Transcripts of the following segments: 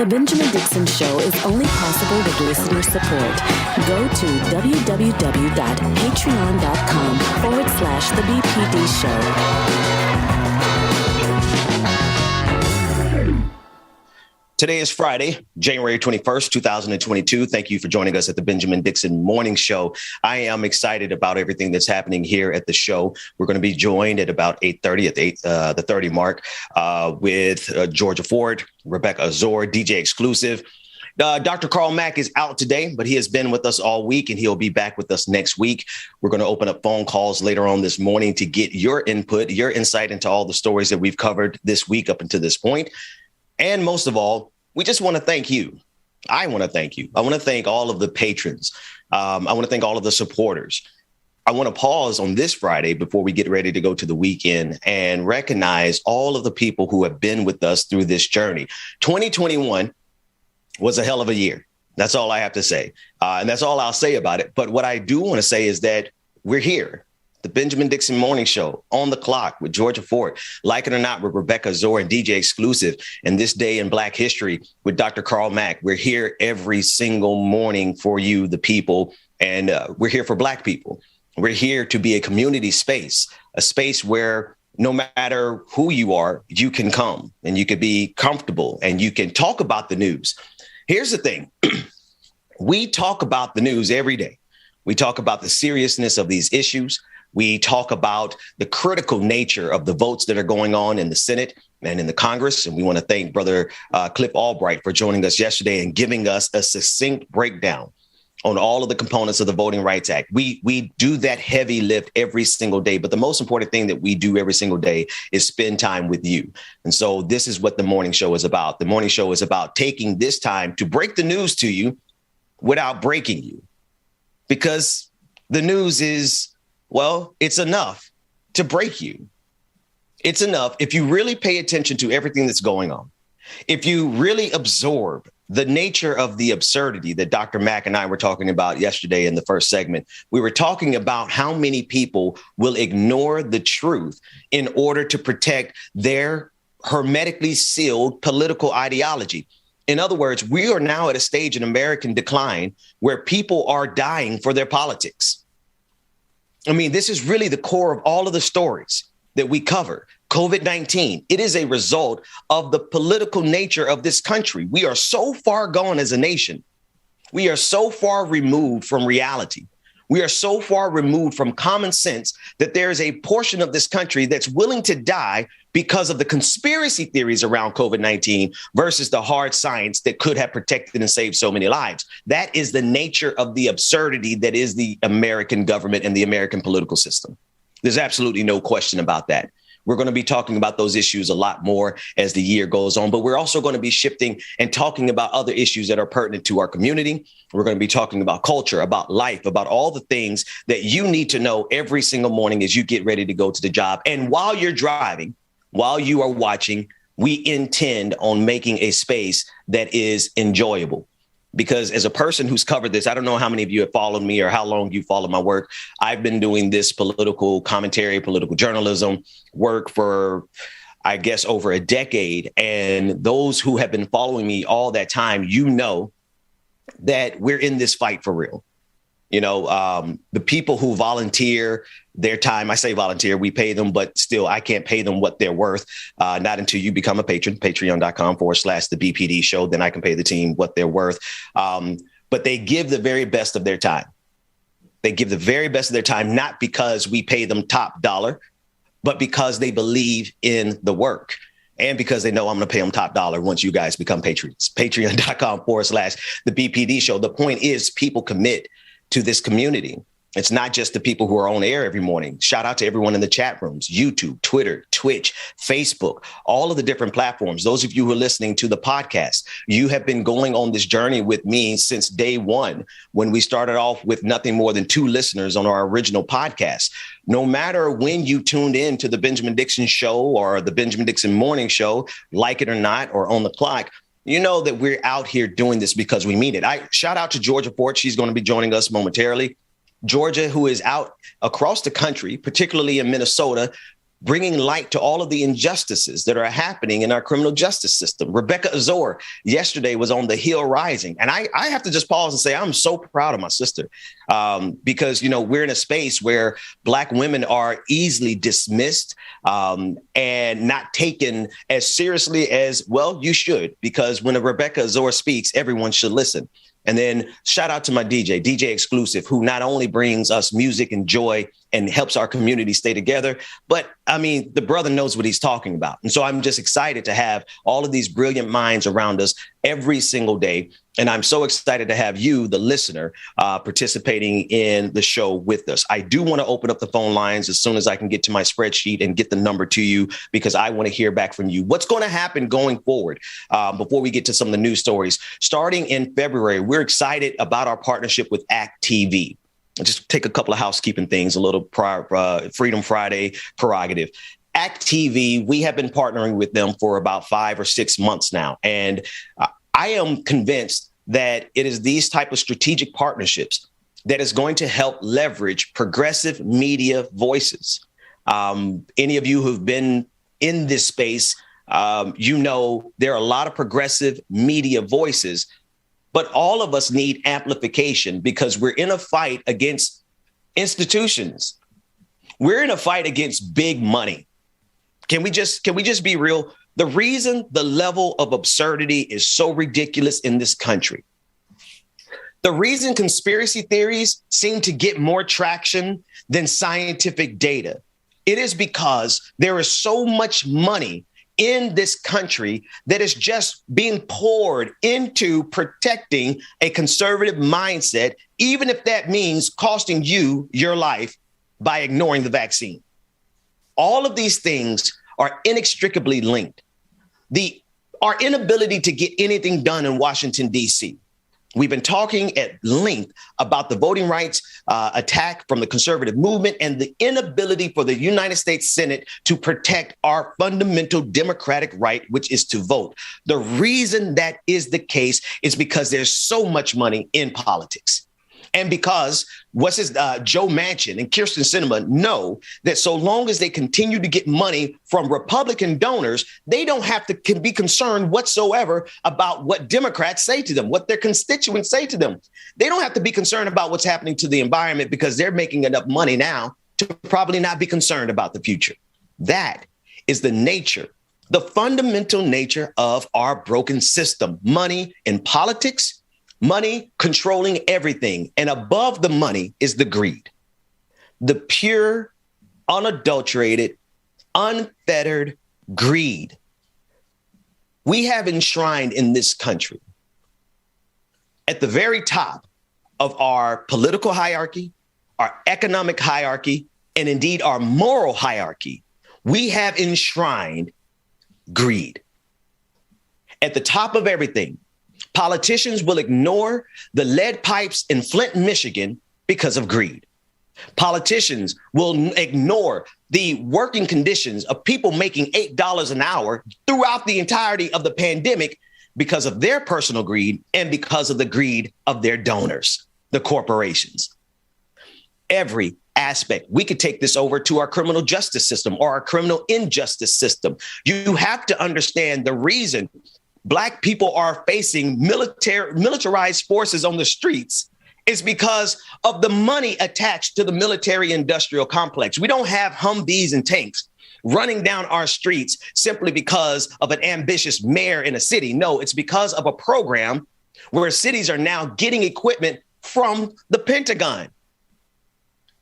The Benjamin Dixon Show is only possible with listener support. Go to www.patreon.com/The BPD Show. Today is Friday, January 21st, 2022. Thank you for joining us at the Benjamin Dixon Morning Show. I am excited about everything that's happening here at the show. We're going to be joined at about 8:30 at the 30 mark with Georgia Ford, Rebecca Azor, DJ Exclusive. Dr. Carl Mack is out today, but he has been with us all week and he'll be back with us next week. We're going to open up phone calls later on this morning to get your input, your insight into all the stories that we've covered this week up until this point. And most of all, we just want to thank you. I want to thank you. I want to thank all of the patrons. I want to thank all of the supporters. I want to pause on this Friday before we get ready to go to the weekend and recognize all of the people who have been with us through this journey. 2021 was a hell of a year. That's all I have to say. And that's all I'll say about it. But what I do want to say is that we're here. The Benjamin Dixon Morning Show, on the clock with Georgia Ford, Like It or Not with Rebecca Zor and DJ Exclusive, and This Day in Black History with Dr. Carl Mack. We're here every single morning for you, the people, and we're here for Black people. We're here to be a community space, a space where no matter who you are, you can come and you can be comfortable and you can talk about the news. Here's the thing. We talk about the news every day. We talk about the seriousness of these issues. We talk about the critical nature of the votes that are going on in the Senate and in the Congress. And we want to thank Brother Cliff Albright for joining us yesterday and giving us a succinct breakdown on all of the components of the Voting Rights Act. We do that heavy lift every single day. But the most important thing that we do every single day is spend time with you. And so this is what the morning show is about. The morning show is about taking this time to break the news to you without breaking you, because the news is, well, it's enough to break you. It's enough if you really pay attention to everything that's going on. If you really absorb the nature of the absurdity that Dr. Mack and I were talking about yesterday in the first segment, we were talking about how many people will ignore the truth in order to protect their hermetically sealed political ideology. In other words, we are now at a stage in American decline where people are dying for their politics. I mean, this is really the core of all of the stories that we cover. COVID-19, it is a result of the political nature of this country. We are so far gone as a nation. We are so far removed from reality. We are so far removed from common sense that there is a portion of this country that's willing to die because of the conspiracy theories around COVID-19 versus the hard science that could have protected and saved so many lives. That is the nature of the absurdity that is the American government and the American political system. There's absolutely no question about that. We're going to be talking about those issues a lot more as the year goes on, but we're also going to be shifting and talking about other issues that are pertinent to our community. We're going to be talking about culture, about life, about all the things that you need to know every single morning as you get ready to go to the job. And while you're driving, while you are watching, we intend on making a space that is enjoyable. Because as a person who's covered this, I don't know how many of you have followed me or how long you follow my work. I've been doing this political commentary, political journalism work for, I guess, over a decade. And those who have been following me all that time, you know that we're in this fight for real. You know, the people who volunteer their time, I say volunteer, we pay them, but still, I can't pay them what they're worth. Not until you become a patron, patreon.com/the BPD show. Then I can pay the team what they're worth. But they give the very best of their time. They give the very best of their time, not because we pay them top dollar, but because they believe in the work. And because they know I'm going to pay them top dollar once you guys become patrons. Patreon.com/the BPD show. The point is people commit to this community. It's not just the people who are on air every morning. Shout out to everyone in the chat rooms, YouTube, Twitter, Twitch, Facebook, all of the different platforms. Those of you who are listening to the podcast, you have been going on this journey with me since day one, when we started off with nothing more than 2 listeners on our original podcast. No matter when you tuned in to the Benjamin Dixon Show or the Benjamin Dixon Morning Show, Like It or Not, or On the Clock, you know that we're out here doing this because we mean it. I shout out to Georgia Ford. She's going to be joining us momentarily. Georgia, who is out across the country, particularly in Minnesota, bringing light to all of the injustices that are happening in our criminal justice system. Rebecca Azor yesterday was on the Hill Rising. And I have to just pause and say, I'm so proud of my sister because, we're in a space where Black women are easily dismissed and not taken as seriously as, well, you should, because when a Rebecca Azor speaks, everyone should listen. And then shout out to my DJ Exclusive, who not only brings us music and joy and helps our community stay together, but the brother knows what he's talking about. And so I'm just excited to have all of these brilliant minds around us every single day. And I'm so excited to have you, the listener, participating in the show with us. I do want to open up the phone lines as soon as I can get to my spreadsheet and get the number to you, because I want to hear back from you. What's going to happen going forward before we get to some of the news stories? Starting in February, we're excited about our partnership with ACT TV. Just take a couple of housekeeping things, a little Freedom Friday prerogative. ACT TV, we have been partnering with them for about 5 or 6 months now. And I am convinced that it is these type of strategic partnerships that is going to help leverage progressive media voices. Any of you who've been in this space, there are a lot of progressive media voices, but all of us need amplification because we're in a fight against institutions. We're in a fight against big money. Can we just be real? The reason the level of absurdity is so ridiculous in this country, the reason conspiracy theories seem to get more traction than scientific data, it is because there is so much money in this country that is just being poured into protecting a conservative mindset, even if that means costing you your life by ignoring the vaccine. All of these things are inextricably linked. Our inability to get anything done in Washington, D.C. We've been talking at length about the voting rights attack from the conservative movement and the inability for the United States Senate to protect our fundamental democratic right, which is to vote. The reason that is the case is because there's so much money in politics. And because Joe Manchin and Kirsten Sinema know that so long as they continue to get money from Republican donors, they don't have to be concerned whatsoever about what Democrats say to them, what their constituents say to them. They don't have to be concerned about what's happening to the environment because they're making enough money now to probably not be concerned about the future. That is the nature, the fundamental nature of our broken system. Money in politics, money controlling everything. And above the money is the greed, the pure, unadulterated, unfettered greed we have enshrined in this country at the very top of our political hierarchy, our economic hierarchy, and indeed our moral hierarchy. We have enshrined greed at the top of everything. Politicians will ignore the lead pipes in Flint, Michigan because of greed. Politicians will ignore the working conditions of people making $8 an hour throughout the entirety of the pandemic because of their personal greed and because of the greed of their donors, the corporations. Every aspect. We could take this over to our criminal justice system or our criminal injustice system. You have to understand the reason Black people are facing militarized forces on the streets is because of the money attached to the military industrial complex. We don't have Humvees and tanks running down our streets simply because of an ambitious mayor in a city. No, it's because of a program where cities are now getting equipment from the Pentagon.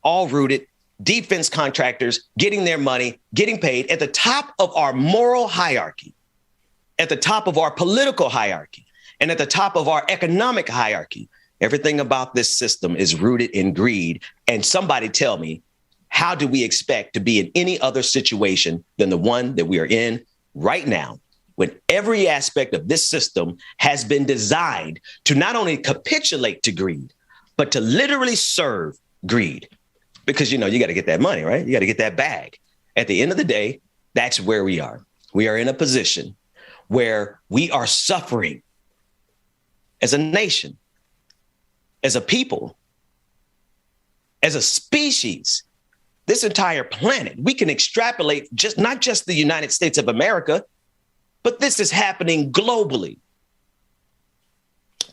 All rooted, defense contractors getting their money, getting paid at the top of our moral hierarchy, at the top of our political hierarchy, and at the top of our economic hierarchy. Everything about this system is rooted in greed. And somebody tell me, how do we expect to be in any other situation than the one that we are in right now, when every aspect of this system has been designed to not only capitulate to greed, but to literally serve greed? Because, you got to get that money, right? You got to get that bag. At the end of the day, that's where we are. We are in a position where we are suffering as a nation, as a people, as a species, this entire planet. We can extrapolate not just the United States of America, but this is happening globally.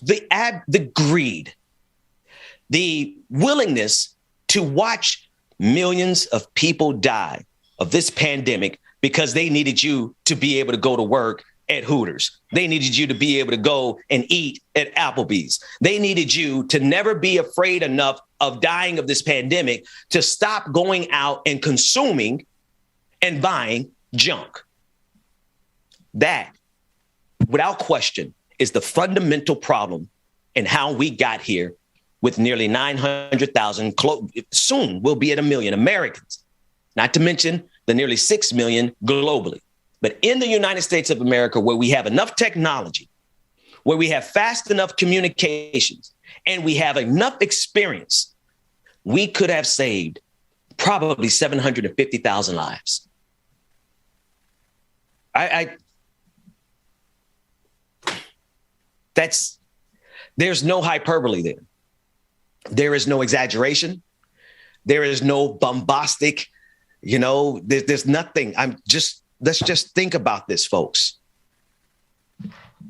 The greed, the willingness to watch millions of people die of this pandemic because they needed you to be able to go to work at Hooters. They needed you to be able to go and eat at Applebee's. They needed you to never be afraid enough of dying of this pandemic to stop going out and consuming and buying junk. That, without question, is the fundamental problem in how we got here with nearly 900,000, soon we'll be at 1 million Americans, not to mention the nearly 6 million globally. But in the United States of America, where we have enough technology, where we have fast enough communications, and we have enough experience, we could have saved probably 750,000 lives. There's no hyperbole there. There is no exaggeration. There is no bombastic, there's nothing. Let's just think about this, folks.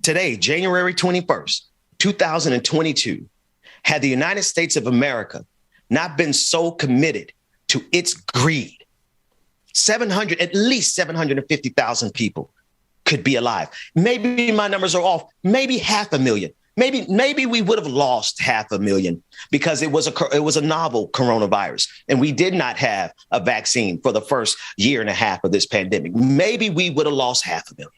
Today, January 21st, 2022, had the United States of America not been so committed to its greed, at least 750,000 people could be alive. Maybe my numbers are off. Maybe 500,000. Maybe we would have lost 500,000 because it was a novel coronavirus and we did not have a vaccine for the first year and a half of this pandemic. Maybe we would have lost 500,000.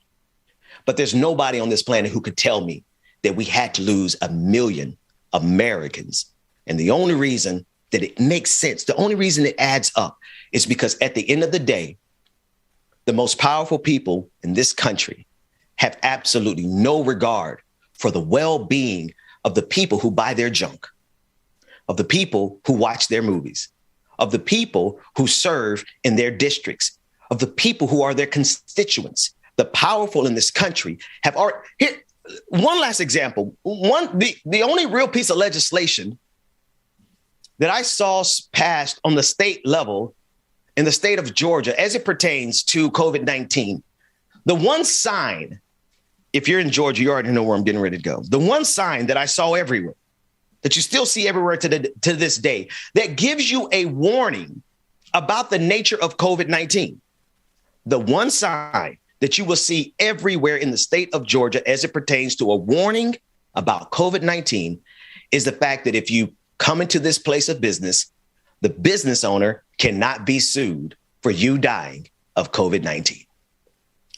But there's nobody on this planet who could tell me that we had to lose 1 million Americans. And the only reason that it makes sense, the only reason it adds up is because at the end of the day, the most powerful people in this country have absolutely no regard for the well-being of the people who buy their junk, of the people who watch their movies, of the people who serve in their districts, of the people who are their constituents. The powerful in this country have here. One last example. The only real piece of legislation that I saw passed on the state level in the state of Georgia as it pertains to COVID-19, the one sign, if you're in Georgia, you already know where I'm getting ready to go. The one sign that I saw everywhere, that you still see everywhere to this day, that gives you a warning about the nature of COVID-19. The one sign that you will see everywhere in the state of Georgia as it pertains to a warning about COVID-19 is the fact that if you come into this place of business, the business owner cannot be sued for you dying of COVID-19.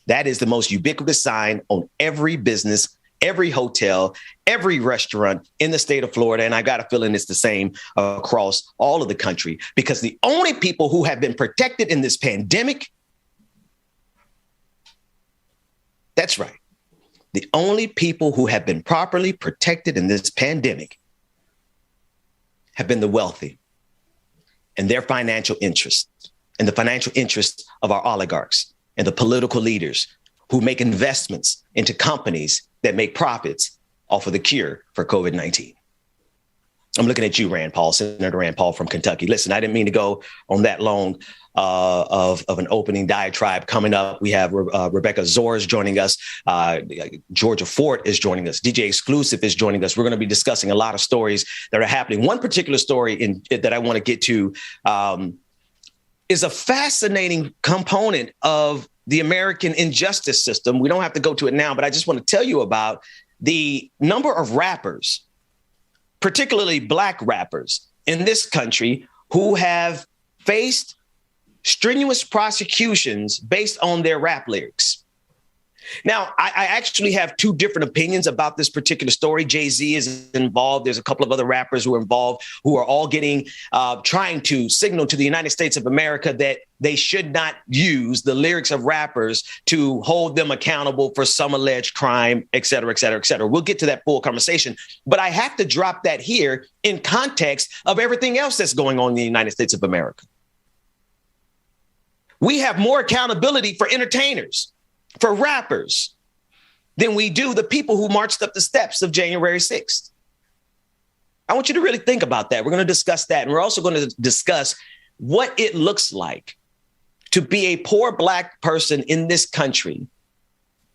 That is the most ubiquitous sign on every business, every hotel, every restaurant in the state of Florida. And I got a feeling it's the same across all of the country, because the only people who have been protected in this pandemic, that's right, the only people who have been properly protected in this pandemic have been the wealthy and their financial interests and the financial interests of our oligarchs and the political leaders who make investments into companies that make profits off of the cure for COVID-19. I'm looking at you, Rand Paul, Senator Rand Paul from Kentucky. Listen, I didn't mean to go on that long of an opening diatribe. Coming up, we have Rebecca Zores joining us. Georgia Fort is joining us. DJ Exclusive is joining us. We're going to be discussing a lot of stories that are happening. One particular story that I want to get to is a fascinating component of the American injustice system. We don't have to go to it now, but I just want to tell you about the number of rappers, particularly Black rappers in this country, who have faced strenuous prosecutions based on their rap lyrics. Now, I actually have two different opinions about this particular story. Jay-Z is involved. There's a couple of other rappers who are involved who are all trying to signal to the United States of America that they should not use the lyrics of rappers to hold them accountable for some alleged crime, et cetera, et cetera, et cetera. We'll get to that full conversation, but I have to drop that here in context of everything else that's going on in the United States of America. We have more accountability for entertainers, for rappers, than we do the people who marched up the steps of January 6th. I want you to really think about that. We're going to discuss that. And we're also going to discuss what it looks like to be a poor Black person in this country,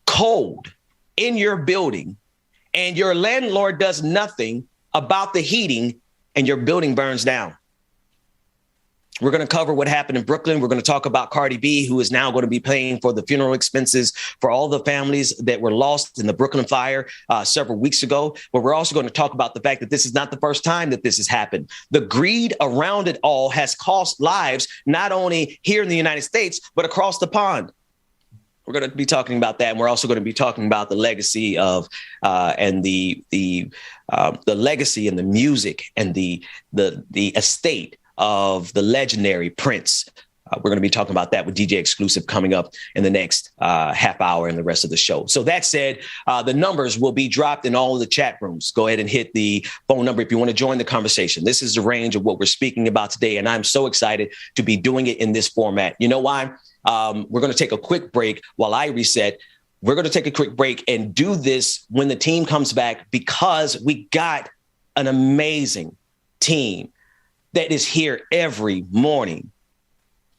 cold in your building, and your landlord does nothing about the heating and your building burns down. We're going to cover what happened in Brooklyn. We're going to talk about Cardi B, who is now going to be paying for the funeral expenses for all the families that were lost in the Brooklyn fire several weeks ago. But we're also going to talk about the fact that this is not the first time that this has happened. The greed around it all has cost lives, not only here in the United States, but across the pond. We're going to be talking about that. And we're also going to be talking about the legacy of and the legacy and the music and the estate of the legendary Prince. We're going to be talking about that with DJ Exclusive coming up in the next half hour and the rest of the show. So that said, the numbers will be dropped in all of the chat rooms. Go ahead and hit the phone number if you want to join the conversation. This is the range of what we're speaking about today, and I'm so excited to be doing it in this format. You know why? We're going to take a quick break while I reset. We're going to take a quick break and do this when the team comes back, because we got an amazing team that is here every morning.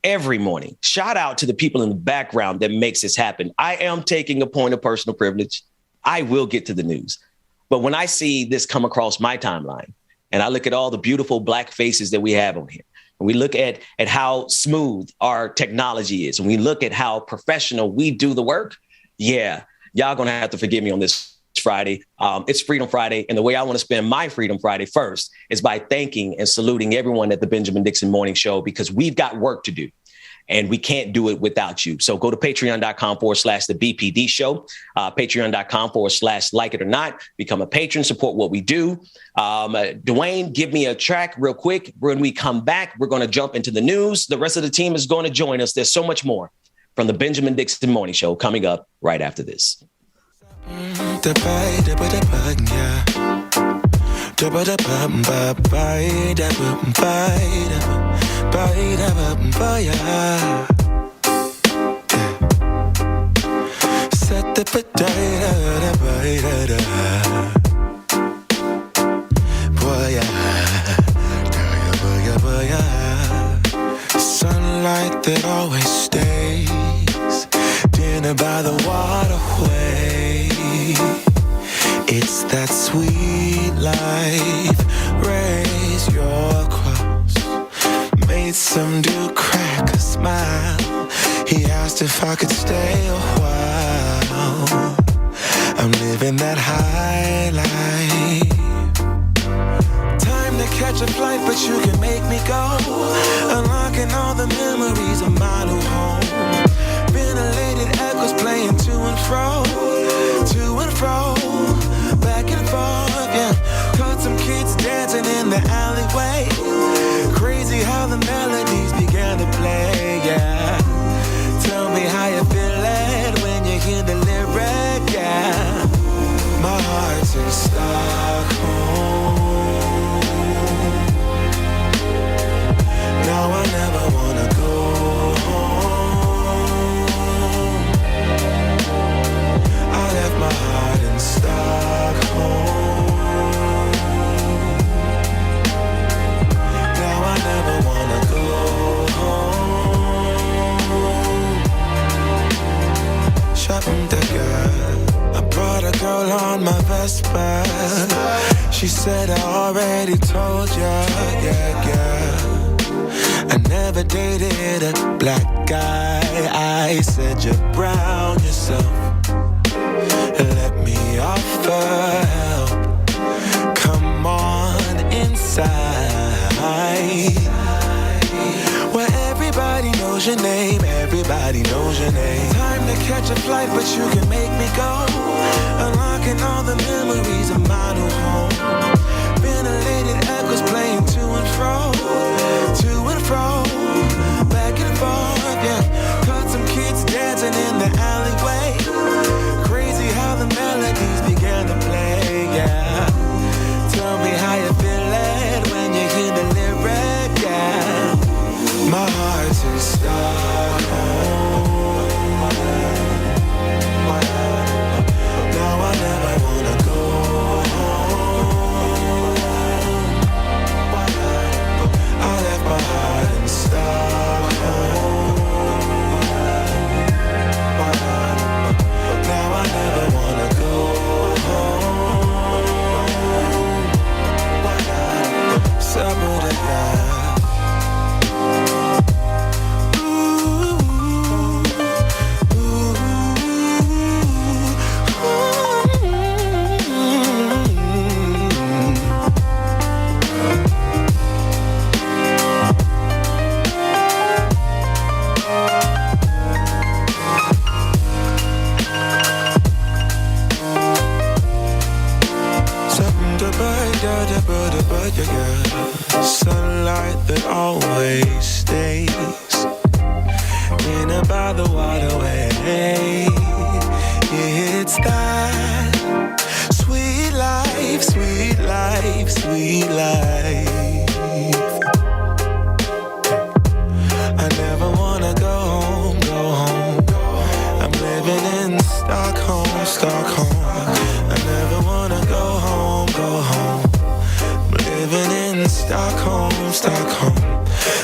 Every morning. Shout out to the people in the background that makes this happen. I am taking a point of personal privilege. I will get to the news. But when I see this come across my timeline and I look at all the beautiful Black faces that we have on here, and we look at how smooth our technology is, and we look at how professional we do the work, yeah, y'all going to have to forgive me on this Friday. It's Freedom Friday. And the way I want to spend my Freedom Friday first is by thanking and saluting everyone at the Benjamin Dixon Morning Show, because we've got work to do and we can't do it without you. So go to patreon.com/the BPD show, patreon.com/like it or not, become a patron, support what we do. Dwayne, give me a track real quick. When we come back, we're going to jump into the news. The rest of the team is going to join us. There's so much more from the Benjamin Dixon Morning Show coming up right after this. Sunlight that always stays, dinner by the waterway. It's that sweet life. Raise your cross. Made some dude crack a smile. He asked if I could stay a while. I'm living that high life. Time to catch a flight, but you can make me go. Unlocking all the memories of my new home. Ventilated echoes playing to and fro. To and fro. Back and forth, yeah. Caught some kids dancing in the alleyway. Crazy how the melodies began to play, yeah. Tell me how you feel it when you hear the lyric, yeah. My heart's in Stockholm. Now I never wanna go home. I left my heart in Stockholm. Now I never wanna go home. Shopping the girl, I brought a girl on my Vespa. She said I already told ya, yeah, yeah. I never dated a black guy. I said you're brown yourself. Let me offer help. Come on inside. Where everybody knows your name. Everybody knows your name. Time to catch a flight, but you can make me go. Unlocking all the memories of my new home. Ventilated echoes playing to and fro. To and fro. Back and forth, yeah. Caught some kids dancing in the alleyway. Crazy how the melodies began to play, yeah. Tell me how you feel it when you hear the lyric, yeah. My heart's in Stockholm. Now I never wanna go home. Sunlight that always stays in and by the waterway. It's that sweet life, sweet life, sweet life. I never wanna go home, go home. I'm living in Stockholm, Stockholm. I never wanna go home, go home. I'm living in Stockholm, Stockholm.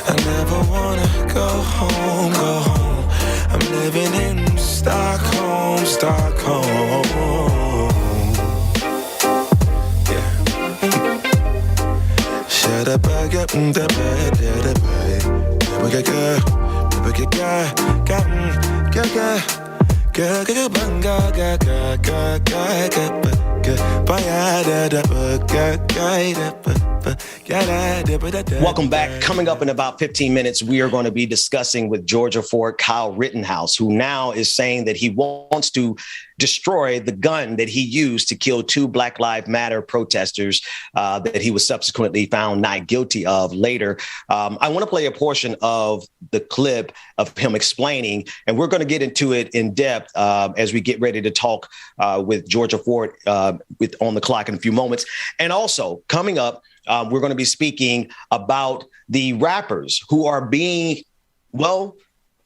I never wanna go home, go home. I'm living in Stockholm, Stockholm. Yeah. Shut up, I got the bed, Welcome back. Coming up in about 15 minutes, we are going to be discussing with Georgia Ford Kyle Rittenhouse, who now is saying that he wants to destroy the gun that he used to kill 2 Black Lives Matter protesters that he was subsequently found not guilty of later. I want to play a portion of the clip of him explaining, and we're going to get into it in depth as we get ready to talk with Georgia Ford with On the Clock in a few moments. And also coming up, we're going to be speaking about the rappers who are being,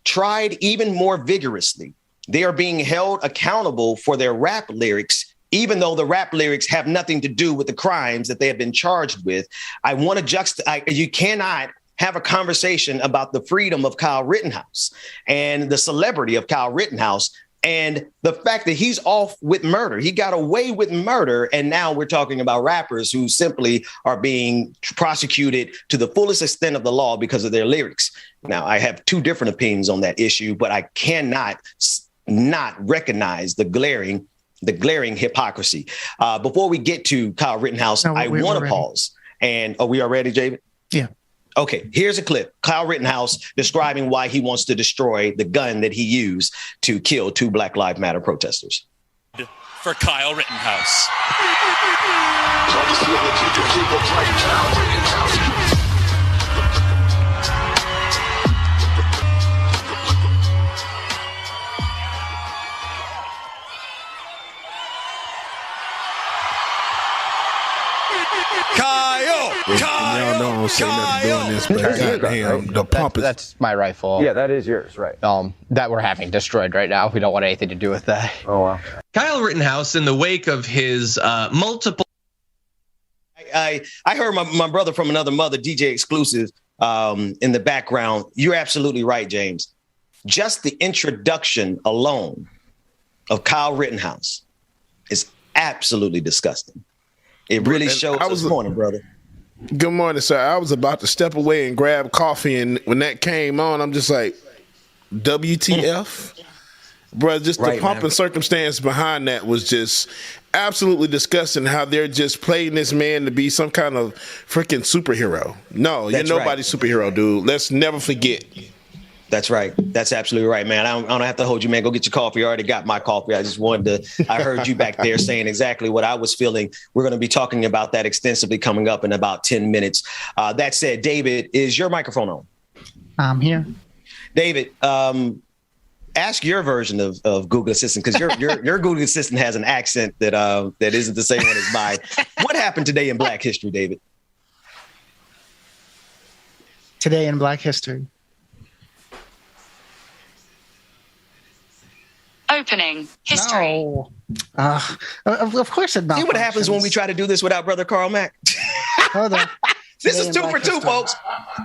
tried even more vigorously. They are being held accountable for their rap lyrics, even though the rap lyrics have nothing to do with the crimes that they have been charged with. I want to you cannot have a conversation about the freedom of Kyle Rittenhouse and the celebrity of Kyle Rittenhouse and the fact that he's off with murder. He got away with murder. And now we're talking about rappers who simply are being prosecuted to the fullest extent of the law because of their lyrics. Now, I have 2 different opinions on that issue, but I cannot not recognize the glaring hypocrisy. Before we get to Kyle Rittenhouse, I want to pause. And are we all ready, David? Yeah. Okay, here's a clip. Kyle Rittenhouse describing why he wants to destroy the gun that he used to kill 2 Black Lives Matter protesters. For Kyle Rittenhouse. Y'all don't say nothing doing this, but goddamn, the pump is... That's my rifle. Yeah, that is yours, right. That we're having destroyed right now. We don't want anything to do with that. Oh, wow. Kyle Rittenhouse, in the wake of his multiple... I heard my brother from another mother, DJ Exclusive, in the background. You're absolutely right, James. Just the introduction alone of Kyle Rittenhouse is absolutely disgusting. It really shows this morning, brother. Good morning, sir. I was about to step away and grab coffee, and when that came on, I'm just like, WTF? Bro, just the pomp and circumstance behind that was just absolutely disgusting, how they're just playing this man to be some kind of freaking superhero. No, you're nobody's superhero, dude. Let's never forget. That's right. That's absolutely right, man. I don't have to hold you, man. Go get your coffee. I already got my coffee. I just wanted to, I heard you back there saying exactly what I was feeling. We're going to be talking about that extensively coming up in about 10 minutes. That said, David, is your microphone on? I'm here. David, ask your version of Google Assistant, because your Google Assistant has an accent that isn't the same one as mine. What happened today in Black History, David? Today in Black History. Opening history. No. Of course it malfunctions. See what happens when we try to do this without Brother Carl Mack? Hold on. This is 2 for 2, folks.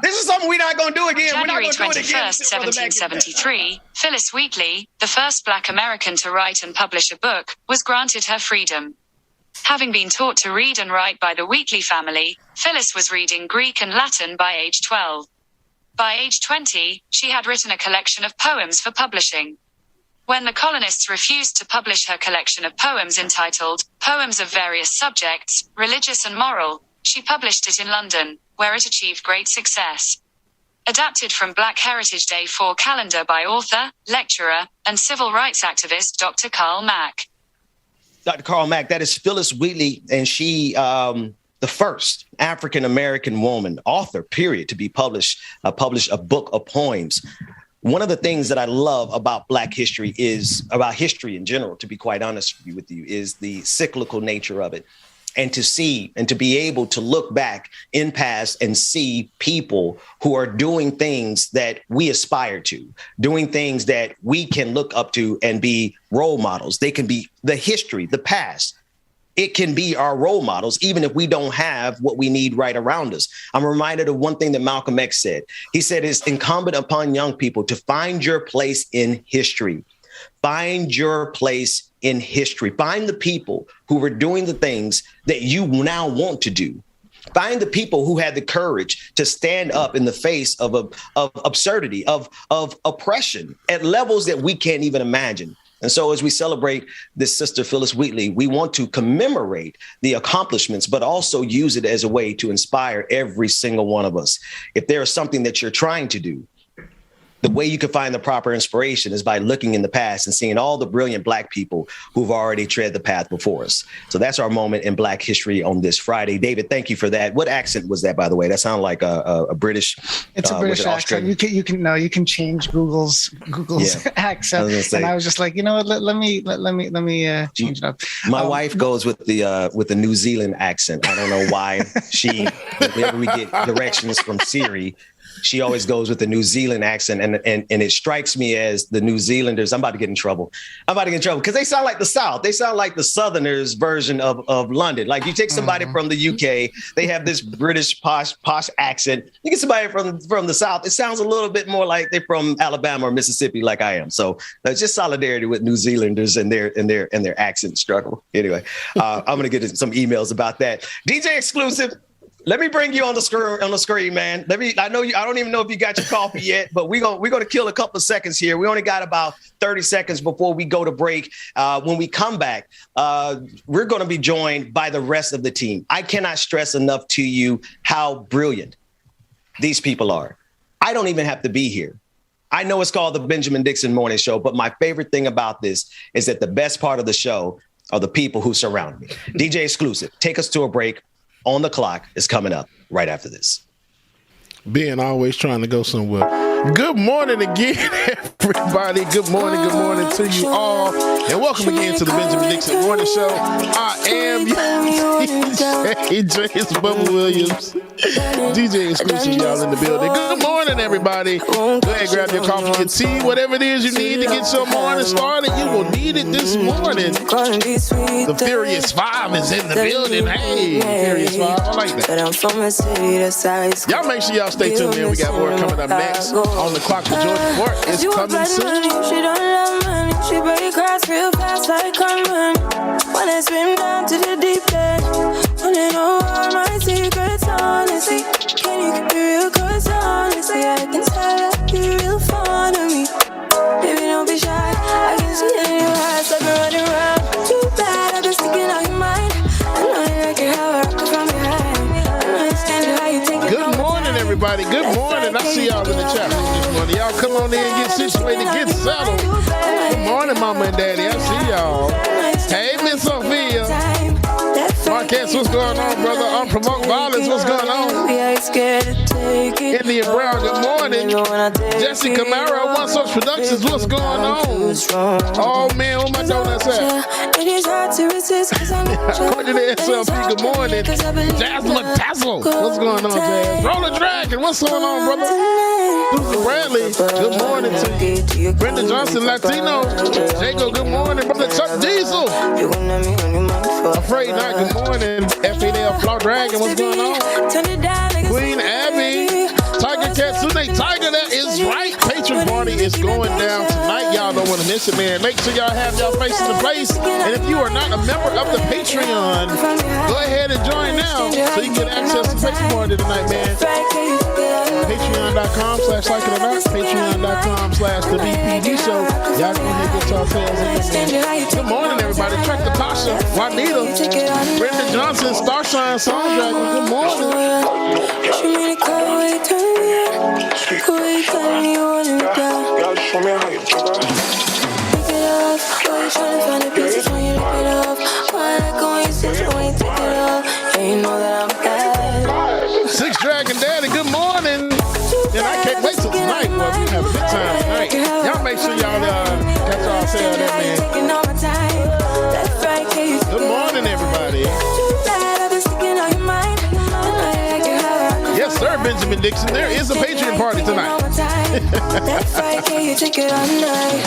This is something we're not going to do again. January 21st, 1773, Phyllis Wheatley, the first Black American to write and publish a book, was granted her freedom. Having been taught to read and write by the Wheatley family, Phyllis was reading Greek and Latin by age 12. By age 20, she had written a collection of poems for publishing. When the colonists refused to publish her collection of poems entitled Poems of Various Subjects, Religious and Moral, she published it in London, where it achieved great success. Adapted from Black Heritage Day 4 calendar by author, lecturer, and civil rights activist Dr. Carl Mack. Dr. Carl Mack, that is Phyllis Wheatley, and she the first African-American woman author, period, to be publish a book of poems. One of the things that I love about Black history about history in general, to be quite honest with you, is the cyclical nature of it. And to see and to be able to look back in past and see people who are doing things that we aspire to, doing things that we can look up to and be role models. They can be the history, the past. It can be our role models, even if we don't have what we need right around us. I'm reminded of one thing that Malcolm X said. He said, it's incumbent upon young people to find your place in history. Find your place in history. Find the people who were doing the things that you now want to do. Find the people who had the courage to stand up in the face of absurdity, of oppression at levels that we can't even imagine. And so as we celebrate this sister, Phyllis Wheatley, we want to commemorate the accomplishments, but also use it as a way to inspire every single one of us. If there is something that you're trying to do, the way you can find the proper inspiration is by looking in the past and seeing all the brilliant Black people who've already tread the path before us. So that's our moment in Black history on this Friday. David, thank you for that. What accent was that, by the way? That sounded like a British. It's a British accent. You can change Google's accent. And I was just like, you know what? Let me change it up. My wife goes with the New Zealand accent. I don't know why. Whenever we get directions from Siri, she always goes with the New Zealand accent. And it strikes me as the New Zealanders. I'm about to get in trouble. Because they sound like the South. They sound like the Southerners version of London. Like you take somebody from the UK, they have this British posh accent. You get somebody from the South, it sounds a little bit more like they're from Alabama or Mississippi, like I am. So it's just solidarity with New Zealanders and their accent struggle. Anyway, I'm going to get some emails about that. DJ Exclusive. Let me bring you on the screen, man. I don't even know if you got your coffee yet, but we're gonna kill a couple of seconds here. We only got about 30 seconds before we go to break. When we come back, we're gonna be joined by the rest of the team. I cannot stress enough to you how brilliant these people are. I don't even have to be here. I know it's called the Benjamin Dixon Morning Show, but my favorite thing about this is that the best part of the show are the people who surround me. DJ Exclusive, take us to a break. On the Clock is coming up right after this. Being always trying to go somewhere. Good morning again, everybody. Good morning to you all. And welcome again to the Benjamin Dixon Morning Show. I am DJ James Bubba Williams. DJ Exclusive, y'all in the building. Good morning, everybody. Go ahead, grab your coffee, your tea, whatever it is you need to get your morning started. You will need it this morning. The Furious Five is in the building. Hey, Furious Five, I like that. Y'all make sure y'all stay tuned in. We got more coming up next. On the Clock with Georgia Fort is coming soon. She don't love money. She break across real fast like Carmen. When I swim down to the deep end, wanna know all my secrets, honestly. Can you keep it real? Cause honestly, I can tell that you're real fond of me. Baby, don't be shy. I can see it in your eyes. I've been running around. Too bad, I've been sticking out your mind. I know you like it how I rock it from behind. I know you stand how you think. Good morning, everybody. Good morning. I see y'all in the chat room this morning. Y'all come on in and get situated, get settled. Good morning, Mama and Daddy. I see y'all. Hey, Miss Sophia. Marquez, what's going on, brother? Unprovoked violence, what's going on? Indian Brown, good morning. Jesse Camaro, One Source Productions, what's going on? Oh, man, where my donuts at? According to SLP, good morning. Jasmine Tassel, what's going on, Jazz? Roller Dragon, what's going on, brother? Susan Bradley, good morning to you. Brenda Johnson, Latino. Jacob, good morning. Brother Chuck Diesel. Afraid Not, good morning. FNL Flow Dragon, what's going on? Queen Abby, Tiger Katsune Tiger, that is right. Patron party is going down tonight. Y'all don't want to miss it, man. Make sure y'all have y'all face in the place. And if you are not a member of the Patreon, go ahead and join now so you can access the Patron party tonight, man. Patreon.com/LikeItOrNot, Patreon.com/The BPD Show. Y'all go ahead and get y'all sales in. Good morning, everybody. Track the Tasha, Juanita, Brenda Johnson, Starshine Song Dragon. Good morning. You know that I'm Benjamin Dixon. There is a Patreon party tonight. That's right, can you take it all night?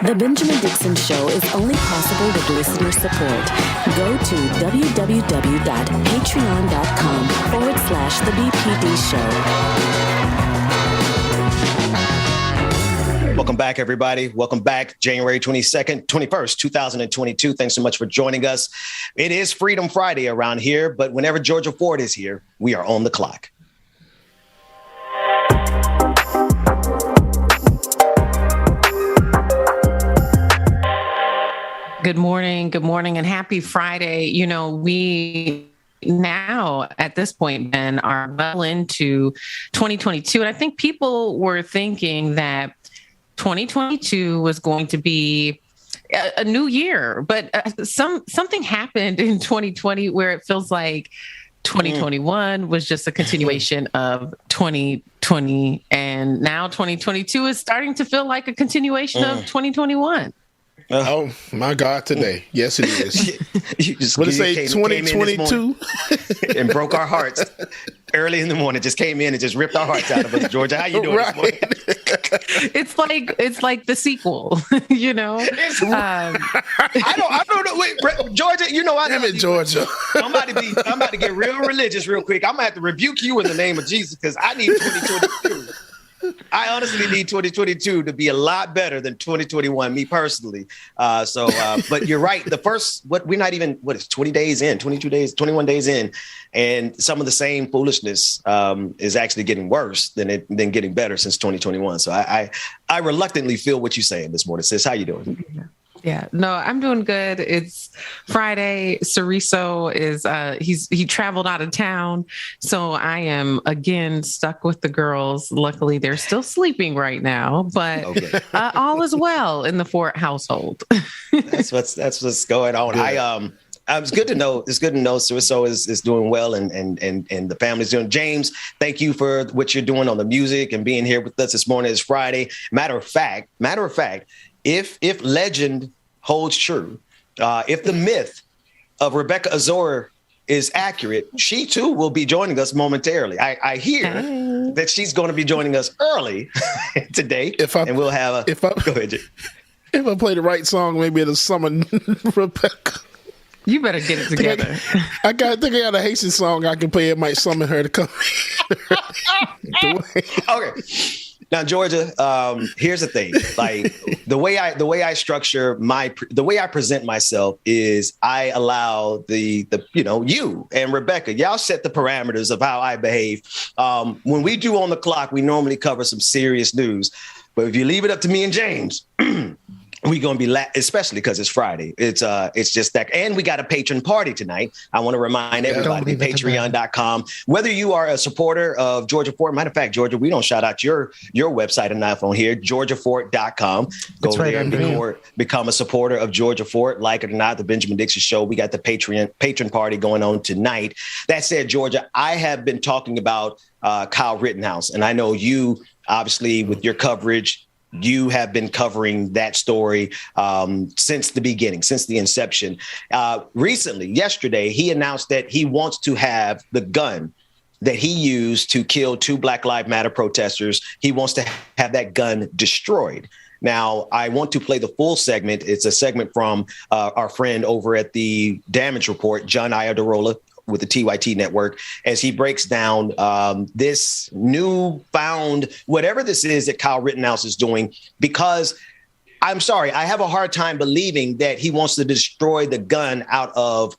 The Benjamin Dixon Show is only possible with listener support. Go to www.patreon.com/The BPD Show. Welcome back, everybody. Welcome back. January 21st, 2022. Thanks so much for joining us. It is Freedom Friday around here, but whenever Georgia Ford is here, we are on the clock. Good morning, and happy Friday. You know, we now at this point, Ben, are well into 2022. And I think people were thinking that 2022 was going to be a new year, but something happened in 2020 where it feels like 2021 was just a continuation of 2020. And now 2022 is starting to feel like a continuation of 2021. Oh my God! Today, yes, it is. You just what did it say? 2022 and broke our hearts early in the morning. Just came in and just ripped our hearts out of us. Georgia, how you doing this morning? It's like the sequel, you know. I don't know. Wait, Georgia, you know I am in Georgia. I'm about to get real religious real quick. I'm gonna have to rebuke you in the name of Jesus because I need 2022. I honestly need 2022 to be a lot better than 2021, me personally. But you're right. The first, we're not even, it's 20 days in, 22 days, 21 days in. And some of the same foolishness is actually getting worse than getting better since 2021. So I reluctantly feel what you're saying this morning. Sis, how you doing? Yeah, no, I'm doing good. It's Friday. Cereso is he traveled out of town, so I am again stuck with the girls. Luckily, they're still sleeping right now, but all is well in the Ford household. That's what's going on. Good. It's good to know. It's good to know Cereso is doing well and the family's doing. James, thank you for what you're doing on the music and being here with us this morning. It's Friday. Matter of fact. If legend holds true, if the myth of Rebecca Azor is accurate, she too will be joining us momentarily. I hear that she's going to be joining us early today, go ahead, Jay. If I play the right song, maybe it'll summon Rebecca. You better get it together. I got a Haitian song I can play. It might summon her to come. Okay. Now, Georgia, here's the thing. Like the way I structure the way I present myself is I allow the you and Rebecca, y'all set the parameters of how I behave. When we do On the Clock, we normally cover some serious news, but if you leave it up to me and James, we're going to be, especially because it's Friday. It's just that. And we got a patron party tonight. I want to remind everybody, patreon.com, whether you are a supporter of Georgia Fort. Matter of fact, Georgia, we don't shout out your website enough on here, georgiafort.com. Go there and become a supporter of Georgia Fort. Like it or not, the Benjamin Dixon Show. We got the patron party going on tonight. That said, Georgia, I have been talking about Kyle Rittenhouse. And I know you, obviously, with your coverage, you have been covering that story since the beginning, since the inception. Recently, yesterday, he announced that he wants to have the gun that he used to kill 2 Black Lives Matter protesters. He wants to have that gun destroyed. Now, I want to play the full segment. It's a segment from our friend over at the Damage Report, John Iadarola, with the TYT network, as he breaks down this newfound, whatever this is that Kyle Rittenhouse is doing, because I'm sorry, I have a hard time believing that he wants to destroy the gun out of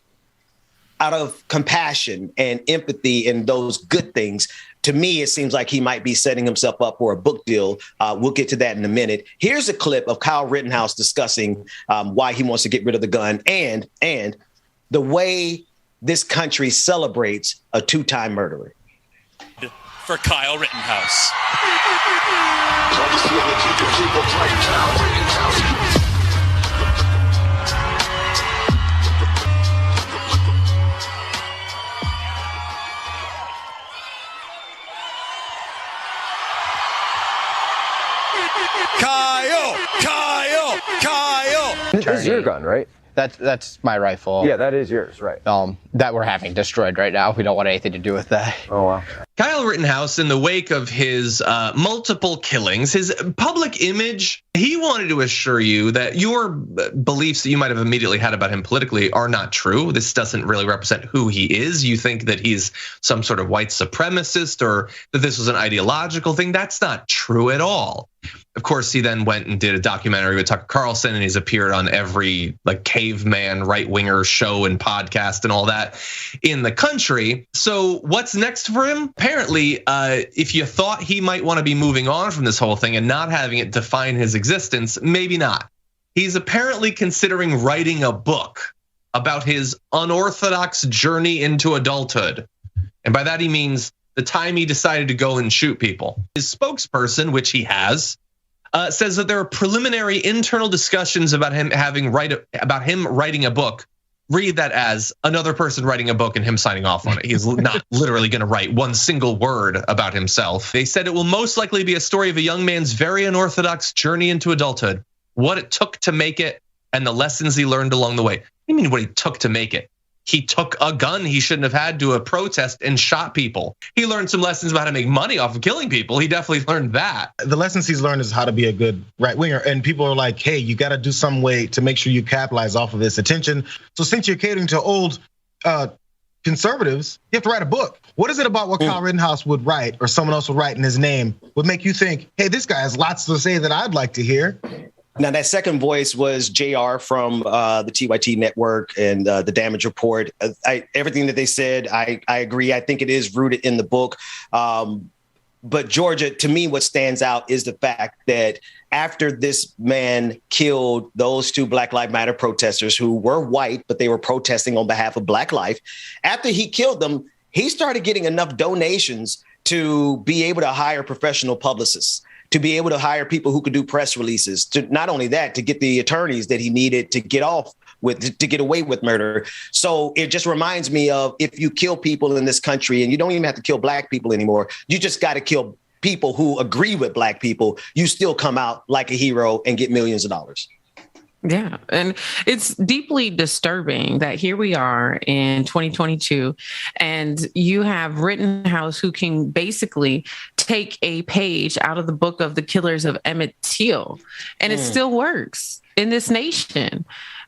compassion and empathy and those good things. To me, it seems like he might be setting himself up for a book deal. We'll get to that in a minute. Here's a clip of Kyle Rittenhouse discussing why he wants to get rid of the gun and the way this country celebrates a 2-time murderer. For Kyle Rittenhouse. Kyle. This is your gun, right? That's my rifle. Yeah, that is yours, right? That we're having destroyed right now. We don't want anything to do with that. Oh, wow. Kyle Rittenhouse, in the wake of his multiple killings, his public image, he wanted to assure you that your beliefs that you might have immediately had about him politically are not true. This doesn't really represent who he is. You think that he's some sort of white supremacist or that this was an ideological thing. That's not true at all. Of course, he then went and did a documentary with Tucker Carlson, and he's appeared on every like caveman right-winger show and podcast and all that in the country. So what's next for him? Apparently, if you thought he might want to be moving on from this whole thing and not having it define his existence, maybe not. He's apparently considering writing a book about his unorthodox journey into adulthood. And by that, he means the time he decided to go and shoot people. His spokesperson, which he has, says that there are preliminary internal discussions about him writing a book. Read that as another person writing a book and him signing off on it. He's not literally going to write one single word about himself. They said it will most likely be a story of a young man's very unorthodox journey into adulthood, what it took to make it, and the lessons he learned along the way. What do you mean what he took to make it? He took a gun he shouldn't have had to a protest and shot people. He learned some lessons about how to make money off of killing people. He definitely learned that. The lessons he's learned is how to be a good right winger. And people are like, hey, you got to do some way to make sure you capitalize off of this attention. So since you're catering to old conservatives, you have to write a book. What is it about what Kyle Rittenhouse would write or someone else would write in his name would make you think, hey, this guy has lots to say that I'd like to hear? Now, that second voice was JR from the TYT network and the Damage Report. Everything that they said, I agree. I think it is rooted in the book. But Georgia, to me, what stands out is the fact that after this man killed those two Black Lives Matter protesters who were white, but they were protesting on behalf of Black life. After he killed them, he started getting enough donations to be able to hire professional publicists, to be able to hire people who could do press releases, to not only that, to get the attorneys that he needed to get away with murder. So it just reminds me of, if you kill people in this country, and you don't even have to kill Black people anymore, you just got to kill people who agree with Black people, you still come out like a hero and get millions of dollars. Yeah. And it's deeply disturbing that here we are in 2022 and you have Rittenhouse who can basically take a page out of the book of the killers of Emmett Till, and it still works in this nation.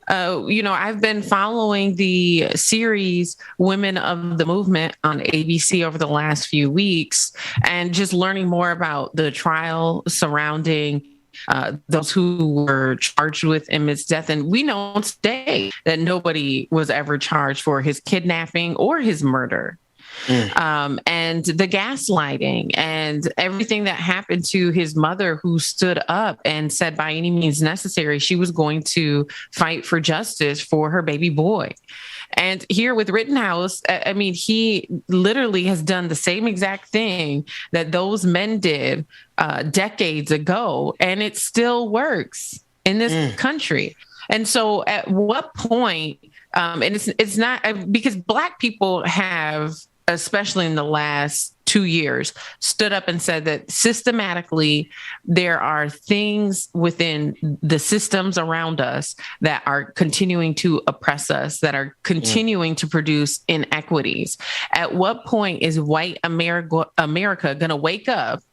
I've been following the series Women of the Movement on ABC over the last few weeks and just learning more about the trial surrounding those who were charged with Emmett's death. And we know today that nobody was ever charged for his kidnapping or his murder. And the gaslighting and everything that happened to his mother, who stood up and said by any means necessary, she was going to fight for justice for her baby boy. And here with Rittenhouse, I mean, he literally has done the same exact thing that those men did decades ago, and it still works in this country. And so at what point, and it's not because Black people have, especially in the last 2 years, stood up and said that systematically there are things within the systems around us that are continuing to oppress us, that are continuing to produce inequities. At what point is white America going to wake up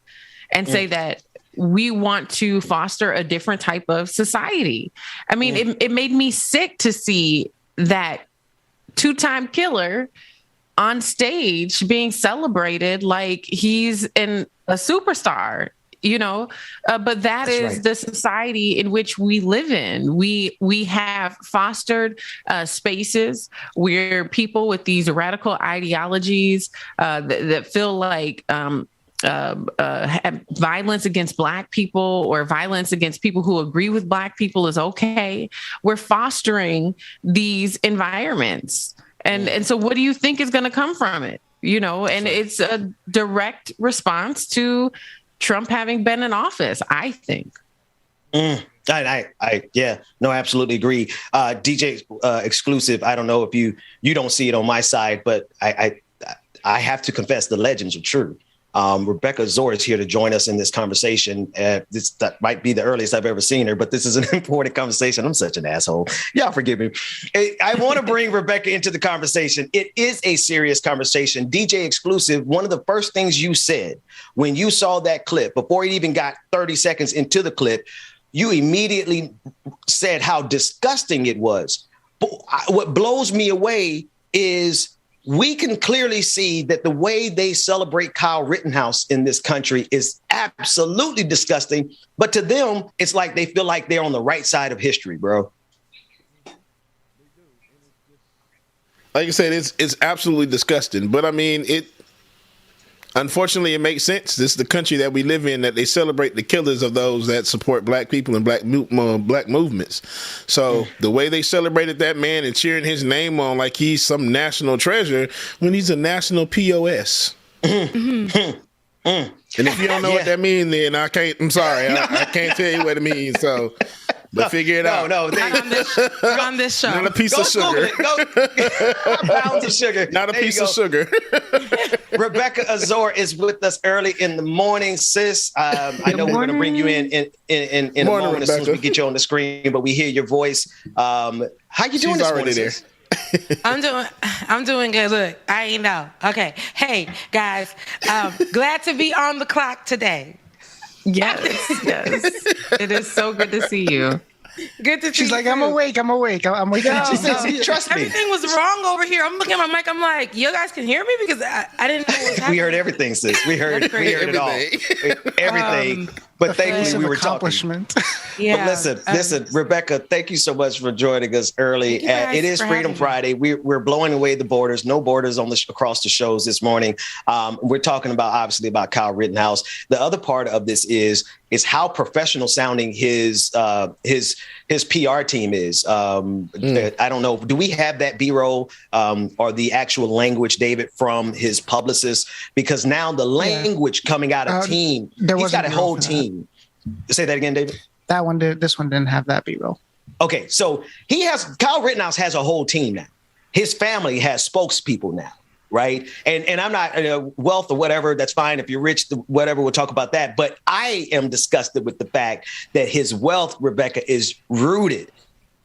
and say that we want to foster a different type of society? I mean, it made me sick to see that two-time killer on stage being celebrated like he's a superstar, but that's is the society in which we live in. We have fostered spaces where people with these radical ideologies that feel like violence against Black people or violence against people who agree with Black people is okay. We're fostering these environments. And so what do you think is going to come from it? And it's a direct response to Trump having been in office, I think. I absolutely agree. DJ exclusive. I don't know if you don't see it on my side, but I have to confess the legends are true. Rebecca Azor is here to join us in this conversation. That might be the earliest I've ever seen her, but this is an important conversation. I'm such an asshole. Y'all forgive me. I want to bring Rebecca into the conversation. It is a serious conversation. DJ Exclusive, one of the first things you said when you saw that clip, before it even got 30 seconds into the clip, you immediately said how disgusting it was. But what blows me away is we can clearly see that the way they celebrate Kyle Rittenhouse in this country is absolutely disgusting. But to them, it's like they feel like they're on the right side of history, bro. Like I said, it's absolutely disgusting. But I mean, unfortunately, it makes sense. This is the country that we live in, that they celebrate the killers of those that support black people and black movements. So the way they celebrated that man and cheering his name on like he's some national treasure when he's a national POS. And if you don't know what that means, then I'm sorry. I can't tell you what it means. So, but figure it out. No, we're on this show. Not a piece of sugar. Pounds of sugar. Not a piece of sugar. Rebecca Azor is with us early in the morning, sis. I know we're going to bring you in a moment as soon as we get you on the screen, but we hear your voice. How you doing this morning, sis? I'm doing good. Look, I ain't know. Okay. Hey, guys. Glad to be on the clock today. Yes. It is so good to see you. Good to see She's you. like, I'm awake. I'm waking up. She says, trust me. Everything was wrong over here. I'm looking at my mic. I'm like, you guys can hear me? Because I didn't know what was happening. We heard everything, sis. We heard it all. Everything. But thankfully, we were talking. Yeah. But listen, Rebecca, thank you so much for joining us early. It is Freedom Friday. We're blowing away the borders. No borders across the shows this morning. We're talking obviously about Kyle Rittenhouse. The other part of this is how professional sounding his PR team is. I don't know. Do we have that B-roll or the actual language, David, from his publicist? Because now the language coming out of team, he's got a whole team. Say that again, David. This one didn't have that B-roll. Okay, so Kyle Rittenhouse has a whole team now. His family has spokespeople now, right? And I'm not wealth or whatever. That's fine. If you're rich, whatever, we'll talk about that. But I am disgusted with the fact that his wealth, Rebecca, is rooted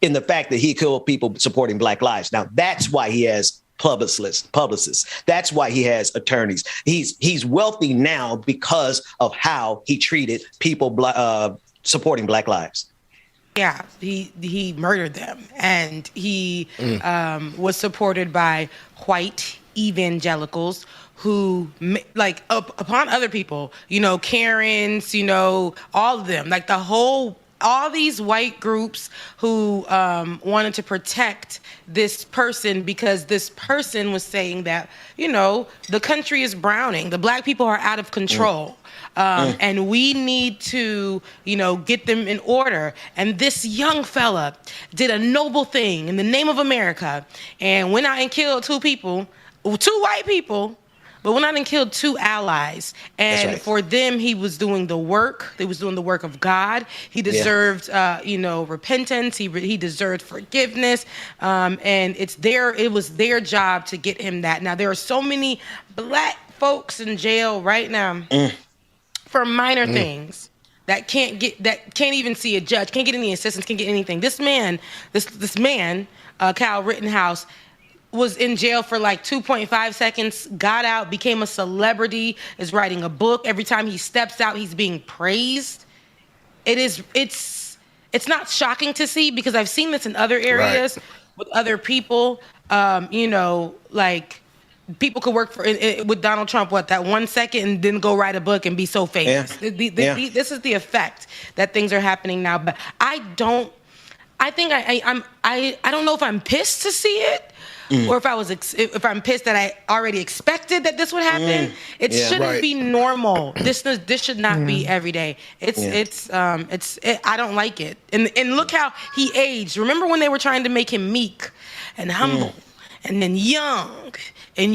in the fact that he killed people supporting Black lives. Now, that's why he has publicists. That's why he has attorneys. He's wealthy now because of how he treated people supporting Black lives. Yeah, he murdered them, and he was supported by white evangelicals who, like, upon other people, Karens, all of them, like all these white groups who wanted to protect this person because this person was saying that, the country is browning. The Black people are out of control. And we need to, get them in order. And this young fella did a noble thing in the name of America and went out and killed two white people, but went out and killed two allies. And right. For them, he was doing the work. They was doing the work of God. He deserved, repentance. He deserved forgiveness. And it was their job to get him that. Now, there are so many Black folks in jail right now for minor things that can't even see a judge, can't get any assistance, can't get anything. This man, Kyle Rittenhouse, was in jail for like 2.5 seconds, got out, became a celebrity, is writing a book. Every time he steps out, he's being praised. It's not shocking to see because I've seen this in other areas with other people. Like people could work with Donald Trump, that 1 second and then go write a book and be so famous. This is the effect that things are happening now. But I don't know if I'm pissed to see it. Or if I'm pissed that I already expected that this would happen. It shouldn't be normal. This should not be every day. I don't like it. And look how he aged. Remember when they were trying to make him meek and humble and then young and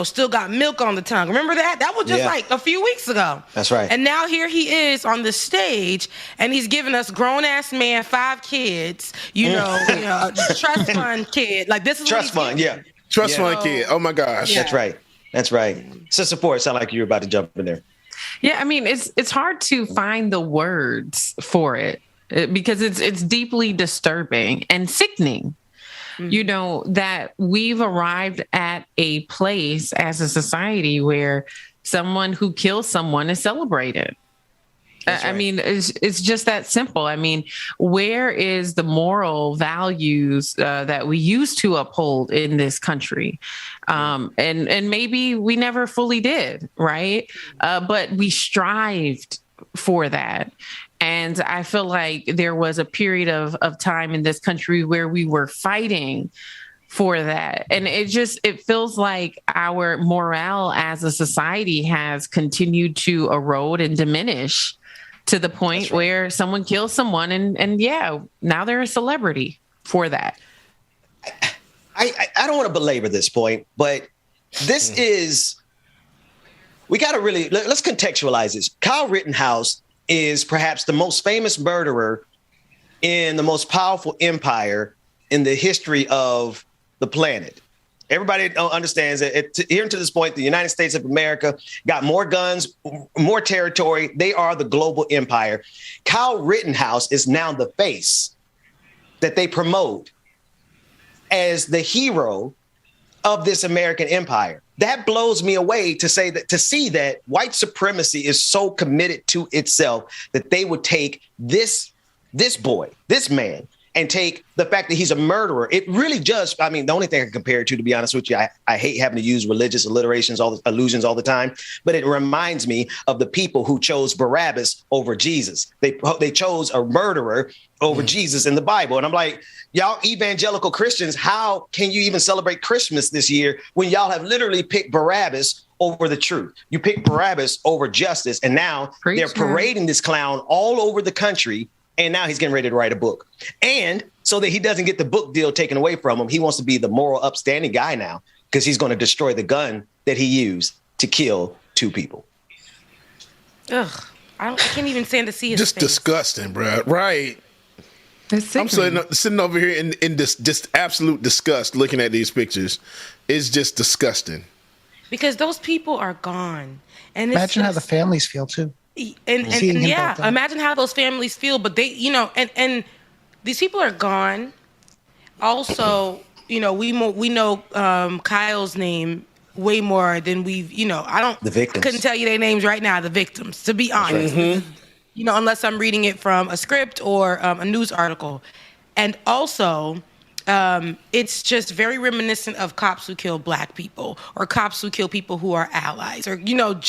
still got milk on the tongue. Remember that? That was just like a few weeks ago. That's right. And now here he is on the stage and he's giving us grown-ass man 5 kids, trust fund kid. Like this is trust fund, Trust fund kid. Oh my gosh. That's right. That's right. Sister Ford, sound like you were about to jump in there. Yeah, I mean, it's hard to find the words for it because it's deeply disturbing and sickening. You know, that we've arrived at a place as a society where someone who kills someone is celebrated. Right. I mean, it's just that simple. I mean, where is the moral values that we used to uphold in this country? And maybe we never fully did, right? But we strived for that. And I feel like there was a period of time in this country where we were fighting for that. And it feels like our morale as a society has continued to erode and diminish to the point where someone kills someone and yeah, now they're a celebrity for that. I don't want to belabor this point, but this is, we got to really, let's contextualize this. Kyle Rittenhouse is perhaps the most famous murderer in the most powerful empire in the history of the planet. Everybody understands that here to this point, the United States of America got more guns, more territory. They are the global empire. Kyle Rittenhouse is now the face that they promote as the hero of this American empire. That blows me away to see that white supremacy is so committed to itself that they would take this boy, this man, and take the fact that he's a murderer. It really just, I mean, the only thing I can compare it to be honest with you, I hate having to use religious allusions all the time, but it reminds me of the people who chose Barabbas over Jesus. They chose a murderer over Jesus in the Bible. And I'm like, y'all evangelical Christians, how can you even celebrate Christmas this year when y'all have literally picked Barabbas over the truth? You picked Barabbas over justice. And now they're parading this clown all over the country. And now he's getting ready to write a book. And so that he doesn't get the book deal taken away from him, he wants to be the moral upstanding guy now because he's going to destroy the gun that he used to kill 2 people. Ugh, I can't even stand to see his just face. Disgusting, bro. Right. I'm sitting over here in this just absolute disgust looking at these pictures. It's just disgusting. Because those people are gone. And imagine how the families feel too. And yeah, imagine how those families feel. But they, you know, and these people are gone. Also, you know, we know Kyle's name way more than we've, you know, I couldn't tell you their names right now, the victims, to be honest. You know, unless I'm reading it from a script or a news article. And also, it's just very reminiscent of cops who kill Black people or cops who kill people who are allies or, you know,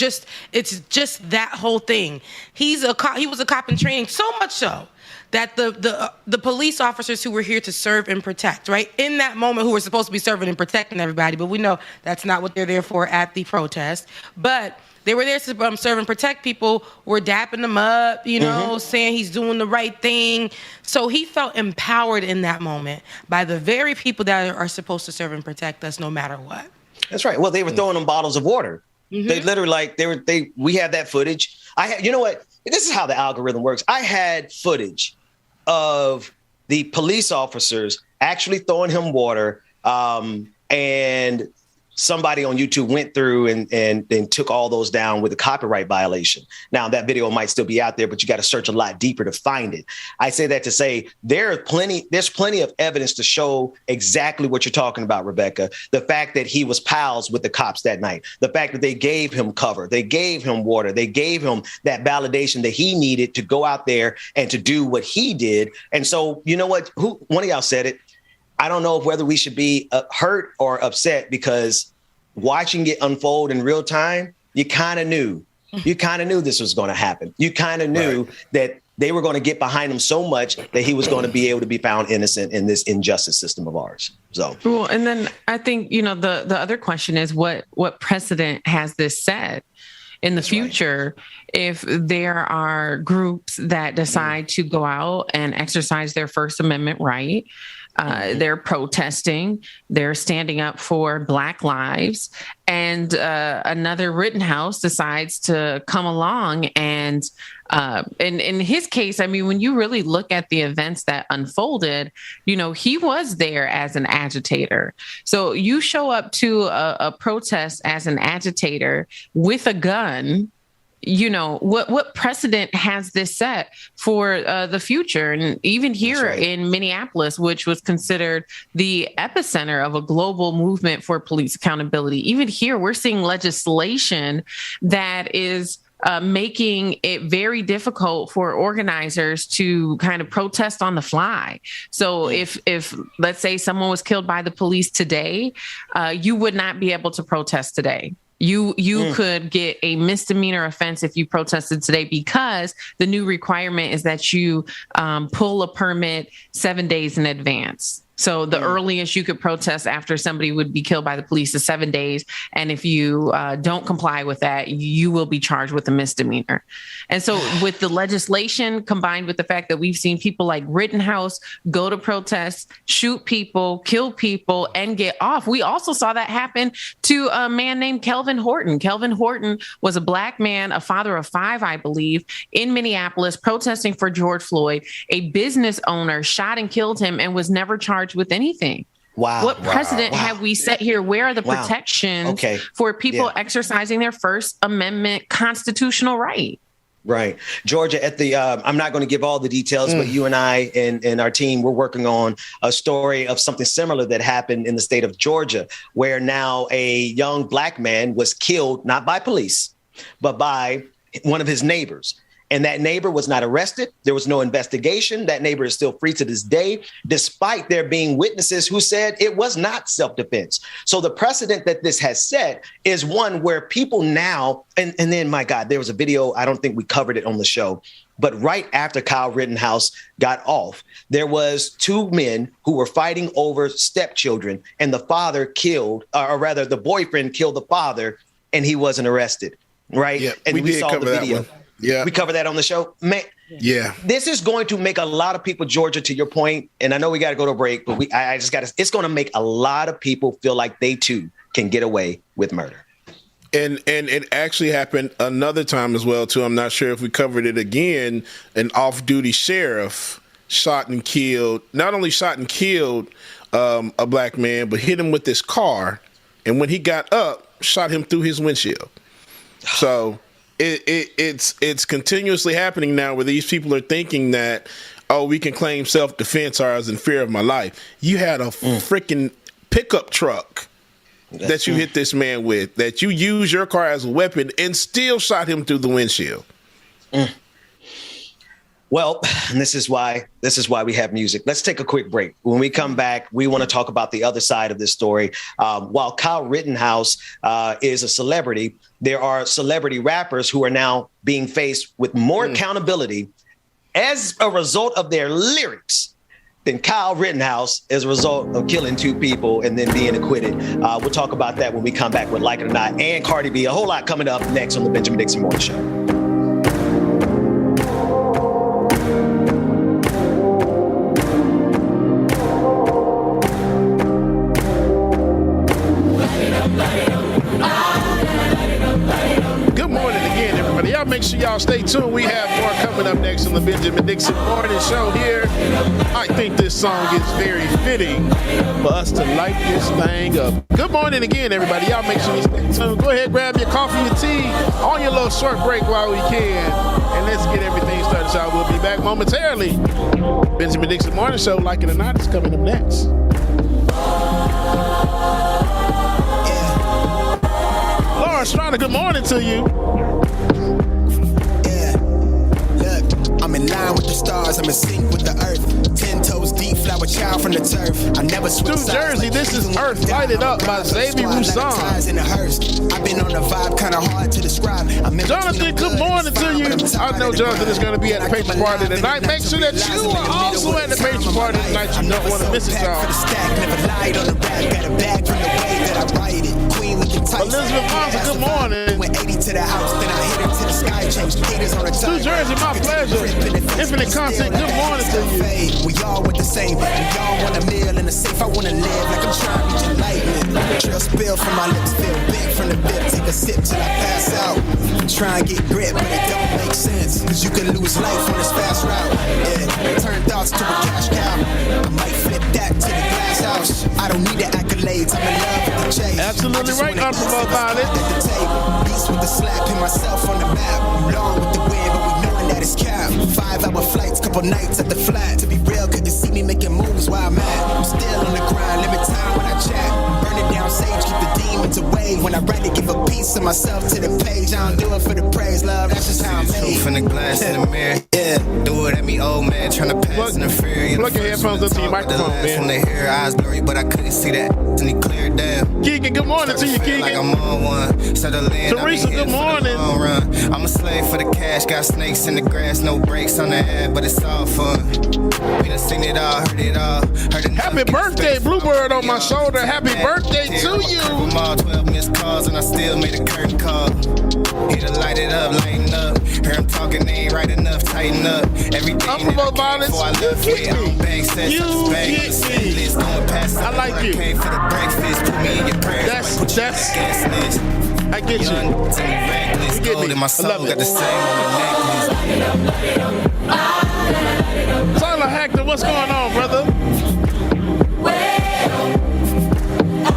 it's just that whole thing. He was a cop in training, so much so that the police officers who were here to serve and protect, right, in that moment, who were supposed to be serving and protecting everybody, but we know that's not what they're there for at the protest. But they were there to serve and protect people, were dapping them up, you know, saying he's doing the right thing. So he felt empowered in that moment by the very people that are supposed to serve and protect us no matter what. That's right. Well, they were throwing them bottles of water. They literally we had that footage. You know what? This is how the algorithm works. I had footage of the police officers actually throwing him water, and somebody on YouTube went through and took all those down with a copyright violation. Now that video might still be out there, but you got to search a lot deeper to find it. I say that to say there's plenty of evidence to show exactly what you're talking about, Rebecca. The fact that he was pals with the cops that night, the fact that they gave him cover, they gave him water, they gave him that validation that he needed to go out there and to do what he did. And so, you know what? One of y'all said it. I don't know whether we should be hurt or upset because watching it unfold in real time, you kind of knew. You kind of knew this was going to happen. You kind of knew that they were going to get behind him so much that he was going to be able to be found innocent in this injustice system of ours. So, well, and then I think, you know, the other question is what precedent has this set in the future if there are groups that decide to go out and exercise their First Amendment right They're protesting. They're standing up for Black lives. And another Rittenhouse decides to come along. And in his case, I mean, when you really look at the events that unfolded, he was there as an agitator. So you show up to a protest as an agitator with a gun. What precedent has this set for the future? And even here in Minneapolis, which was considered the epicenter of a global movement for police accountability, even here, we're seeing legislation that is making it very difficult for organizers to kind of protest on the fly. So if let's say someone was killed by the police today, you would not be able to protest today. You could get a misdemeanor offense if you protested today, because the new requirement is that you pull a permit 7 days in advance. So the earliest you could protest after somebody would be killed by the police is 7 days. And if you don't comply with that, you will be charged with a misdemeanor. And so with the legislation combined with the fact that we've seen people like Rittenhouse go to protests, shoot people, kill people, and get off. We also saw that happen to a man named Kelvin Horton. Kelvin Horton was a Black man, a father of 5, I believe, in Minneapolis, protesting for George Floyd. A business owner shot and killed him and was never charged with anything. Wow. What precedent have we set here? Where are the protections for people exercising their First Amendment constitutional right? Right. Georgia, at the I'm not going to give all the details, but you and I and our team, we're working on a story of something similar that happened in the state of Georgia, where now a young Black man was killed, not by police, but by one of his neighbors. And that neighbor was not arrested. There was no investigation. That neighbor is still free to this day, despite there being witnesses who said it was not self-defense. So the precedent that this has set is one where people now, and then, my God, there was a video, I don't think we covered it on the show, but right after Kyle Rittenhouse got off, there was 2 men who were fighting over stepchildren, and the father killed, or rather the boyfriend killed the father, and he wasn't arrested, right? Yep, and we saw the video. Yeah, we covered that on the show. Man, yeah, this is going to make a lot of people, Georgia, to your point, and I know we got to go to a break, but I just got to, it's going to make a lot of people feel like they too can get away with murder. And it actually happened another time as well, too. I'm not sure if we covered it again. An off-duty sheriff not only shot and killed a Black man, but hit him with his car. And when he got up, shot him through his windshield. So it's continuously happening now, where these people are thinking that, we can claim self-defense, or I was in fear of my life. You had a freaking pickup truck that you hit this man with, that you used your car as a weapon and still shot him through the windshield. Well, and this is why we have music. Let's take a quick break. When we come back, we want to talk about the other side of this story. While Kyle Rittenhouse is a celebrity, there are celebrity rappers who are now being faced with more accountability as a result of their lyrics than Kyle Rittenhouse as a result of killing 2 people and then being acquitted. We'll talk about that when we come back with Like It or Not and Cardi B. A whole lot coming up next on the Benjamin Dixon Morning Show. Make sure y'all stay tuned. We have more coming up next on the Benjamin Dixon Morning Show here. I think this song is very fitting for us to light this thing up. Good morning again, everybody. Y'all make sure you stay tuned. Go ahead, grab your coffee and tea on your little short break while we can. And let's get everything started, y'all. We'll be back momentarily. Benjamin Dixon Morning Show, Like It or Not, is coming up next. Laura Strada, good morning to you. I'm in line with the stars, I'm in sync with the earth. 10 toes deep, flower child from the turf. I never switch New Jersey, like this is Earth Lighted Up by Xavier Roussan. I've been on the vibe, kind of hard to describe. Jonathan, good morning to you. I know Jonathan is going to be at the paper party tonight. Make sure that you are also at the paper party tonight. You don't want to miss it, y'all. Elizabeth Monza, good morning. Went 80 to the house, then I hit her to the sky. change haters on the time. New Jersey, my pleasure. Infinite Content, good morning to you. We all want the same. We all want a meal in the safe. I want to live like I'm trying to reach enlightenment. Trail spill from my lips, feel big from the bib. Take a sip till I pass out. Try and get grip, but it don't make sense. Cause you can lose life on this fast route. Yeah, turn thoughts to a cash cow. I might flip that to the glass house. I don't need the accolades, I'm in love with the chase. Absolutely right, Uncle about it. At the table, beast with the slap, pin myself on the map. Long with the wind, but we knowing that it's cap. 5-hour flights, couple nights at the flat. To be real, couldn't see me making moves while I'm at. I'm still on the grind, limit time when I chat. Burning down sage, keep the demons away. When I write to give a piece of myself to the page, I don't do it for the praise, love, that's just how I'm made. From the glass in the mirror, yeah. Do it at me, old man, trying to pass in the fear. Plug your headphones up to your microphone, man. From the hair, eyes blurry, but I couldn't see that. And he cleared down. Keegan, good morning to you, Keegan. Like I'm on one. Teresa, good morning. I'm a slave for the cash, got snakes in the grass, no brakes on the ad, but it's all fun. We done seen it all, heard it all. Happy birthday, Bluebird on my shoulder. Happy birthday to you. From all 12 missed calls, and I still made a curtain call. Here to light it up, lighten up. Hear him talking, they ain't right enough, tighten up. Everything I'm from violence. You get me. You get me. I like you. Came for the breakfast, put me in your prayers. That's I get you. You get me. My soul got the same on the necklace. Tyler Hackton, what's going on, brother?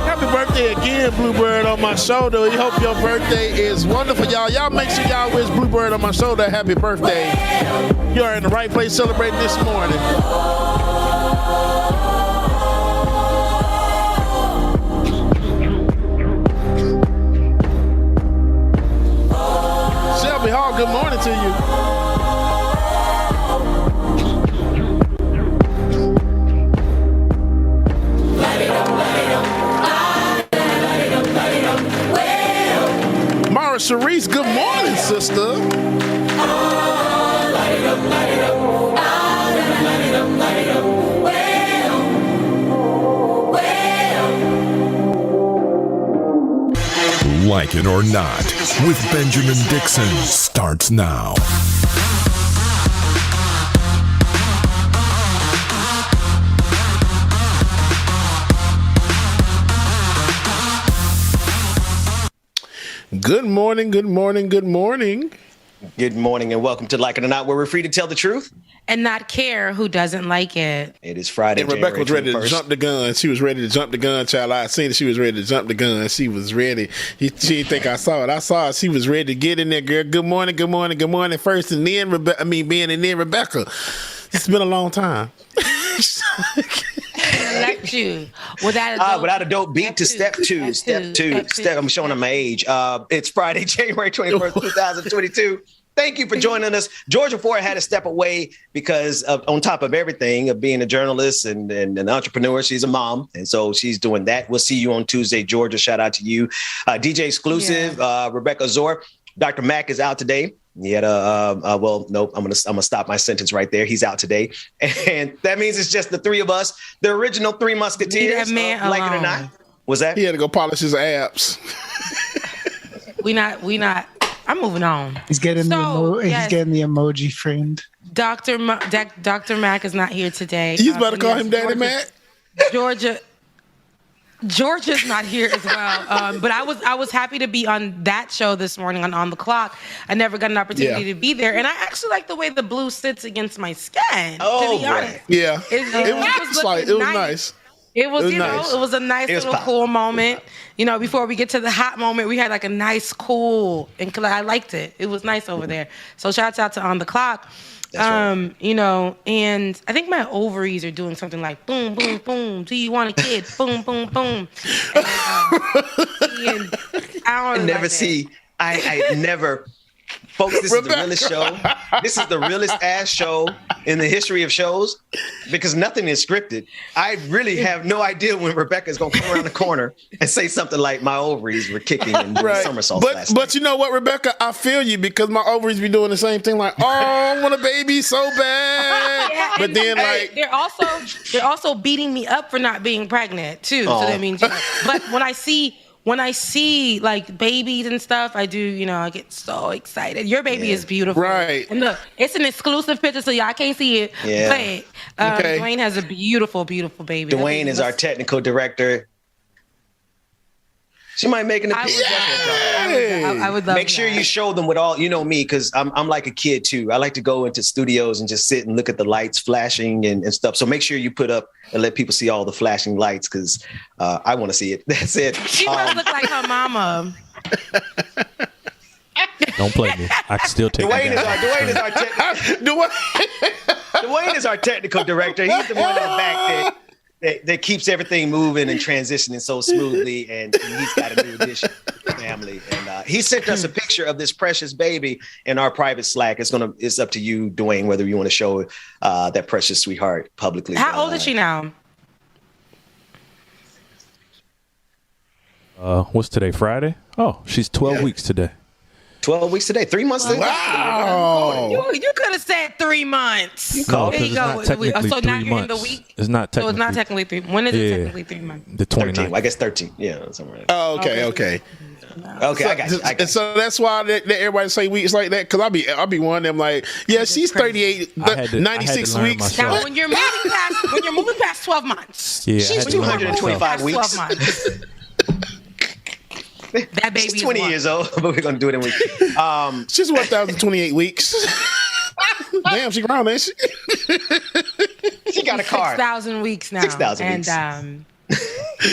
Happy birthday again, Bluebird on my shoulder. We hope your birthday is wonderful, y'all. Y'all make sure y'all wish Bluebird on my shoulder a happy birthday. You are in the right place celebrating this morning. Shelby Hall, good morning to you. Mara Sharice, good morning, sister. Like it or not, with Benjamin Dixon starts now. Good morning, good morning, good morning. Good morning and welcome to Like It or Not, where we're free to tell the truth and not care who doesn't like it. It is Friday. And Rebecca was ready to jump the gun. She was ready to jump the gun, child. I seen that she was ready to jump the gun. She was ready. She didn't think I saw it. I saw it. She was ready to get in there, girl. Good morning, good morning, good morning. First and then Ben and then Rebecca. It's been a long time. Elect you without a dope beat to step two. I'm showing them my age. It's Friday, January 21st, 2022. Thank you for joining us. Georgia Ford had to step away because on top of everything of being a journalist and an entrepreneur, she's a mom. And so she's doing that. We'll see you on Tuesday, Georgia. Shout out to you. DJ Exclusive, Rebecca Zor. Dr. Mack is out today. He had nope. I'm gonna stop my sentence right there. He's out today, and that means it's just the three of us, the original Three Musketeers. Like it or not, was that he had to go polish his abs? We not. I'm moving on. He's getting he's getting the emoji framed. Dr. Mack is not here today. He's about to call him Daddy Mac. Georgia's not here as well, but I was happy to be on that show this morning on the Clock. I never got an opportunity to be there, and I actually like the way the blue sits against my skin. To be honest, yeah, it was nice. It was a nice little cool moment. You know, before we get to the hot moment, we had like a nice cool, and I liked it. It was nice over there. So shouts out to On the Clock. Right. You know, and I think my ovaries are doing something like boom, boom, boom. Do you want a kid? Boom, boom, boom. And I never see. I never. Folks, this is the realest show. This is the realest ass show in the history of shows because nothing is scripted. I really have no idea when Rebecca's going to come around the corner and say something like my ovaries were kicking and doing somersaults last night. But you know what, Rebecca? I feel you because my ovaries be doing the same thing like, oh, I want a baby so bad. But then they're also beating me up for not being pregnant too. So that means, but when I see when I see like babies and stuff, I do, you know, I get so excited. Your baby is beautiful. Right. And look, it's an exclusive picture, so y'all can't see it. Yeah. But Dwayne has a beautiful, beautiful baby. Dwayne is our technical director. She might make an appearance. I would love Make sure you show them with all, you know me, because I'm like a kid too. I like to go into studios and just sit and look at the lights flashing and stuff. So make sure you put up and let people see all the flashing lights because I want to see it. That's it. She must look like her mama. Don't play me. I can still take Dwayne is our technical director. He's the one in the back that keeps everything moving and transitioning so smoothly, and he's got a new addition to the family. And he sent us a picture of this precious baby in our private Slack. It's up to you, Dwayne, whether you want to show that precious sweetheart publicly. How old is she now? What's today? Friday? Oh, she's 12 weeks today. 12 weeks today. 3 months. Wow. You could have said 3 months. No, there you go. So now you're in the week. It's not technically. So it's not technically 3. When is it technically 3 months? The 29th. I guess 13. Yeah, somewhere. Oh, okay. Okay, So, I got you. And so that's why everybody say weeks like that, because I'll be one of them like, yeah, she's 38, 96 weeks. Now, when you're moving past 12 months, she's 225 weeks. 12 months. That baby She's 20 years old, but we're gonna do it in weeks. She's 1,028 weeks. Damn, she grown, ain't she? She got a car. 6,000 weeks now. 6,000 weeks. And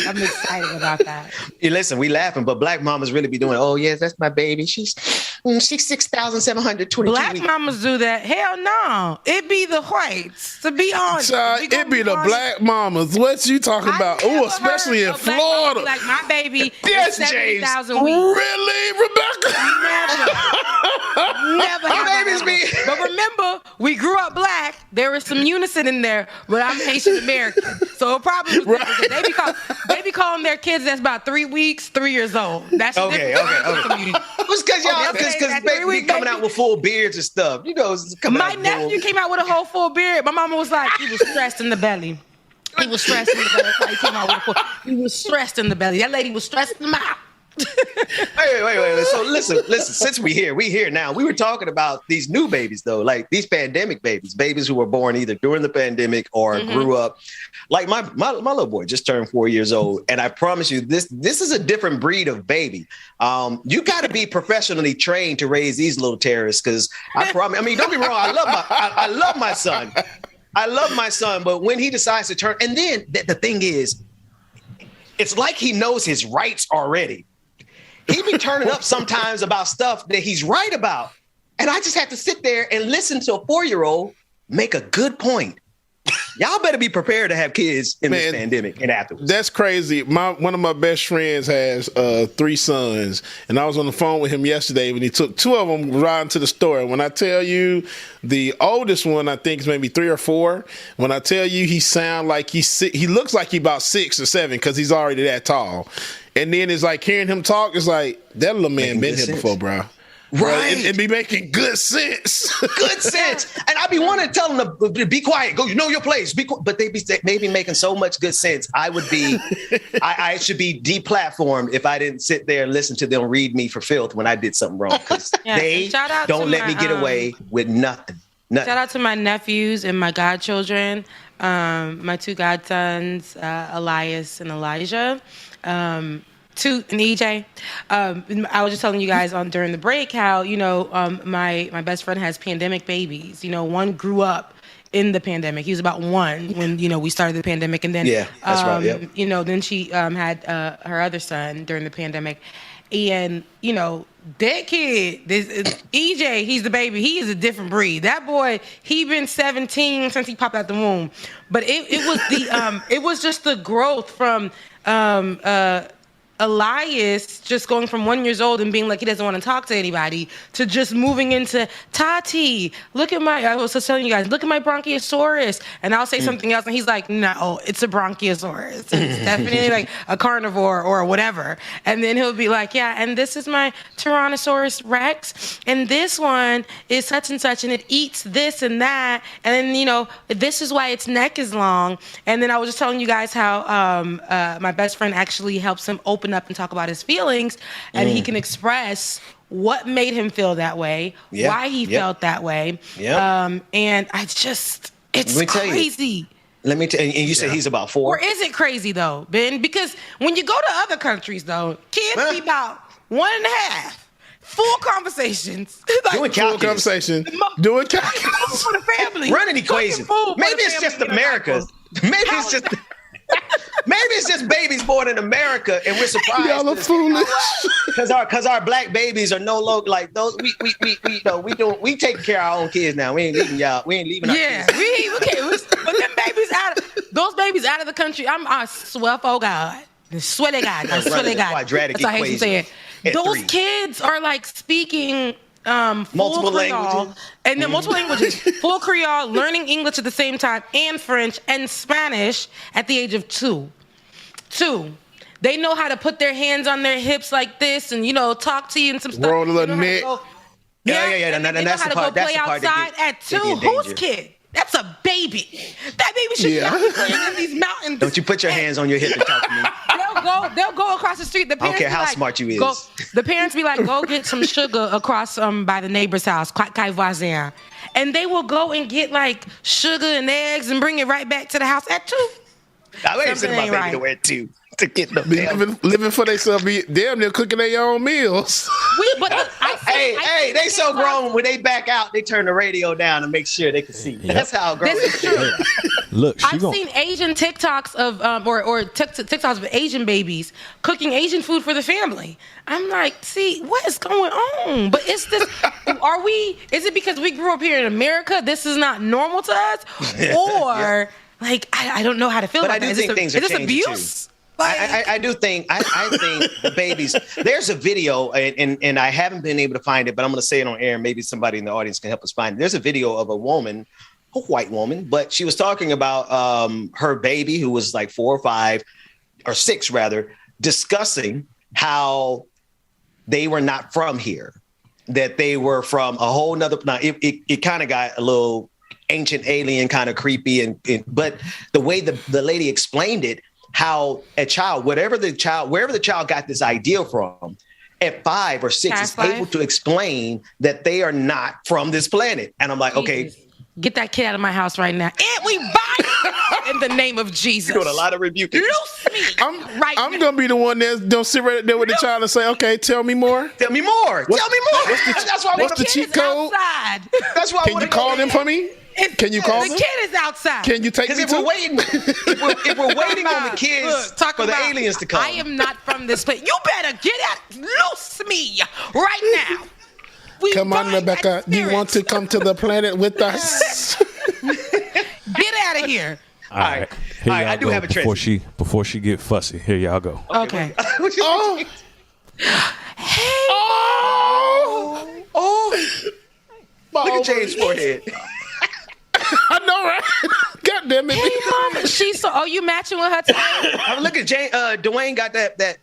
I'm excited about that. Yeah, listen, we laughing, but black mamas really be doing, oh, yes, that's my baby. She's 6,722 Black weeks. mamas do that. Hell no. It be the whites, to be honest. It be the black mamas. What you talking about? Oh, especially in Florida. Like my baby yes, is 70,000 weeks. Really, Rebecca? Never have babies be. But remember, we grew up black. There was some unison in there, but I'm Haitian American. So it probably was right. They be calling their kids that's about 3 weeks, 3 years old. That's okay. It's because y'all, because baby coming out with full beards and stuff. You know, my nephew came out with a whole full beard. My mama was like, he was stressed in the belly. He was stressed in the belly. That's why he came out with he was stressed in the belly. That lady was stressed in the mouth. Wait. So listen. Since we here now. We were talking about these new babies though, like these pandemic babies who were born either during the pandemic or grew up. Like my little boy just turned 4 years old, and I promise you, this is a different breed of baby. You got to be professionally trained to raise these little terrorists. Because I promise. I mean, don't be wrong. I love my son. I love my son, but when he decides to turn, and then the thing is, it's like he knows his rights already. He be turning up sometimes about stuff that he's right about. And I just have to sit there and listen to a 4-year-old make a good point. Y'all better be prepared to have kids in this pandemic and afterwards. That's crazy. One of my best friends has 3 sons, and I was on the phone with him yesterday when he took 2 of them riding to the store. When I tell you, the oldest one I think is maybe 3 or 4. When I tell you, he sound like he looks like he about 6 or 7 because he's already that tall. And then it's like hearing him talk, it's like that little man been here before, bro. Right. It be making good sense. Good sense. And I be wanting to tell them to be quiet. Go, you know your place. But they be maybe making so much good sense. I should be deplatformed if I didn't sit there and listen to them read me for filth when I did something wrong. Because they don't let me get away with nothing. Shout out to my nephews and my godchildren, my 2 godsons, Elias and Elijah. And EJ. I was just telling you guys during the break how, my best friend has pandemic babies. One grew up in the pandemic. He was about 1 when, we started the pandemic. And then, that's right. Yep. Then she had her other son during the pandemic. And, that kid, EJ, he's the baby. He is a different breed. That boy, he been 17 since he popped out the womb. But it was it was just the growth from Elias just going from 1 year old and being like he doesn't want to talk to anybody to just moving into Tati. I was just telling you guys, look at my bronchiosaurus, and I'll say something else, and he's like, no, it's a bronchiosaurus. It's definitely like a carnivore or whatever. And then he'll be like, yeah, and this is my Tyrannosaurus Rex, and this one is such and such, and it eats this and that, and then this is why its neck is long. And then I was just telling you guys how my best friend actually helps him open open up and talk about his feelings, and he can express what made him feel that way, why he felt that way. And I just, it's crazy. Let me tell you, and you said he's about 4. Or is it crazy though, Ben? Because when you go to other countries though, kids be about 1.5. Full conversations. Doing calculus. Doing calculus. For the family. Running equations. Maybe it's just America. Maybe it's just babies born in America, and we're surprised. Y'all are foolish. Because our black babies are no longer like those. We take care of our own kids now. We ain't leaving y'all. We ain't leaving our kids. But them babies those babies out of the country. I swear for God. I swear to God. Quadratic That's how I hate to say it. Those 3. kids are like speaking multiple languages, and then multiple languages, full Creole, learning English at the same time, and French and Spanish at the age of 2. They know how to put their hands on their hips like this, and talk to you and some stuff. Roll a little neck. Yeah. And they know how to go play outside at 2. Whose kid? That's a baby. That baby should not be playing in these mountains. Don't you put your hands on your hip and talk to me. They'll go across the street. The parents I don't care how smart you is. The parents be like, go get some sugar across by the neighbor's house, Kai voisin. And they will go and get like sugar and eggs and bring it right back to the house at 2. I ain't sending my baby to wear 2 to get them living for themselves. Damn, they're cooking their own meals. Hey, they so grown when they back out, they turn the radio down to make sure they can see. That's how grown. This is true. Look, I've seen Asian TikToks of or TikToks of Asian babies cooking Asian food for the family. I'm like, see, what is going on? But is this? Is it because we grew up here in America? This is not normal to us, or like I don't know how to feel about that. Is this abuse? I do think I think the babies. There's a video, and I haven't been able to find it, but I'm going to say it on air. Maybe somebody in the audience can help us find it. There's a video of a woman, a white woman, but she was talking about her baby who was like 4 or 5 or 6 rather, discussing how they were not from here, that they were from a whole nother. Now it kind of got a little ancient alien kind of creepy, but the way the lady explained it. How a child, wherever the child got this idea from, at 5 or 6 is able to explain that they are not from this planet. And I'm like, okay. Get that kid out of my house right now. And we bind in the name of Jesus. You're doing a lot of rebuking. Loose me I'm going to be the one that's don't sit right there with the child and say, okay, tell me more. Tell me more. That's why what's the cheat code? Outside. That's why. Can you call them for me? Can you call them? The kid is outside. Can you take me if we're waiting on the kids for the aliens to come. I am not from this place. You better get out. Loose me right now. Come on, Rebecca. Do you want to come to the planet with us? Get out of here. All right. I do have a transition. Before she get fussy, here y'all go. Okay. Oh. Hey. Oh. Look at James' forehead. I know, right? God damn it. Hey, Mom. She's so. Oh, you matching with her today? Look at Jane. Dwayne got that.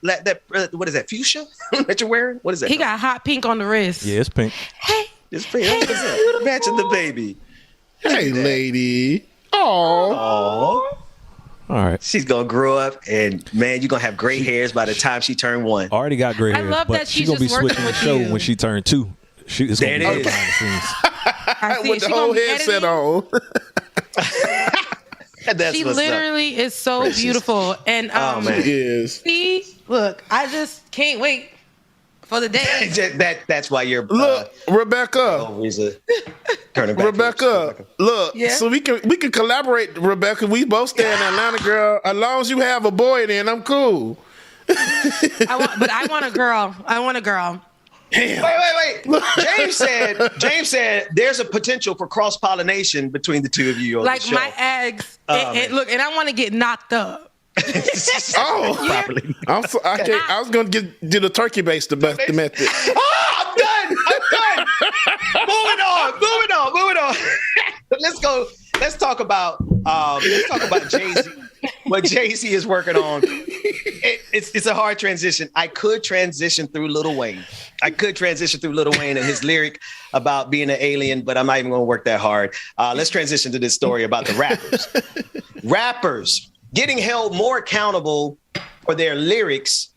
What is that? Fuchsia that you're wearing? What is that? He got hot pink on the wrist. Yeah, it's pink. Hey. It's pink. Hey, matching the baby. Hey, lady. Oh. All right. She's gonna grow up, and man, you're gonna have gray hairs by the time she turned 1. Already got gray hairs. I love that she's gonna be switching the show when she turned 2. It's there gonna it be is. With the whole headset on. She literally is so beautiful, and she is. See, look, I just can't wait for the day. That's why you're look, Rebecca. Rebecca, look. Yeah. So we can collaborate, Rebecca. We both stay in Atlanta, girl. As long as you have a boy, then I'm cool. I want a girl. I want a girl. Damn. Wait. James said there's a potential for cross-pollination between the two of you on like the show. My eggs. Look, and I want to get knocked up. Properly. I was going to do the turkey base the method. Oh, I'm done. Moving on. Let's go. Let's talk about Jay-Z. What Jay-Z is working on. It's a hard transition. I could transition through Lil Wayne and his lyric about being an alien, but I'm not even going to work that hard. Let's transition to this story about the rappers. Rappers getting held more accountable for their lyrics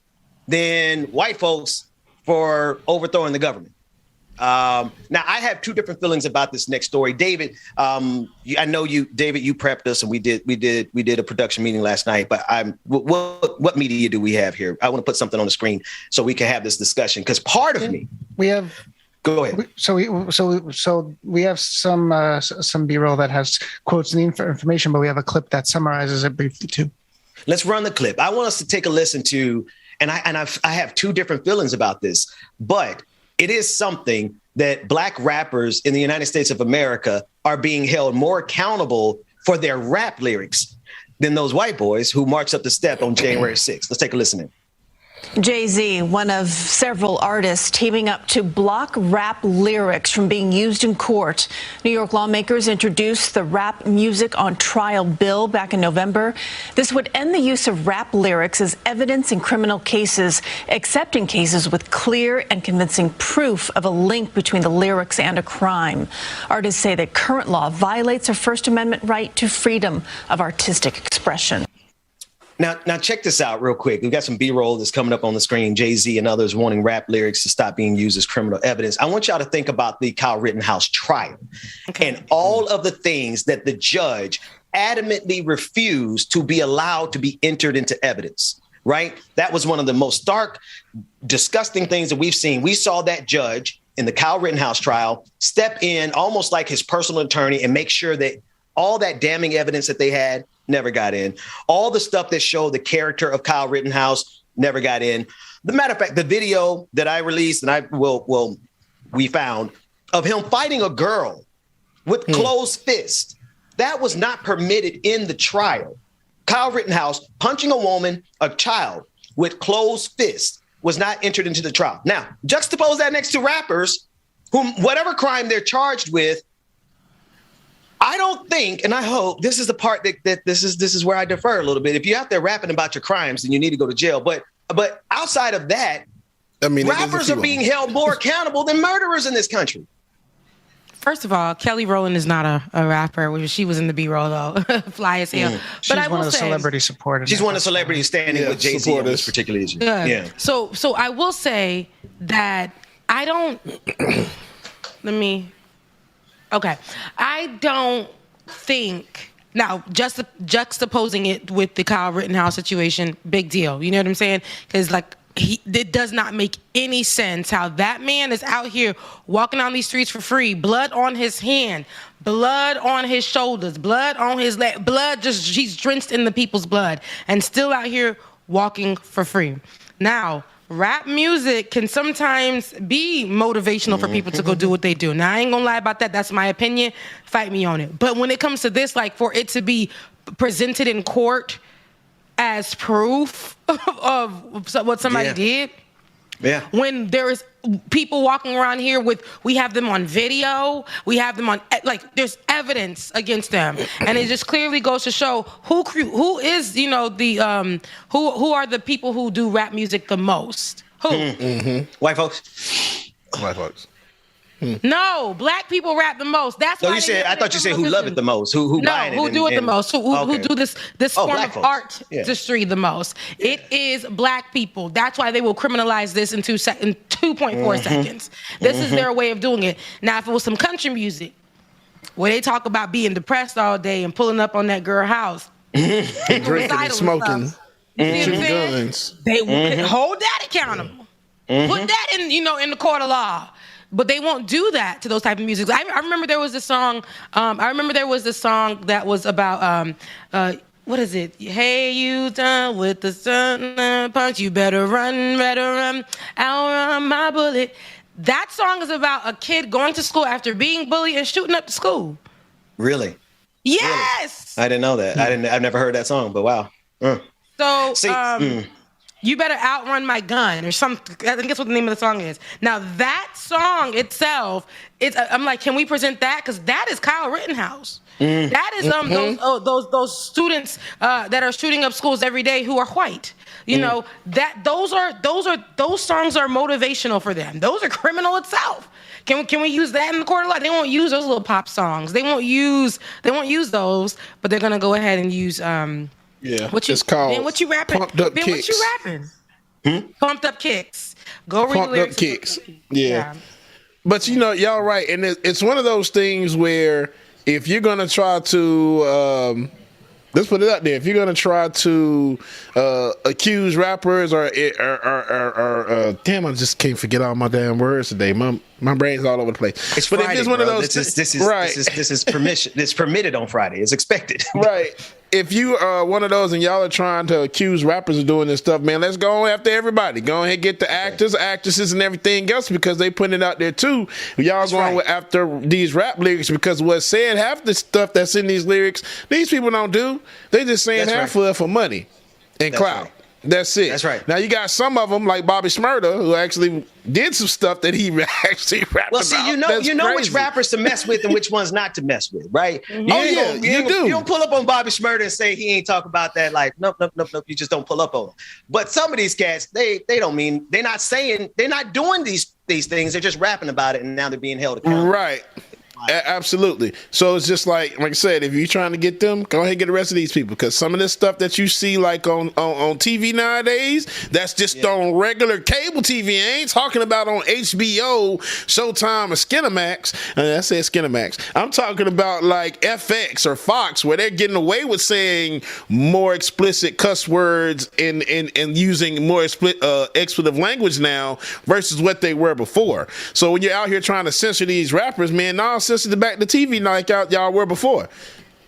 than white folks for overthrowing the government. Now, I have two different feelings about this next story. David, I know you prepped us, and we did a production meeting last night. But what media do we have here? I want to put something on the screen so we can have this discussion, because part of me, we have. Go ahead. So we have some B-roll that has quotes and information, but we have a clip that summarizes it briefly too. Let's run the clip. I want us to take a listen to, and I have two different feelings about this, but it is something that Black rappers in the United States of America are being held more accountable for their rap lyrics than those white boys who marched up the step on January 6th. Let's take a listen in. Jay-Z, one of several artists teaming up to block rap lyrics from being used in court. New York lawmakers introduced the Rap Music on Trial bill back in November. This would end the use of rap lyrics as evidence in criminal cases, except in cases with clear and convincing proof of a link between the lyrics and a crime. Artists say that current law violates a First Amendment right to freedom of artistic expression. Now check this out real quick. We've got some B-roll that's coming up on the screen. Jay-Z and others wanting rap lyrics to stop being used as criminal evidence. I want y'all to think about the Kyle Rittenhouse trial and all of the things that the judge adamantly refused to be allowed to be entered into evidence, right? That was one of the most stark, disgusting things that we've seen. We saw that judge in the Kyle Rittenhouse trial step in almost like his personal attorney and make sure that all that damning evidence that they had never got in. All the stuff that showed the character of Kyle Rittenhouse never got in. The matter of fact, the video that I released and we found of him fighting a girl with closed fists, that was not permitted in the trial. Kyle Rittenhouse punching a woman, a child, with closed fists was not entered into the trial. Now, juxtapose that next to rappers whom whatever crime they're charged with, I don't think, and I hope this is the part that this is where I defer a little bit. If you're out there rapping about your crimes, then you need to go to jail. But outside of that, I mean, rappers are being held more accountable than murderers in this country. First of all, Kelly Rowland is not a rapper. She was in the B-roll though, fly as hell. She's one of the celebrity supporters. She's one of the celebrities standing with Jay-Z on this particular issue. Yeah. So I will say that I don't. I don't think, now just juxtaposing it with the Kyle Rittenhouse situation, big deal. You know what I'm saying? Because it does not make any sense how that man is out here walking on these streets for free, blood on his hand, blood on his shoulders, blood on his leg, he's drenched in the people's blood, and still out here walking for free. Now, rap music can sometimes be motivational for people to go do what they do. Now, I ain't gonna lie about that. That's my opinion. Fight me on it. But when it comes to this, for it to be presented in court as proof of what somebody did, when there is people walking around here we have them on video, we have them on, there's evidence against them, and it just clearly goes to show who is, who are the people who do rap music the most. Who? White folks. White folks. No, black people rap the most. That's why I thought you said who love it the most. Who buy it? Who do it the most? Who do this form of artistry the most? It is black people. That's why they will criminalize this in 2.4 seconds. This is their way of doing it. Now, if it was some country music where they talk about being depressed all day and pulling up on that girl house, drinking and smoking, shooting guns, they will hold that accountable. Put that in the court of law. But they won't do that to those type of music. I remember there was a song. That was about what is it? Hey, you done with the sun punch? You better run, outrun my bullet. That song is about a kid going to school after being bullied and shooting up the school. Really? Yes. Really? I didn't know that. I've never heard that song. But wow. So. You better outrun my gun or something. I think that's what the name of the song is. Now that song itself, I'm like, can we present that? Because that is Kyle Rittenhouse. That is those students that are shooting up schools every day who are white. Those songs are motivational for them. Those are criminal itself. Can we use that in the court of law? They won't use those little pop songs. They won't use those, but they're gonna go ahead and use. Yeah, what you rapping? Pumped Up Ben, Kicks. what you rapping? Pumped Up Kicks. Go read Pumped the lyrics. Up Kicks. Yeah. But y'all right, and it's one of those things where if you're gonna try to let's put it out there, if you're gonna try to accuse rappers or damn, I just can't forget all my damn words today. My brain's all over the place. It's but Friday, if it's one bro. of those, this is right. This is permission. It's permitted on Friday. It's expected. Right. If you are one of those and y'all are trying to accuse rappers of doing this stuff, man, let's go after everybody. Go ahead and get the actors, actresses, and everything else because they putting it out there too. Y'all going after these rap lyrics because what's said, half the stuff that's in these lyrics, these people don't do. They just saying half of it for money and clout. Right. That's it. That's right. Now you got some of them like Bobby Shmurda who actually did some stuff that he actually rapped Well, see, about. you know which rappers to mess with and which ones not to mess with, right? Mm-hmm. You do. You don't pull up on Bobby Shmurda and say he ain't talking about that. Like, nope. You just don't pull up on him. But some of these cats, they're not doing these things. They're just rapping about it, and now they're being held accountable. Right. Absolutely. So it's just like I said, if you're trying to get them, go ahead and get the rest of these people because some of this stuff that you see like on TV nowadays, that's just on regular cable TV. I ain't talking about on HBO, Showtime, or Skinamax. I said Skinamax. I'm talking about like FX or Fox where they're getting away with saying more explicit cuss words and using more expletive language now versus what they were before. So when you're out here trying to censor these rappers, man, censor the back to TV like y'all were before.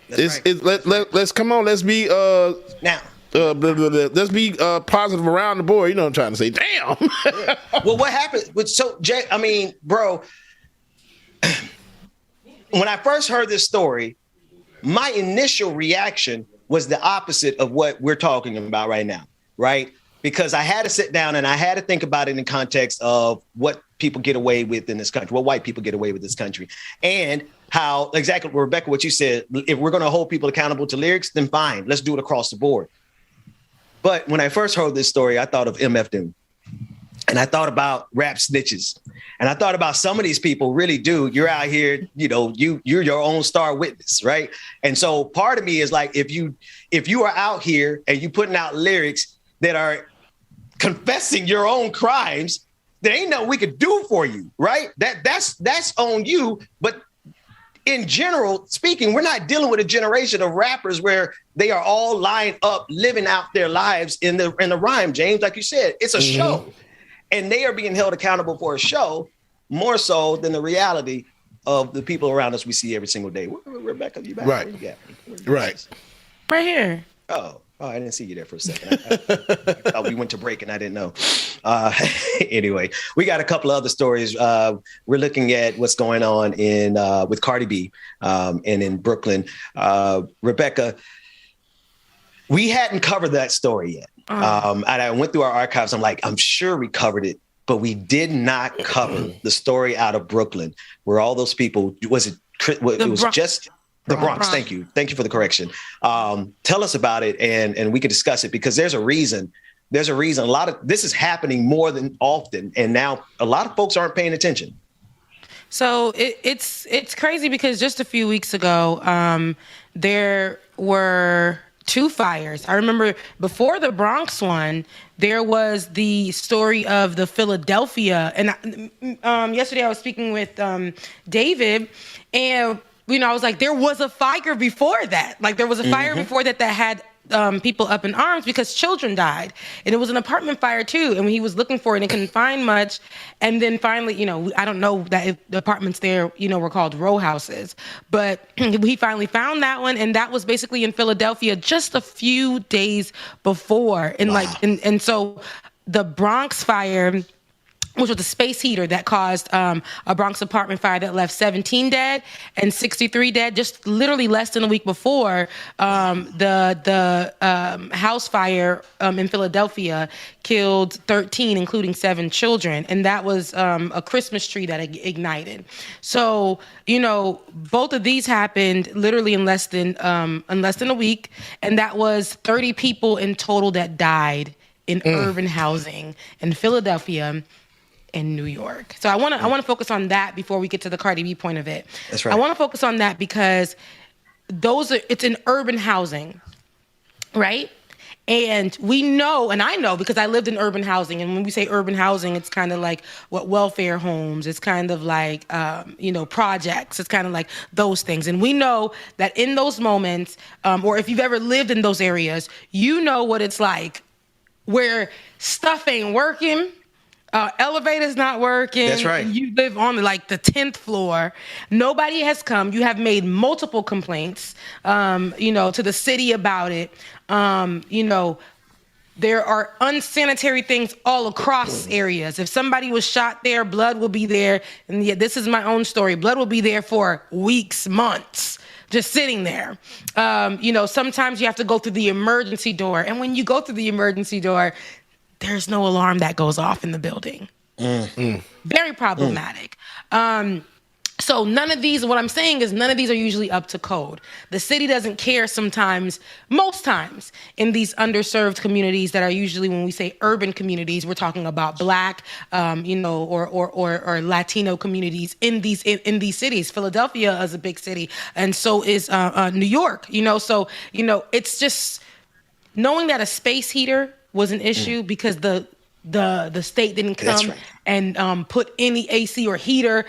Let's come on. Let's be now. Let's be positive around the board. You know what I'm trying to say. Damn. Well, what happened? So, Jay, I mean, bro, when I first heard this story, my initial reaction was the opposite of what we're talking about right now, right? Because I had to sit down and I had to think about it in context of what people get away with in this country, what white people get away with this country, and how exactly, Rebecca, what you said, if we're going to hold people accountable to lyrics, then fine, let's do it across the board. But when I first heard this story, I thought of MF Doom. And I thought about rap snitches. And I thought about some of these people really do. You're out here, you're your own star witness, right? And so part of me is like, if you are out here and you putting out lyrics that are confessing your own crimes, there ain't nothing we could do for you, right? That's on you. But in general speaking, we're not dealing with a generation of rappers where they are all lined up, living out their lives in the rhyme, James. Like you said, it's a show. And they are being held accountable for a show more so than the reality of the people around us we see every single day. Rebecca, you back? Right. Where you at? Right. Right here. Oh, I didn't see you there for a second. I thought we went to break and I didn't know. Anyway, we got a couple of other stories. We're looking at what's going on in with Cardi B and in Brooklyn. Rebecca, we hadn't covered that story yet. And I went through our archives. I'm like, I'm sure we covered it, but we did not cover the story out of Brooklyn where all those people, it was just the Bronx. Thank you for the correction. Tell us about it and we can discuss it because there's a reason. A lot of this is happening more than often. And now a lot of folks aren't paying attention. So it's crazy because just a few weeks ago, there were 2 fires. I remember before the Bronx one, there was the story of the Philadelphia. And yesterday I was speaking with David, and I was like, there was a fire before that. Like there was a fire before that had people up in arms because children died. And it was an apartment fire too. And he was looking for it and couldn't find much. And then finally, I don't know that if the apartments there, were called row houses, but he finally found that one. And that was basically in Philadelphia just a few days before. And and so the Bronx fire, which was the space heater that caused a Bronx apartment fire that left 17 dead and 63 dead, just literally less than a week before. The house fire in Philadelphia killed 13, including 7 children, and that was a Christmas tree that ignited. So, both of these happened literally in less than a week, and that was 30 people in total that died in urban housing in Philadelphia in New York. So I want to focus on that before we get to the Cardi B point of it. That's right. I want to focus on that because it's in urban housing, right? And we know, and I know because I lived in urban housing. And when we say urban housing, it's kind of like what welfare homes. It's kind of like, projects. It's kind of like those things. And we know that in those moments, or if you've ever lived in those areas, you know what it's like where stuff ain't working. Elevator's not working. That's right. You live on the 10th floor. Nobody has come. You have made multiple complaints, to the city about it. There are unsanitary things all across areas. If somebody was shot there, blood will be there. And yeah, this is my own story. Blood will be there for weeks, months, just sitting there. Sometimes you have to go through the emergency door. And when you go through the emergency door, there's no alarm that goes off in the building. Very problematic. So none of these, what I'm saying is none of these are usually up to code. The city doesn't care sometimes, most times, in these underserved communities that are usually, when we say urban communities, we're talking about Black, or Latino communities in these cities. Philadelphia is a big city, and so is New York. It's just knowing that a space heater was an issue because the state didn't come and put any AC or heater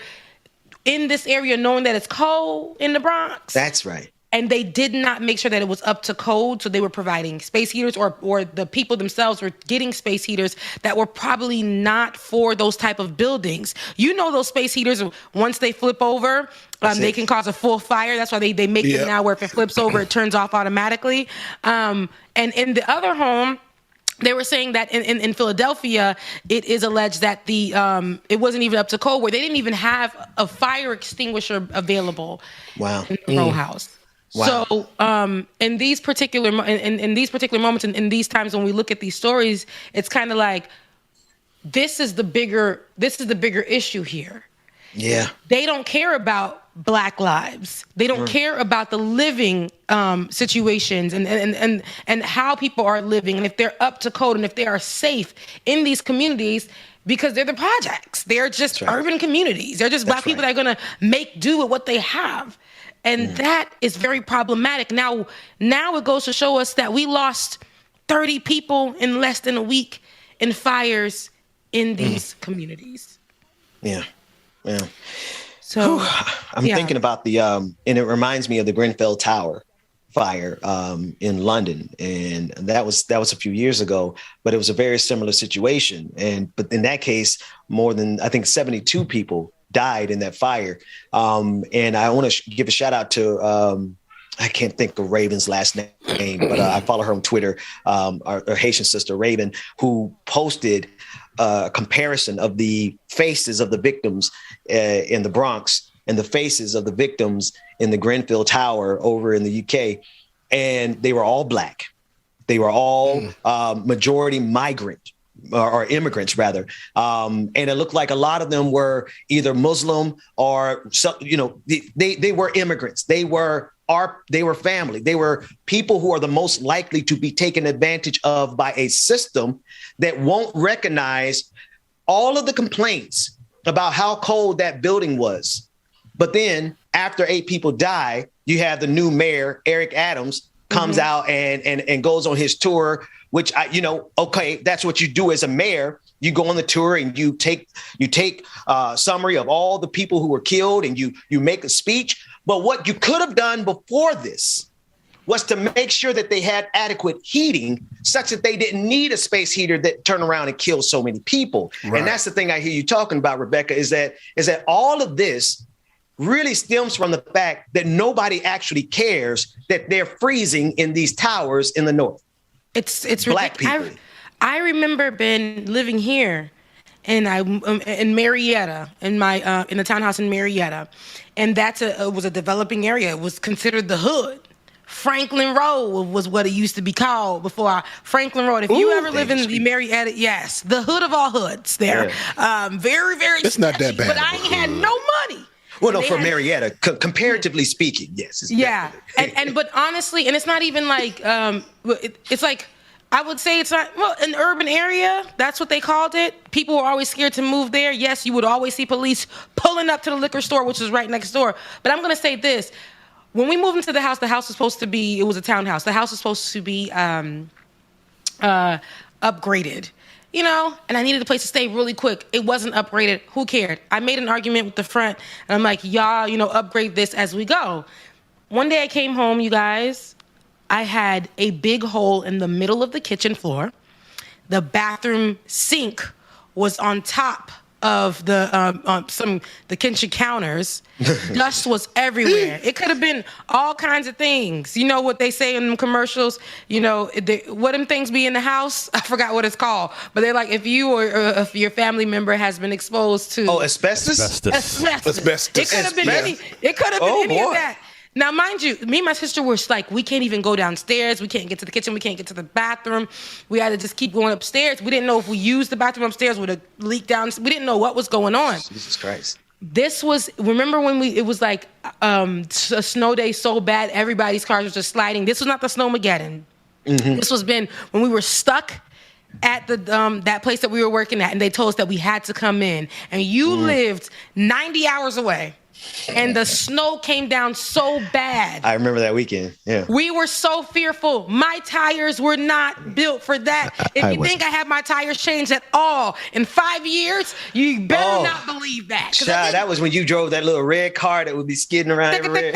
in this area, knowing that it's cold in the Bronx. That's right. And they did not make sure that it was up to code, so they were providing space heaters, or the people themselves were getting space heaters that were probably not for those type of buildings. Those space heaters, once they flip over, they can cause a full fire. That's why they make them now where if it flips over, it turns off automatically. And in the other home, they were saying that in Philadelphia, it is alleged that it wasn't even up to code, where they didn't even have a fire extinguisher available. Wow. In the row house. Wow. So in these particular moments, and in these times when we look at these stories, it's kind of like this is the bigger issue here. Yeah. They don't care about Black lives. They don't care about the living situations and how people are living, and if they're up to code and if they are safe in these communities, because they're the projects. They're just urban communities. They're just Black people that are going to make do with what they have. And that is very problematic. Now it goes to show us that we lost 30 people in less than a week in fires in these communities. Yeah. Yeah. So I'm thinking about and it reminds me of the Grenfell Tower fire in London, and that was a few years ago, but it was a very similar situation. But in that case, more than I think 72 people died in that fire. And I want to give a shout out to I can't think of Raven's last name, but I follow her on Twitter, our Haitian sister Raven, who posted a comparison of the faces of the victims in the Bronx and the faces of the victims in the Grenfell Tower over in the UK. And they were all Black. They were all majority migrant or immigrants rather. And it looked like a lot of them were either Muslim or, they were immigrants. They were family. They were people who are the most likely to be taken advantage of by a system that won't recognize all of the complaints about how cold that building was. But then after 8 people die, you have the new mayor, Eric Adams, comes out and goes on his tour, which that's what you do as a mayor. You go on the tour and you take a summary of all the people who were killed and you make a speech. But what you could have done before this was to make sure that they had adequate heating such that they didn't need a space heater that turned around and killed so many people. Right. And that's the thing I hear you talking about, Rebecca, is that all of this really stems from the fact that nobody actually cares that they're freezing in these towers in the north. It's Black people. I remember living here in Marietta, in the townhouse in Marietta, and it was a developing area. It was considered the hood. Franklin Road was what it used to be called before. Franklin Road. If you ever live in the Marietta, yes, the hood of all hoods there. Yeah. Very, very. It's not that bad. But I ain't had no money. Well, no, for Marietta, comparatively speaking, yes. But honestly, and it's not even like it's like. I would say it's not, an urban area. That's what they called it. People were always scared to move there. Yes, you would always see police pulling up to the liquor store, which was right next door. But I'm going to say this. When we moved into the house was supposed to be, it was a townhouse. The house was supposed to be upgraded. And I needed a place to stay really quick. It wasn't upgraded. Who cared? I made an argument with the front, and I'm like, y'all, upgrade this as we go. One day I came home, you guys. I had a big hole in the middle of the kitchen floor. The bathroom sink was on top of the kitchen counters. Dust was everywhere. It could have been all kinds of things. You know what they say in them commercials? What them things be in the house? I forgot what it's called. But they're like, if you or if your family member has been exposed to asbestos. It could have been any. It could have been any of that. Now, mind you, me and my sister were like, we can't even go downstairs. We can't get to the kitchen. We can't get to the bathroom. We had to just keep going upstairs. We didn't know if we used the bathroom upstairs, would have leaked down. We didn't know what was going on. Jesus Christ. Remember when it was like a snow day so bad, everybody's cars were just sliding. This was not the Snowmageddon. Mm-hmm. This was when we were stuck at the that place that we were working at, and they told us that we had to come in. And you lived 90 hours away. And the snow came down so bad. I remember that weekend. Yeah. We were so fearful. My tires were not built for that. If you think I have my tires changed at all in 5 years, you better not believe that. Child, that was when you drove that little red car that would be skidding around everywhere.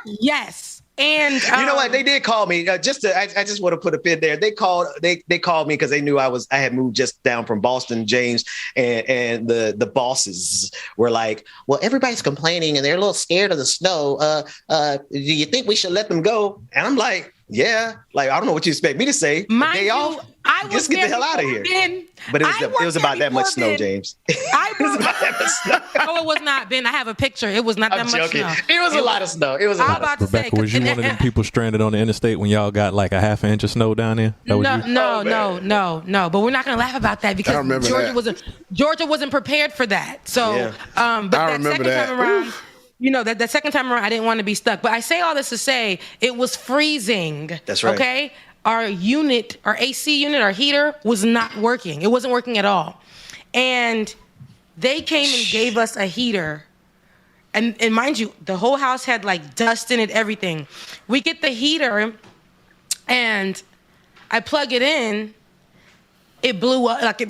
Yes. And you know what? They did call me. I just want to put a pin there. They called me because they knew I had moved just down from Boston, James, and the bosses were like, "Well, everybody's complaining and they're a little scared of the snow. Do you think we should let them go?" And I'm like, "Yeah." Like, I don't know what you expect me to say. Day off. Just get the hell out of here. But it was about that much snow, James. It was about that much snow. No, it was not, Ben. I have a picture. It was not that much snow. It was a lot of snow. It was a lot. Rebecca, was you one of them people stranded on the interstate when y'all got like a half an inch of snow down there? No. But we're not going to laugh about that because Georgia wasn't prepared for that. So, but that second time around, that second time around, I didn't want to be stuck. But I say all this to say it was freezing. That's right. Okay. Our AC unit, our heater was not working. It wasn't working at all. And they came and gave us a heater. And mind you, the whole house had like dust in it, everything. We get the heater and I plug it in. It blew up, like it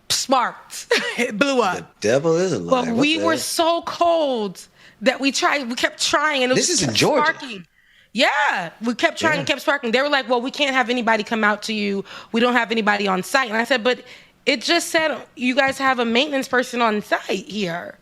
sparked. It blew up. The devil is a liar. But we were so cold that we kept trying. And this is in Georgia. Sparking. Yeah, we kept trying and kept sparking. They were like, well, we can't have anybody come out to you. We don't have anybody on site. And I said, but it just said you guys have a maintenance person on site here.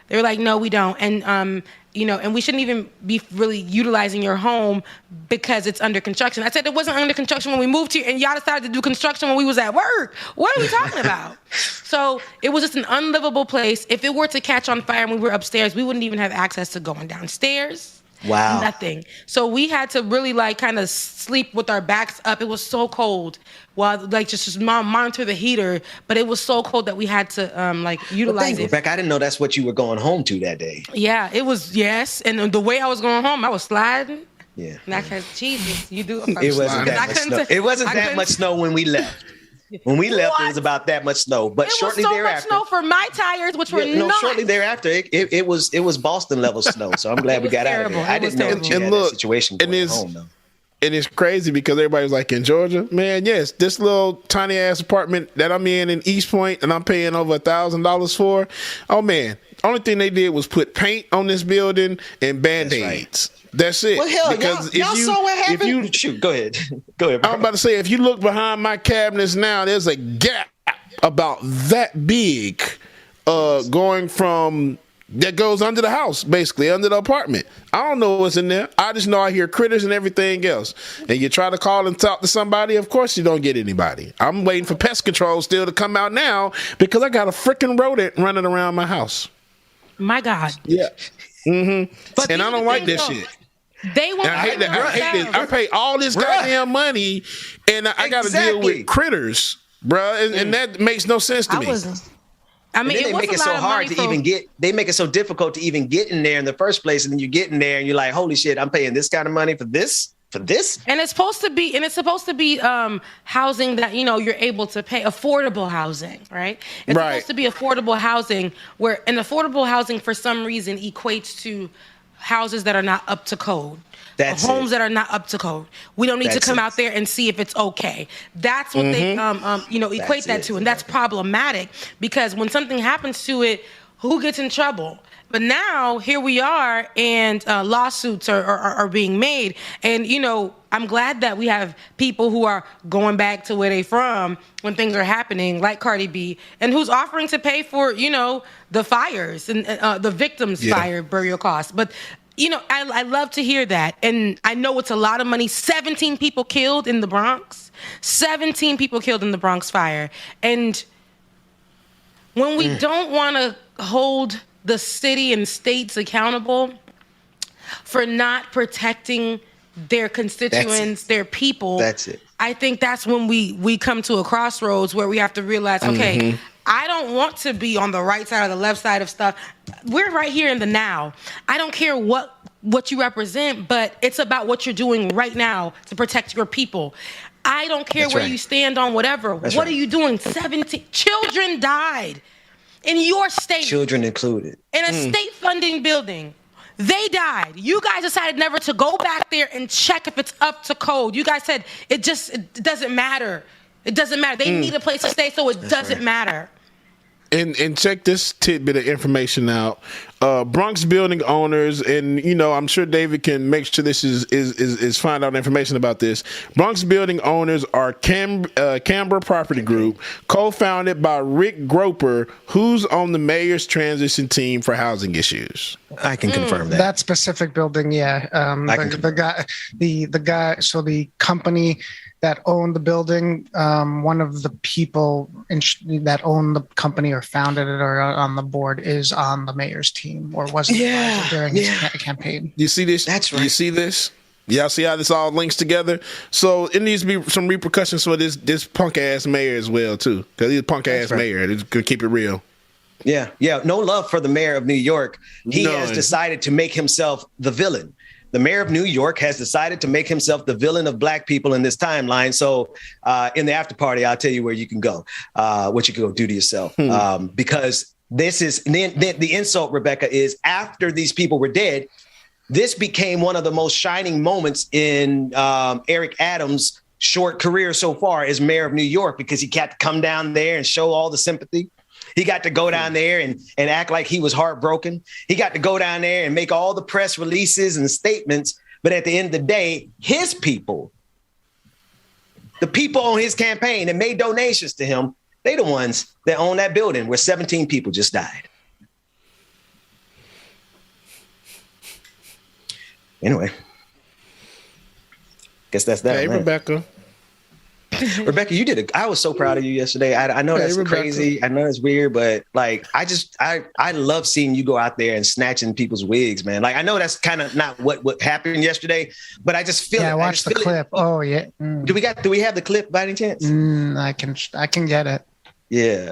They were like, no, we don't. And, and we shouldn't even be really utilizing your home because it's under construction. I said it wasn't under construction when we moved here, and y'all decided to do construction when we was at work. What are we talking about? So it was just an unlivable place. If it were to catch on fire and we were upstairs, we wouldn't even have access to going downstairs. Wow. Nothing. So we had to really kind of sleep with our backs up. It was so cold while just monitor the heater, but it was so cold that we had to utilize it. Rebecca, I didn't know that's what you were going home to that day. Yeah, it was, yes. And the way I was going home, I was sliding. Yeah. Because Jesus, you do. It wasn't that much snow. It wasn't that much snow when we left. When we left, it was about that much snow. But shortly thereafter, much snow for my tires, which were not. Shortly thereafter, it was Boston level snow. So I'm glad we got out of there. I didn't know that you had that situation going home though. And it's crazy because everybody's like, in Georgia, man, yes, this little tiny ass apartment that I'm in East Point and I'm paying over $1,000 for. Oh man, only thing they did was put paint on this building and Band-Aids. That's it. Well, hell, because y'all saw what happened. Shoot, go ahead. Go ahead. I'm about to say, if you look behind my cabinets now, there's a gap about that big going from that goes under the house, basically under the apartment. I don't know what's in there. I just know I hear critters and everything else. And you try to call and talk to somebody, of course you don't get anybody. I'm waiting for pest control still to come out now because I got a freaking rodent running around my house. My God. Yeah. Mm-hmm. But and I don't like that shit. They won't. I hate that. I hate this. I pay all this goddamn money, and I got to deal with critters, bro, and that makes no sense to me. I mean, they make it so hard to even get. They make it so difficult to even get in there in the first place, and then you get in there, and you're like, "Holy shit! I'm paying this kind of money for this." For this, and it's supposed to be housing that you're able to pay, affordable housing, right? It's supposed to be affordable housing, where an affordable housing for some reason equates to houses that are not up to code. That's homes that are not up to code. We don't need to come out there and see if it's okay. That's what they equate that to, and that's problematic because when something happens to it, who gets in trouble? But now here we are, and lawsuits are being made, and I'm glad that we have people who are going back to where they from when things are happening, like Cardi B, and who's offering to pay for the fires and the victims' fire burial costs, but. I love to hear that. And I know it's a lot of money. 17 people killed in the Bronx. 17 people killed in the Bronx fire. And when we don't want to hold the city and states accountable for not protecting their constituents, their people, I think that's when we come to a crossroads where we have to realize, okay, I don't want to be on the right side or the left side of stuff. We're right here in the now. I don't care what you represent, but it's about what you're doing right now to protect your people. I don't care where you stand on whatever. What are you doing? 17 children died in your state. Children included. In a state funding building. They died. You guys decided never to go back there and check if it's up to code. You guys said it doesn't matter. It doesn't matter. They need a place to stay, so it doesn't matter. And check this tidbit of information out. Bronx building owners, and I'm sure David can make sure this is find out information about this. Bronx building owners are Canberra Property Group, co-founded by Rick Groper, who's on the mayor's transition team for housing issues. I can confirm that. That specific building, yeah. The guy. So the company that owned the building, one of the people that owned the company or founded it or on the board is on the mayor's team or was during his campaign. You see this? That's right. You see this? Y'all see how this all links together? So it needs to be some repercussions for this punk ass mayor as well too, because he's a punk ass mayor. It's gonna keep it real. Yeah. No love for the mayor of New York. He has decided to make himself the villain. The mayor of New York has decided to make himself the villain of black people in this timeline. So in the after party, I'll tell you where you can go, what you can go do to yourself. Because this is the insult, Rebecca, is after these people were dead, this became one of the most shining moments in Eric Adams' short career so far as mayor of New York, because he got to come down there and show all the sympathy. He got to go down there and act like he was heartbroken. He got to go down there and make all the press releases and statements. But at the end of the day, his people, the people on his campaign that made donations to him, they the ones that own that building where 17 people just died. Anyway, guess that's that. Hey, Rebecca. Rebecca, you did I was so proud of you yesterday. I know that's crazy. I know it's weird, but like, I love seeing you go out there and snatching people's wigs, man. Like, I know that's kind of not what happened yesterday, but I just feel I watched the clip. Oh yeah. Do we have the clip by any chance? I can get it. Yeah.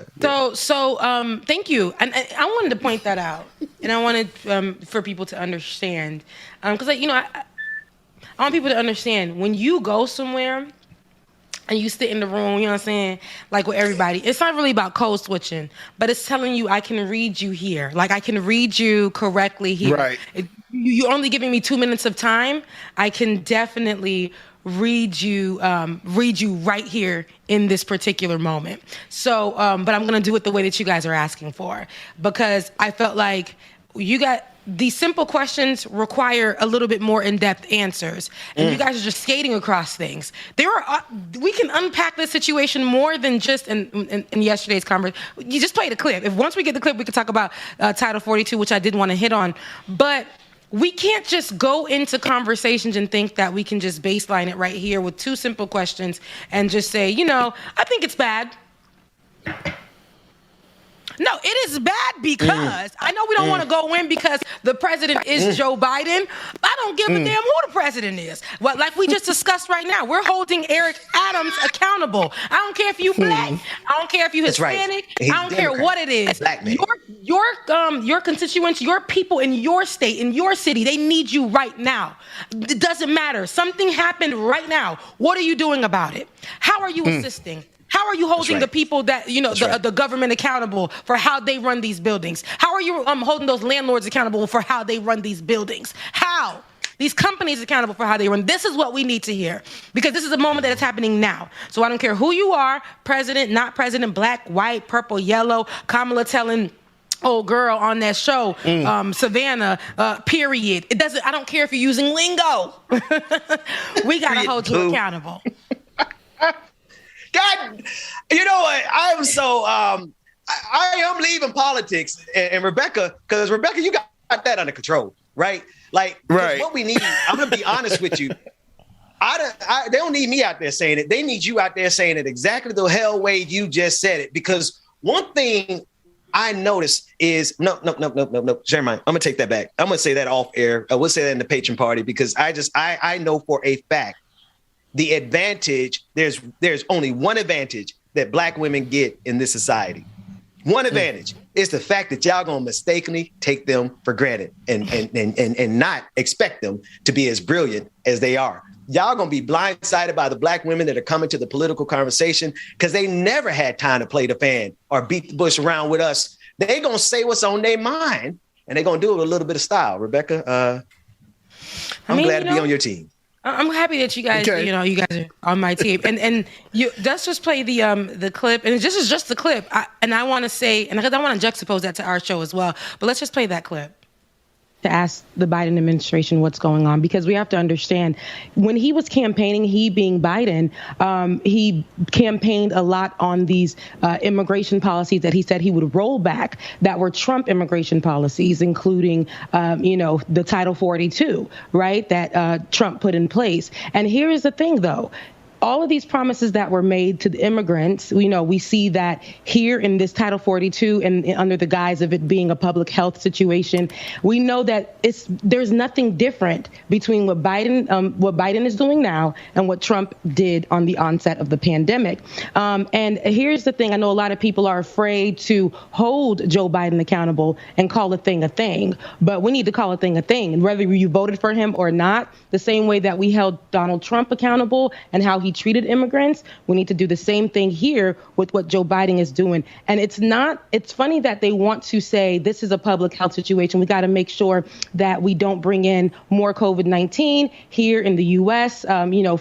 So thank you. And I wanted to point that out, and I wanted for people to understand, because I want people to understand when you go somewhere and you sit in the room, you know what I'm saying, like with everybody, it's not really about code switching, but it's telling you I can read you here. Like, I can read you correctly here. Right. You're only giving me 2 minutes of time. I can definitely read you right here in this particular moment. So, but I'm going to do it the way that you guys are asking for, because I felt like these simple questions require a little bit more in-depth answers, and you guys are just skating across things. We can unpack this situation more than just in yesterday's conversation. You just play the clip. If once we get the clip, we can talk about Title 42, which I did want to hit on. But we can't just go into conversations and think that we can just baseline it right here with two simple questions and just say, I think it's bad. No, it is bad because I know we don't want to go in because the president is Joe Biden. I don't give a damn who the president is. Well, like we just discussed right now, we're holding Eric Adams accountable. I don't care if you black. I don't care if you Hispanic. Right. I don't care what it is. Your constituents, your people in your state, in your city, they need you right now. It doesn't matter. Something happened right now. What are you doing about it? How are you assisting? How are you holding the people that, the government accountable for how they run these buildings? How are you holding those landlords accountable for how they run these buildings? How? These companies accountable for how they run. This is what we need to hear, because this is a moment that is happening now. So I don't care who you are, president, not president, black, white, purple, yellow, Kamala telling old girl on that show, Savannah, period. It doesn't, I don't care if you're using lingo. We got to hold you accountable. God, you know what? I am leaving politics, and Rebecca, because Rebecca, you got that under control, right? Like, what we need, I'm going to be honest with you. They don't need me out there saying it. They need you out there saying it exactly the hell way you just said it. Because one thing I noticed is, no, Jeremiah, I'm going to take that back. I'm going to say that off air. I will say that in the patron party, because I know for a fact the advantage, there's only one advantage that black women get in this society. One advantage is the fact that y'all gonna mistakenly take them for granted and not expect them to be as brilliant as they are. Y'all gonna be blindsided by the black women that are coming to the political conversation because they never had time to play the fan or beat the bush around with us. They gonna say what's on their mind, and they gonna do it with a little bit of style. Rebecca, I'm glad to be on your team. I'm happy that you guys, you guys are on my team, and let's just play the clip, and this is just the clip. I want to say, and I want to juxtapose that to our show as well. But let's just play that clip. To ask the Biden administration what's going on, because we have to understand, when he was campaigning, he being Biden, he campaigned a lot on these immigration policies that he said he would roll back that were Trump immigration policies, including, the Title 42, right, that Trump put in place. And here is the thing, though. All of these promises that were made to the immigrants, we see that here in this Title 42 and under the guise of it being a public health situation, we know that there's nothing different between what Biden is doing now and what Trump did on the onset of the pandemic. And here's the thing. I know a lot of people are afraid to hold Joe Biden accountable and call a thing, but we need to call a thing. And whether you voted for him or not, the same way that we held Donald Trump accountable and how he treated immigrants, we need to do the same thing here with what Joe Biden is doing. And it's funny that they want to say this is a public health situation. We got to make sure that we don't bring in more COVID-19 here in the U.S.,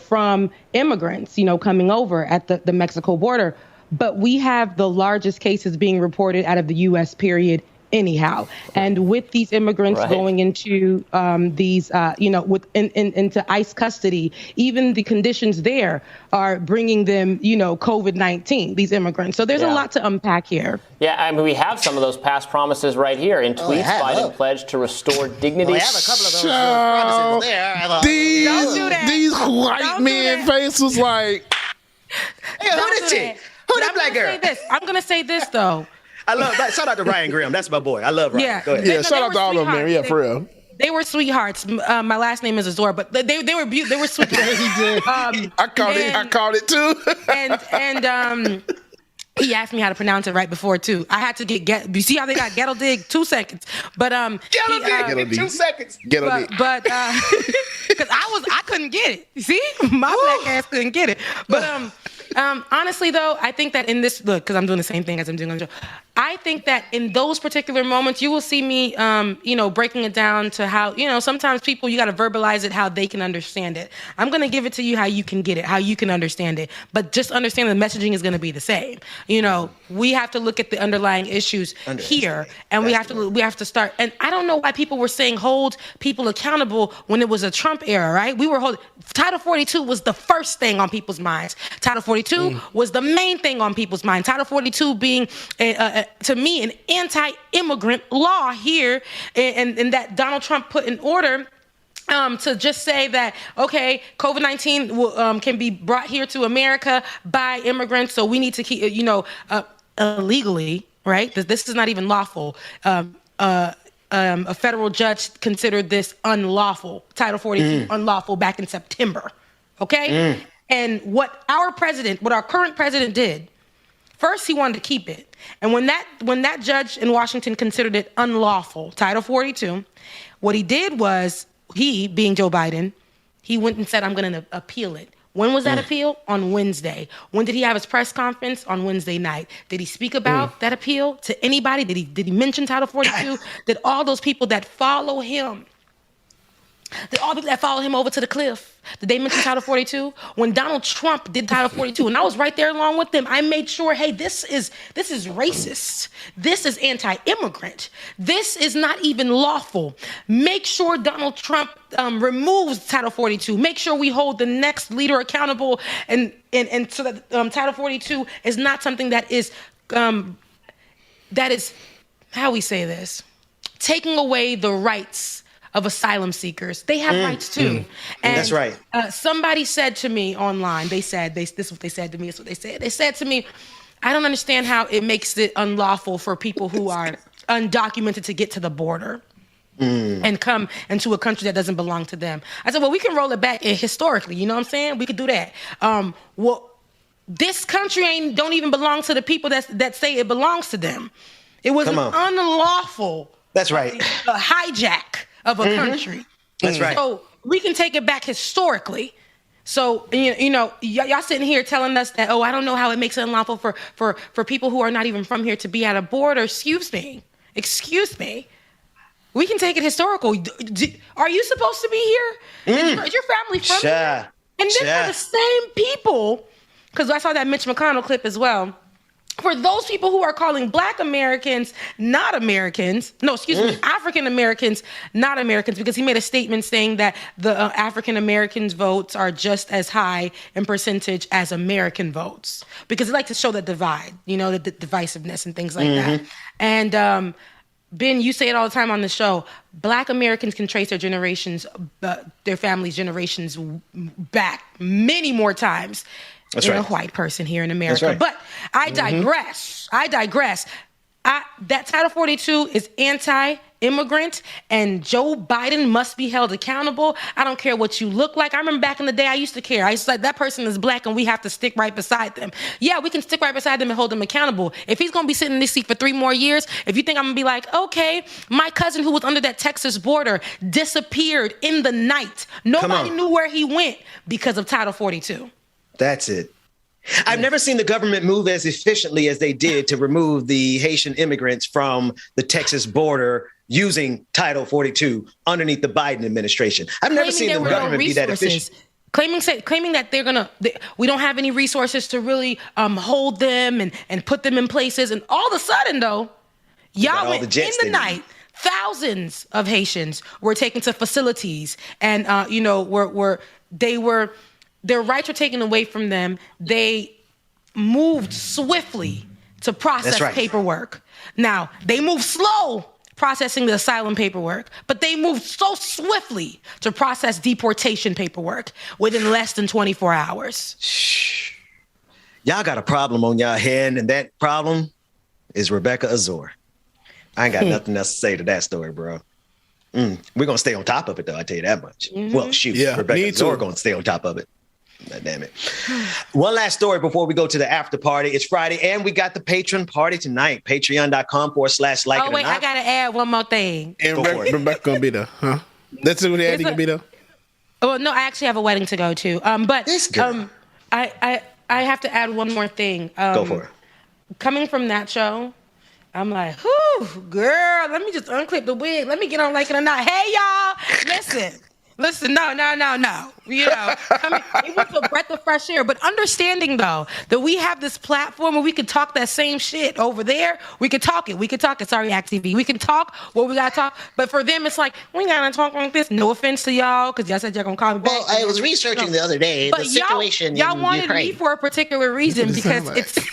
from immigrants, coming over at the Mexico border. But we have the largest cases being reported out of the U.S., period, anyhow. And with these immigrants going into into ICE custody, even the conditions there are bringing them, COVID-19, these immigrants. So there's a lot to unpack here. Yeah, I mean, we have some of those past promises right here. In tweets, Biden pledged to restore dignity. We have a couple of those promises there. These white men faces like, hey, who this chick? Who that black girl? I'm going to say this, though. I love that. Shout out to Ryan Graham. That's my boy. I love Ryan. Yeah, go ahead. Yeah, shout out to all of them, man. Yeah, for real. They were sweethearts. My last name is Azor, but they were they were sweethearts. He did. I called it too. and he asked me how to pronounce it right before too. I had to get. You see how they got ghetto dig 2 seconds, but ghetto dig 2 seconds. Ghetto dig. But because I couldn't get it. You see, my black ass couldn't get it. But honestly, though, I think that in this because I'm doing the same thing as I'm doing on the show. I think that in those particular moments, you will see me, breaking it down to how, sometimes people, you got to verbalize it how they can understand it. I'm going to give it to you how you can get it, how you can understand it. But just understand the messaging is going to be the same. We have to look at the underlying issues here, and we have to start. And I don't know why people were saying hold people accountable when it was a Trump era, right? Title 42 was the first thing on people's minds. Title 42 was the main thing on people's minds. Title 42 being to me, an anti-immigrant law here, and that Donald Trump put in order to just say that, okay, COVID-19 can be brought here to America by immigrants, so we need to keep, illegally, right? This is not even lawful. A federal judge considered this unlawful, Title 42 unlawful back in September, okay? And what our current president did, first, he wanted to keep it. And when that judge in Washington considered it unlawful, Title 42, what he did was, he, being Joe Biden, he went and said, I'm going to appeal it. When was that appeal? On Wednesday. When did he have his press conference? On Wednesday night. Did he speak about that appeal to anybody? Did he mention Title 42? Did all those people that follow him, did all the people that follow him over to the cliff, did they mention Title 42? When Donald Trump did Title 42, and I was right there along with them, I made sure, hey, this is racist. This is anti-immigrant. This is not even lawful. Make sure Donald Trump removes Title 42. Make sure we hold the next leader accountable, and so that Title 42 is not something that is how we say this, taking away the rights of asylum seekers. They have rights too. And that's right. Somebody said to me online, this is what they said to me, it's what they said. They said to me, I don't understand how it makes it unlawful for people who are undocumented to get to the border and come into a country that doesn't belong to them. I said, well, we can roll it back historically, you know what I'm saying? We could do that. Well, this country don't even belong to the people that say it belongs to them. It was an unlawful That's right. hijack of a country. That's right. So we can take it back historically. So, y'all sitting here telling us that, I don't know how it makes it unlawful for people who are not even from here to be at a border. Excuse me. We can take it historical. Are you supposed to be here? Is your family from here? And then for the same people, because I saw that Mitch McConnell clip as well, for those people who are calling Black Americans not Americans, African Americans not Americans, because he made a statement saying that the African Americans' votes are just as high in percentage as American votes, because they like to show the divide, the divisiveness and things like that. And Ben, you say it all the time on the show, Black Americans can trace their generations, their families' generations back many more times than a white person here in America. Right. But I digress. That Title 42 is anti-immigrant, and Joe Biden must be held accountable. I don't care what you look like. I remember back in the day, I used to care. I used to like, that person is Black and we have to stick right beside them. Yeah, we can stick right beside them and hold them accountable. If he's going to be sitting in this seat for 3 more years, if you think I'm going to be like, okay, my cousin who was under that Texas border disappeared in the night. Nobody knew where he went because of Title 42. That's it. I've never seen the government move as efficiently as they did to remove the Haitian immigrants from the Texas border using Title 42 underneath the Biden administration. I've never seen the government be that efficient. Claiming that we don't have any resources to really hold them and put them in places. And all of a sudden, though, y'all went in the night. Thousands of Haitians were taken to facilities, and their rights were taken away from them. They moved swiftly to process paperwork. Now, they moved slow processing the asylum paperwork, but they moved so swiftly to process deportation paperwork within less than 24 hours. Shh. Y'all got a problem on y'all hand, and that problem is Rebecca Azor. I ain't got nothing else to say to that story, bro. We're going to stay on top of it, though, I tell you that much. Well, shoot, Rebecca Azor going to stay on top of it. Damn it. One last story before we go to the after party. It's Friday, and we got the patron party tonight. Patreon.com/like. Oh, wait, I got to add one more thing. And Rebecca going to be there, huh? That's what Addie going to be there? Oh, no, I actually have a wedding to go to. But I have to add one more thing. Go for it. Coming from that show, I'm like, whew, girl, let me just unclip the wig. Let me get on Like It or Not. Hey, y'all, listen, no. It was a breath of fresh air. But understanding, though, that we have this platform where we can talk that same shit over there. We can talk it. Sorry, Act TV. We can talk what we got to talk. But for them, it's like, we got to talk like this. No offense to y'all, because y'all said y'all going to call me back. Well, I was researching the other day the situation y'all in wanted Ukraine. Me for a particular reason, because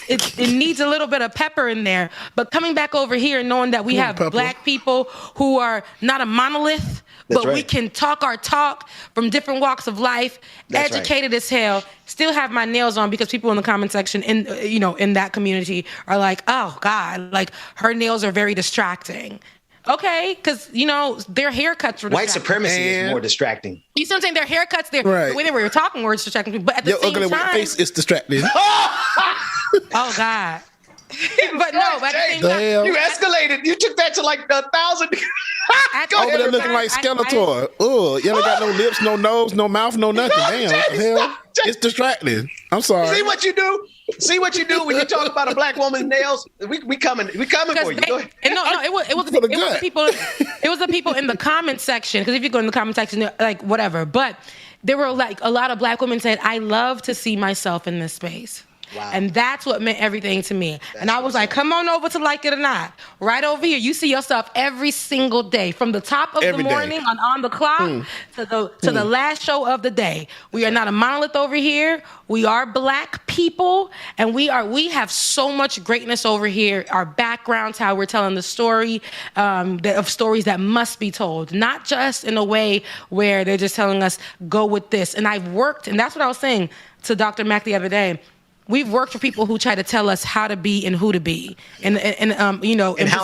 it needs a little bit of pepper in there. But coming back over here and knowing that we have Black people who are not a monolith, but we can talk our talk from different walks of life, educated as hell, still have my nails on, because people in the comment section in that community are like, oh God, like her nails are very distracting. Okay, because their haircuts were white supremacy is more distracting. You see what I'm saying? Their haircuts, the way they were talking were distracting people, but at the same time, face is distracting. Oh God. But no, at the same time, you escalated. You took that to like 1,000. Over there looking like Skeletor. Oh, you ain't got no lips, no nose, no mouth, no nothing. Damn, what the hell? It's distracting. I'm sorry. See what you do? See what you do when you talk about a black woman's nails? We coming for you. Go ahead. It was the people in the comment section. Because if you go in the comment section, like whatever. But there were like a lot of black women said, "I love to see myself in this space." Wow. And that's what meant everything to me. And I was like, come on over to Like It or Not. Right over here. You see yourself every single day. From the top of the morning on the clock to the last show of the day. We are not a monolith over here. We are black people. And we have so much greatness over here. Our backgrounds, how we're telling the story of stories that must be told. Not just in a way where they're just telling us, go with this. And I've worked, and that's what I was saying to Dr. Mack the other day. We've worked for people who try to tell us how to be and who to be, and how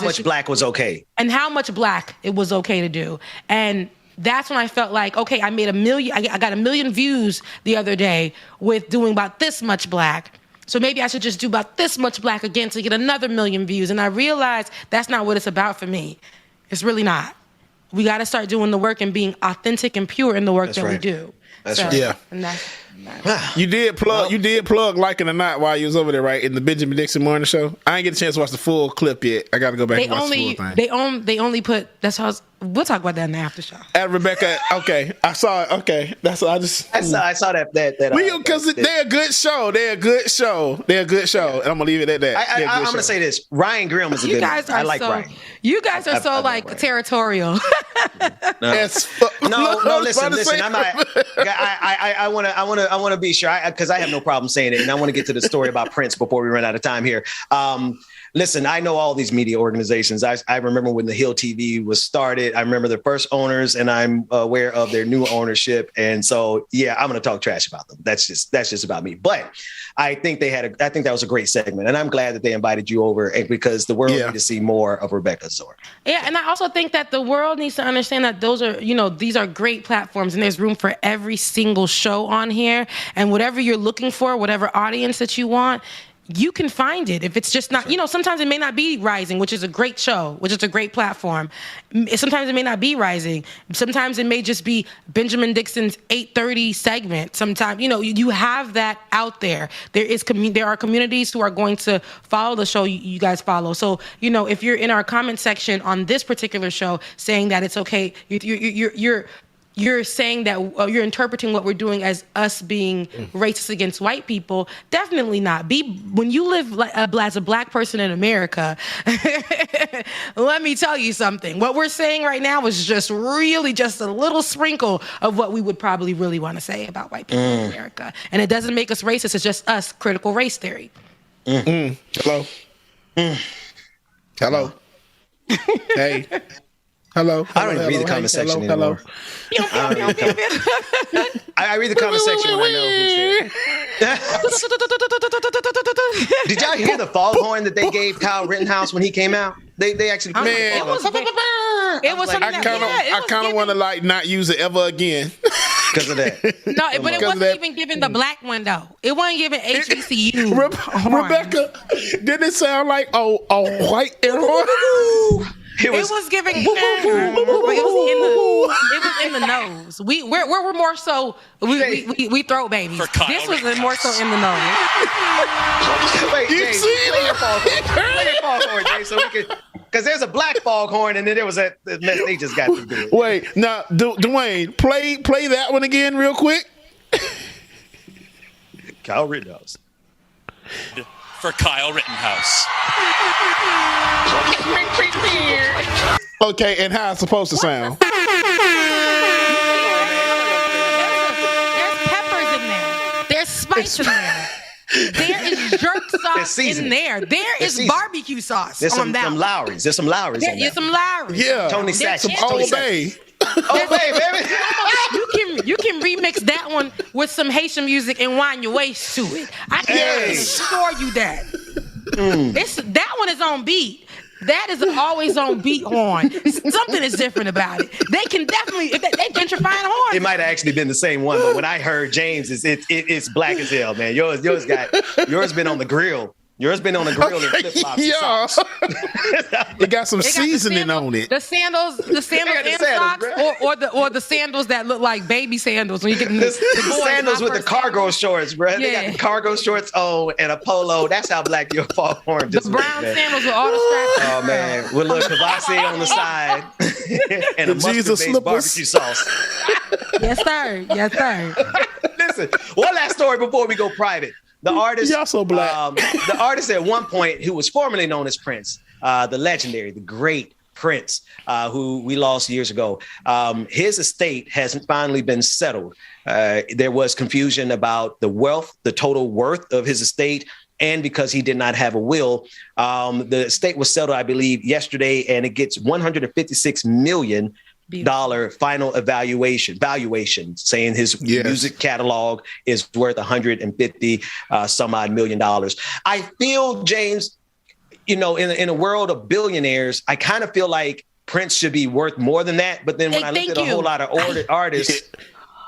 much black was okay, and how much black it was okay to do, and that's when I felt like, okay, I made 1 million. I got 1 million views the other day with doing about this much black. So maybe I should just do about this much black again to get another 1 million views. And I realized that's not what it's about for me. It's really not. We got to start doing the work and being authentic and pure in the work we do. That's right. Yeah. And You did plug Like It or Not while you was over there, right? In the Benjamin Dixon Morning Show. I ain't get a chance to watch the full clip yet. I got to go back and watch the full thing. They only put, that's how we'll talk about that in the after show. At Rebecca, okay. I saw it. Okay. That's I saw that because they're a good show. They're a good show. And I'm gonna leave it at that. I'm gonna say this. Ryan Grimm is a good one. I like Ryan. You guys are so like territorial. No, listen. I'm not. I want to be sure because I have no problem saying it, and I want to get to the story about Prince before we run out of time here. Listen, I know all these media organizations. I remember when the Hill TV was started. I remember the first owners, and I'm aware of their new ownership. And so, yeah, I'm going to talk trash about them. That's just about me. But I think I think that was a great segment, and I'm glad that they invited you over, and because the world needs to see more of Rebecca Zor. Yeah, and I also think that the world needs to understand that those are, these are great platforms, and there's room for every single show on here. And whatever you're looking for, whatever audience that you want, you can find it. If it's just not, sometimes it may not be Rising, which is a great show, which is a great platform. Sometimes it may not be Rising. Sometimes it may just be Benjamin Dixon's 8:30 segment. Sometimes, you have that out there. There are communities who are going to follow the show you guys follow. So, if you're in our comment section on this particular show saying that it's okay, you're saying that you're interpreting what we're doing as us being racist against white people. Definitely not. When you live as a black person in America, let me tell you something. What we're saying right now is just really just a little sprinkle of what we would probably really want to say about white people in America. And it doesn't make us racist. It's just us, critical race theory. Hello. Hello. Hey. Hello. I don't even read the comment section anymore. I read the comment section when I know who's there. Did y'all hear the foghorn that they gave Kyle Rittenhouse when he came out? They actually put it was something I kind of want to not use it ever again because of that. No, but it wasn't even giving the black one though. It wasn't giving HBCU. Rebecca, didn't it sound like a white air horn? It was giving. It was in the nose. We're more so. We throat babies. This was more so in the nose. Wait, Jay, play your foghorn, Jay, so we could. Because there's a black foghorn, and then there was that mess they just got to do. Wait, now, Dwayne, play that one again, real quick. Kyle Rittenhouse. For Kyle Rittenhouse. Okay, and how it's supposed to sound. There's peppers in there. There's spice in there. There is jerk sauce in there. There is barbecue sauce on that. Some Lowry's. There's some Lowry's in there. There's some Lowry's. Yeah. Tony Satchel. Old Bay. Old Bay, baby. You can remix that one with some Haitian music and wind your waist to it. I can assure you that. That one is on beat. That is an always on beat horn. Something is different about it. They can definitely, if they gentrify a horn. It might have actually been the same one, but when I heard James, it's black as hell, man. Yours been on the grill. Yours been on the grill and flip flops. Yeah, it got some seasoning on it. The sandals and socks, or the sandals that look like baby sandals when you get the sandals with the cargo shorts, bro. Yeah. They got the cargo shorts on and a polo. That's how black your foghorn just the brown sandals with all the straps. Oh man, with a little kvasse on the side and a mustard-based barbecue sauce. Yes, sir. Yes, sir. Listen, one last story before we go private. The artist, y'all so black. The artist at one point who was formerly known as Prince, the legendary, the great Prince, who we lost years ago. His estate has finally been settled. There was confusion about the wealth, the total worth of his estate, and because he did not have a will. The estate was settled, I believe, yesterday, and it gets $156 million final valuation, saying his music catalog is worth $150 some odd million. I feel, James, in a world of billionaires, I kind of feel like Prince should be worth more than that. But then when I look at a whole lot of artists,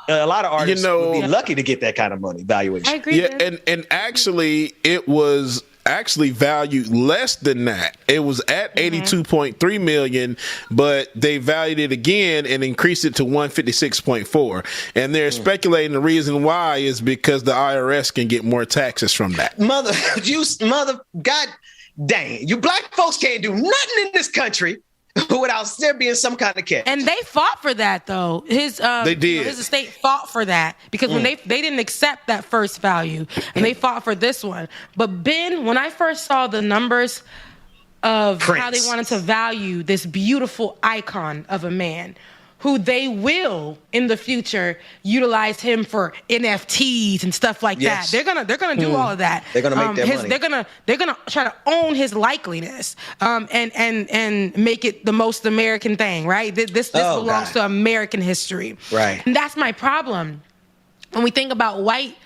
a lot of artists would be lucky to get that kind of money valuation. I agree. Yeah, and actually, it was valued less than that. It was at $82.3 million, but they valued it again and increased it to $156.4. And they're speculating the reason why is because the IRS can get more taxes from that. God dang, you black folks can't do nothing in this country without there being some kind of catch. And they fought for that, though. They did. His estate fought for that because when they didn't accept that first value, and they fought for this one. But Ben, when I first saw the numbers of Prince, how they wanted to value this beautiful icon of a man, who they will in the future utilize him for NFTs and stuff like that. They're gonna do all of that. They're gonna make their money. They're gonna try to own his likeliness, and make it the most American thing, right? This belongs to American history, right? And that's my problem when we think about white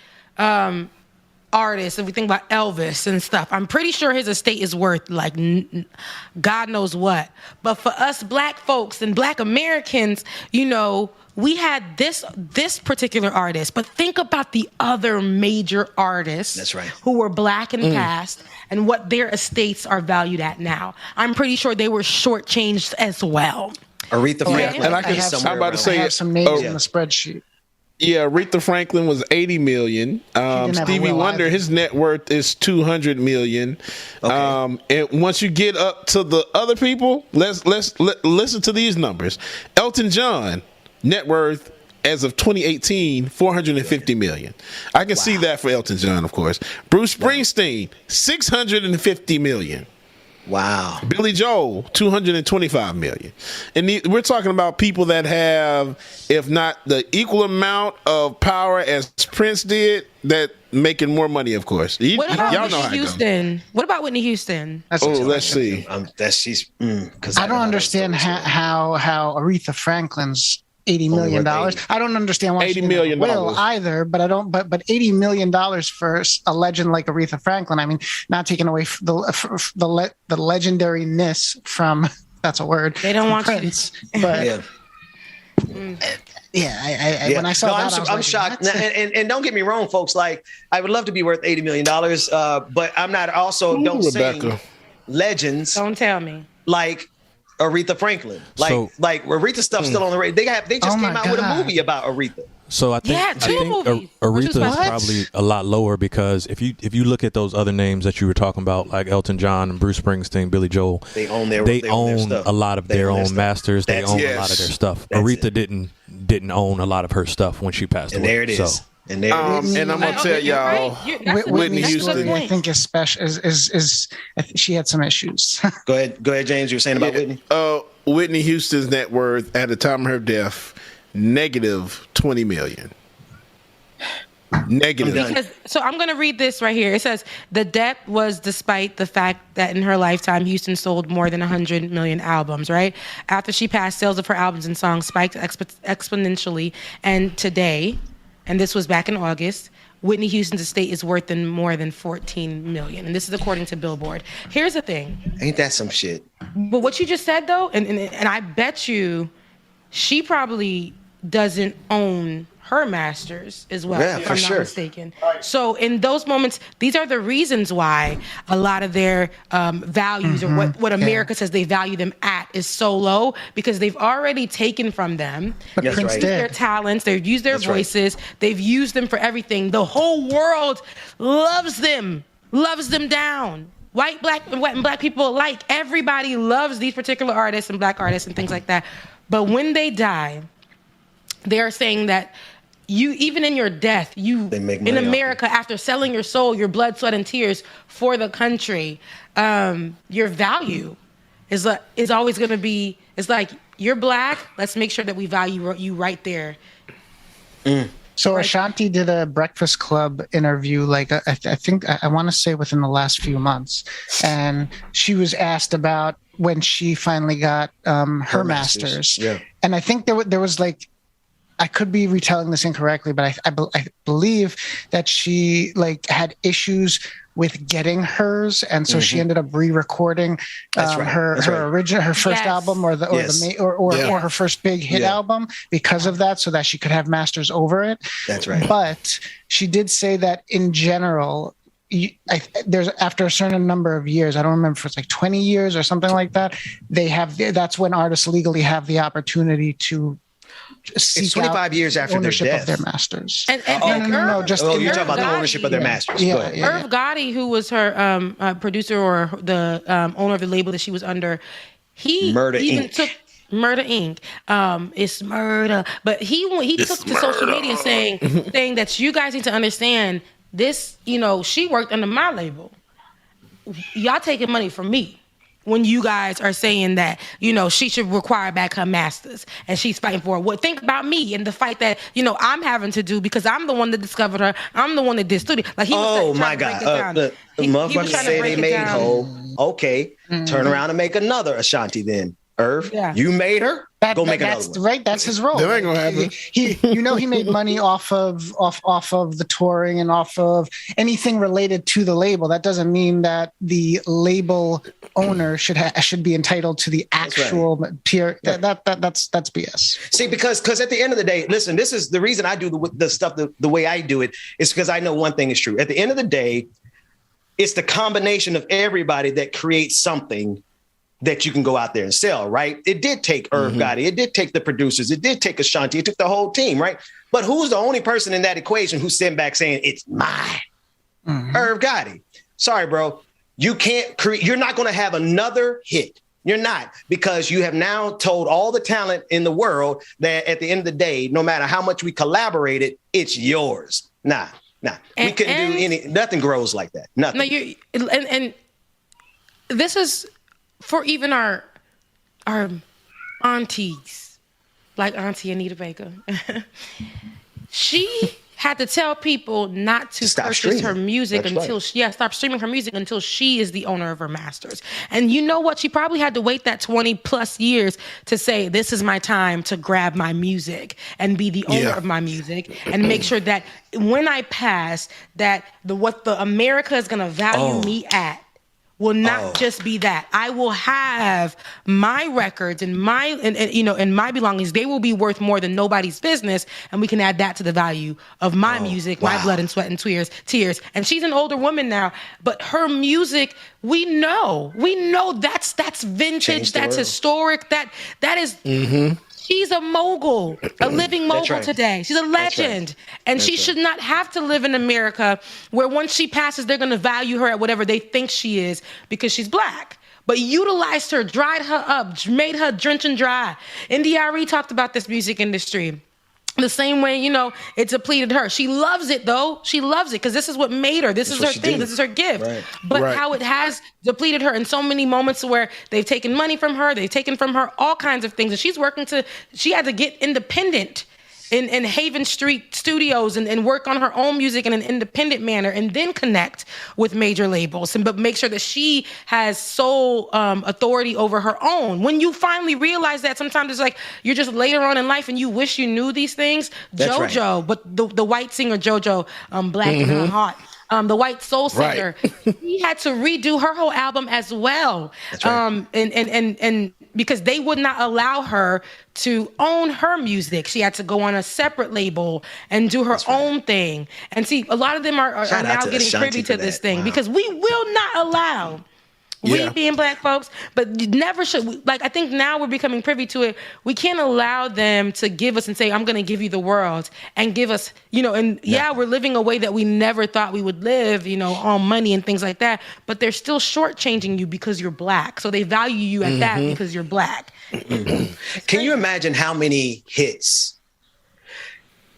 artists, if we think about Elvis and stuff. I'm pretty sure his estate is worth like God knows what. But for us black folks and black Americans, we had this particular artist. But think about the other major artists. That's right. Who were black in the past and what their estates are valued at now. I'm pretty sure they were shortchanged as well. Aretha Franklin. And I have some names in the spreadsheet. Yeah, Aretha Franklin was $80 million. Stevie Wonder, his net worth is $200 million. Okay. And once you get up to the other people, let's listen to these numbers. Elton John, net worth as of 2018, $450 million. I can see that for Elton John, of course. Bruce Springsteen, $650 million. Wow. Billy Joel, $225 million. And we're talking about people that have, if not the equal amount of power as Prince did, that making more money, of course. What about Whitney Houston? What about Whitney Houston? Let's see. I don't understand how Aretha Franklin's $80 million. I don't understand why she didn't will either, but but $80 million for a legend like Aretha Franklin. I mean, not taking away the legendariness from, that's a word. They don't want Prince, but when I saw that, I'm shocked. And don't get me wrong, folks. Like, I would love to be worth $80 million, but I'm not also sing legends. Don't tell me. Like Aretha Franklin, like Aretha stuff's still on the radio. They just came out with a movie about Aretha. So I think Aretha is probably a lot lower, because if you look at those other names that you were talking about, like Elton John and Bruce Springsteen, Billy Joel, they own a lot of their own masters. They own a lot of their stuff. Aretha didn't own a lot of her stuff when she passed away. There it is. So. And I'm gonna tell y'all, Whitney Houston, I think, is special. She had some issues. Go ahead, James. You were saying about Whitney. Whitney Houston's net worth at the time of her death, negative $20 million. Negative. So I'm going to read this right here. It says, the debt was despite the fact that in her lifetime, Houston sold more than 100 million albums, right? After she passed, sales of her albums and songs spiked exponentially. And today, and this was back in August, Whitney Houston's estate is worth more than $14 million. And this is according to Billboard. Here's the thing. Ain't that some shit? But what you just said, though, and I bet you she probably doesn't own her masters as well, Yeah, if for I'm sure. not mistaken. So in those moments, these are the reasons why a lot of their values, or what America says they value them at, is so low, because they've already taken from them. But They've Prince used did. their talents, they've used their voices, they've used them for everything. The whole world loves them down. White, and black people alike. Everybody loves these particular artists and black artists and things like that. But when they die, they are saying that you, even in your death, you in America, after selling your soul, your blood, sweat, and tears for the country, your value is always going to be. It's like, you're black. Let's make sure that we value you right there. So Ashanti did a Breakfast Club interview, like I think I want to say within the last few months, and she was asked about when she finally got her masters. Yeah. And I think there was like, I could be retelling this incorrectly, but I believe that she like had issues with getting hers, and so she ended up re-recording her first album, or her first big hit album because of that, so that she could have masters over it. That's right. But she did say that in general, there's after a certain number of years, I don't remember if it's like 20 years or something like that, that's when artists legally have the opportunity to seek it's 25 years after their ownership death of their masters. No, just you're talking about the ownership of their masters. Irv Gotti, who was her producer or the owner of the label that she was under, he Murder even Inc. took Murder Inc. It's murder, but he took to social media saying that you guys need to understand this. She worked under my label. Y'all taking money from me when you guys are saying that, she should require back her masters and she's fighting for it. Think about me and the fight that, I'm having to do, because I'm the one that discovered her. I'm the one that did studio. Like, he was my God. The motherfuckers say they made Ho. Okay. Turn around and make another Ashanti then. Irv, you made her. Go make another one. Right, that's his role. That ain't gonna happen. He made money off of the touring and off of anything related to the label. That doesn't mean that the label owner should be entitled to the actual peer. That's BS. See, because at the end of the day, listen, this is the reason I do the stuff the way I do it, is because I know one thing is true. At the end of the day, it's the combination of everybody that creates something that you can go out there and sell, right? It did take Irv Gotti. It did take the producers. It did take Ashanti. It took the whole team, right? But who's the only person in that equation who's sitting back saying, it's mine? Irv Gotti. Sorry, bro. You can't create. You're not going to have another hit. You're not, because you have now told all the talent in the world that at the end of the day, no matter how much we collaborated, it's yours. Nah. We couldn't do nothing grows like that. Nothing. No, and this is for even our aunties, like Auntie Anita Baker. She had to tell people not to purchase her music stop streaming her music until she is the owner of her masters. And you know what? She probably had to wait that 20 plus years to say, this is my time to grab my music and be the owner of my music and make sure that when I pass, that what the America is going to value me at will not just be that. I will have my records and my my belongings. They will be worth more than nobody's business, and we can add that to the value of my music, my blood and sweat and tears. And she's an older woman now, but her music, we know that's vintage, that's historic, that is. She's a mogul, a living mogul today. She's a legend. And she should not have to live in America where once she passes, they're going to value her at whatever they think she is because she's black. But utilized her, dried her up, made her drench and dry. NDRE talked about this music industry. The same way, it depleted her. She loves it, though. She loves it because this is what made her. This is her thing. This is her gift. But how it has depleted her in so many moments where they've taken money from her. They've taken from her all kinds of things. And she had to get independent in Haven Street Studios and work on her own music in an independent manner and then connect with major labels but make sure that she has sole authority over her own. When you finally realize that, sometimes it's like you're just later on in life and you wish you knew these things. JoJo, but the white singer JoJo, Black in Her Heart. the white soul singer, he had to redo her whole album as well. That's right. And because they would not allow her to own her music, she had to go on a separate label and do her own thing. And see, a lot of them are now getting privy to this thing because we will not allow. We being black folks, but you never should. Like, I think now we're becoming privy to it. We can't allow them to give us and say, I'm going to give you the world and give us, and we're living a way that we never thought we would live, on money and things like that. But they're still shortchanging you because you're black. So they value you at that because you're black. Can you imagine how many hits?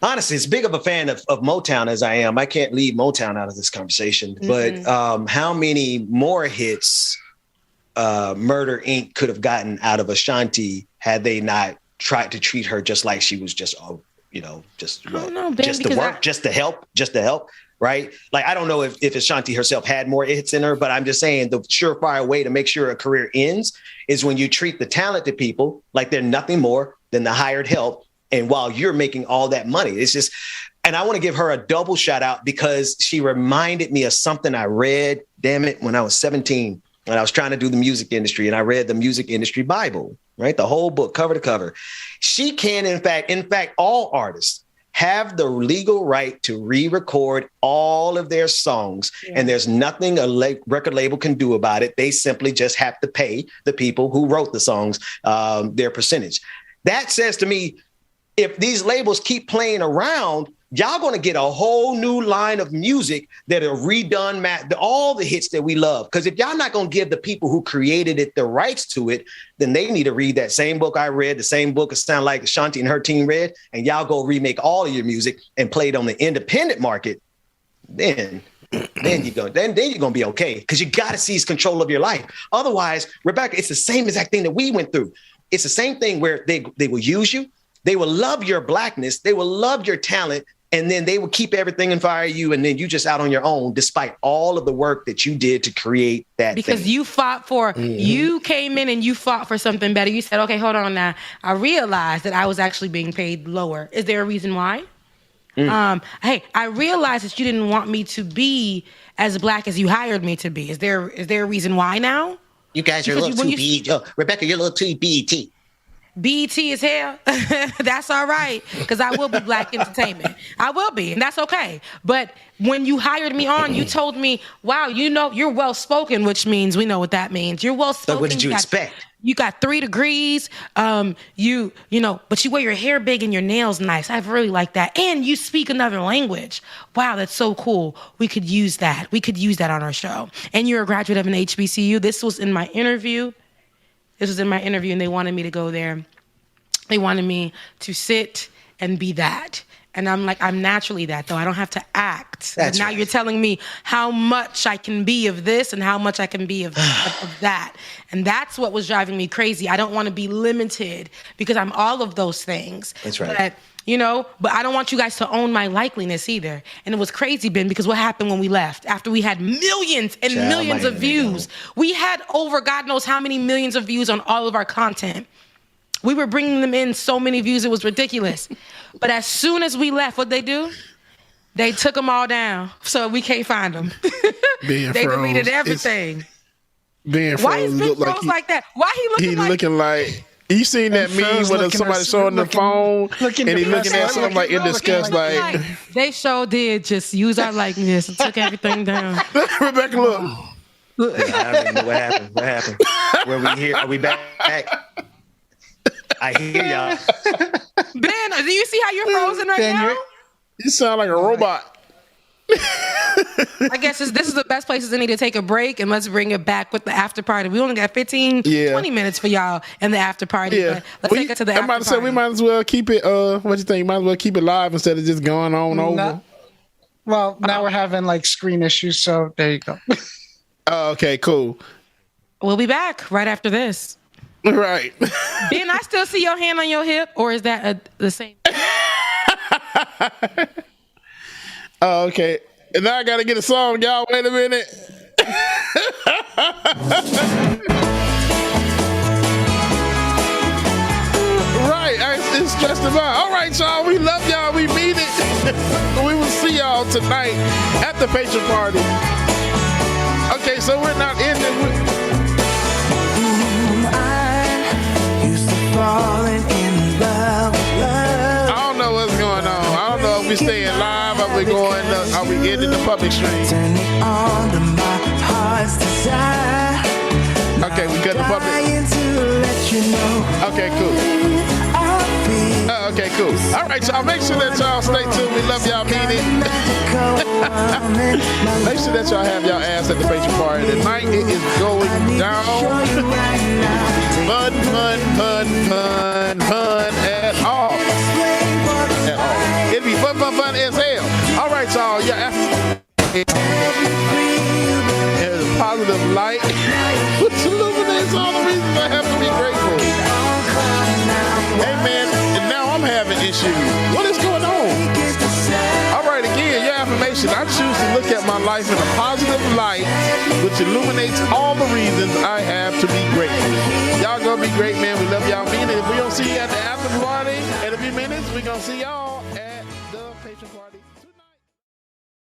Honestly, as big of a fan of Motown as I am, I can't leave Motown out of this conversation. But how many more hits Murder Inc. could have gotten out of Ashanti had they not tried to treat her just like she was just to help, right? Like, I don't know if Ashanti herself had more hits in her, but I'm just saying the surefire way to make sure a career ends is when you treat the talented people like they're nothing more than the hired help. And while you're making all that money, it's just, and I want to give her a double shout out because she reminded me of something I read, when I was 17, when I was trying to do the music industry, and I read the Music Industry Bible, right? The whole book, cover to cover. She can, in fact, all artists have the legal right to re-record all of their songs. And there's nothing a record label can do about it. They simply just have to pay the people who wrote the songs their percentage. That says to me, if these labels keep playing around, y'all going to get a whole new line of music that are redone, all the hits that we love. Because if y'all not going to give the people who created it the rights to it, then they need to read that same book I read, the same book it sound like Ashanti and her team read, and y'all go remake all of your music and play it on the independent market. Then you're going to be okay, because you got to seize control of your life. Otherwise, Rebecca, it's the same exact thing that we went through. It's the same thing where they will use you. They will love your blackness. They will love your talent. And then they will keep everything and fire you. And then you just out on your own, despite all of the work that you did to create that because thing. You fought for, you came in and you fought for something better. You said, okay, hold on now. I realized that I was actually being paid lower. Is there a reason why? Hey, I realized that you didn't want me to be as black as you hired me to be. Is there a reason why now? You guys are a little too BET. Rebecca, you're a little too BET. BET is hell. That's all right, because I will be black entertainment. I will be, and that's okay. But when you hired me on, you told me, wow, you're well-spoken, which means we know what that means. You're well-spoken. So what did you expect? You got 3 degrees. But you wear your hair big and your nails nice. I really like that. And you speak another language. Wow, that's so cool. We could use that. We could use that on our show. And you're a graduate of an HBCU. This was in my interview. And they wanted me to go there. They wanted me to sit and be that. And I'm like, I'm naturally that, though. I don't have to act. That's now right. You're telling me how much I can be of this and how much I can be of that. And that's what was driving me crazy. I don't want to be limited because I'm all of those things. That's right. But I don't want you guys to own my likeliness either. And it was crazy, Ben, because what happened when we left? After we had millions and millions of views, we had over God knows how many millions of views on all of our content. We were bringing them in so many views, it was ridiculous. But as soon as we left, what'd they do? They took them all down, so we can't find them. They deleted everything. Why is Ben froze like that? Why he looking like... You seen that meme when somebody showing the phone and he looking at something like in disgust, like they sure did just use our likeness and took everything down. Rebecca, look. I don't even know what happened. What happened? Where we here? Are we back? I hear y'all. Ben, do you see how you're frozen right now? You sound like a robot. I guess this is the best places to need to take a break, and let's bring it back with the after party. We only got 15, 20 minutes for y'all in the after party. Yeah. But let's take it to the after party. Say we might as well keep it, what you think? Might as well keep it live instead of just going on over. Well, now we're having like screen issues, so there you go. Okay, cool. We'll be back right after this. Right. Ben, I still see your hand on your hip, or is that the same? Okay. And now I got to get a song, y'all. Wait a minute. Right. It's stressed about. All right, y'all. We love y'all. We mean it. We will see y'all tonight at the patron party. Okay, so we're not in the. I don't know what's going on. I don't know if we staying live. Are we going? Are we getting the public stream? Okay, we got the public. Okay, cool. Okay, cool. All right, y'all. Make sure that y'all stay tuned. We love y'all. Mean it. Make sure that y'all have y'all ass at the patron party tonight. It is going down. Fun at all. At all. It'll be fun as hell. All right, y'all. Yeah. There's a positive light, which illuminates all the reasons I have to be grateful. Hey, man, and now I'm having issues. What is going on? All right, again, your affirmation. I choose to look at my life in a positive light, which illuminates all the reasons I have to be grateful. Y'all gonna be great, man. We love y'all. Mean it. If we don't see you at the after party in a few minutes, we gonna see y'all.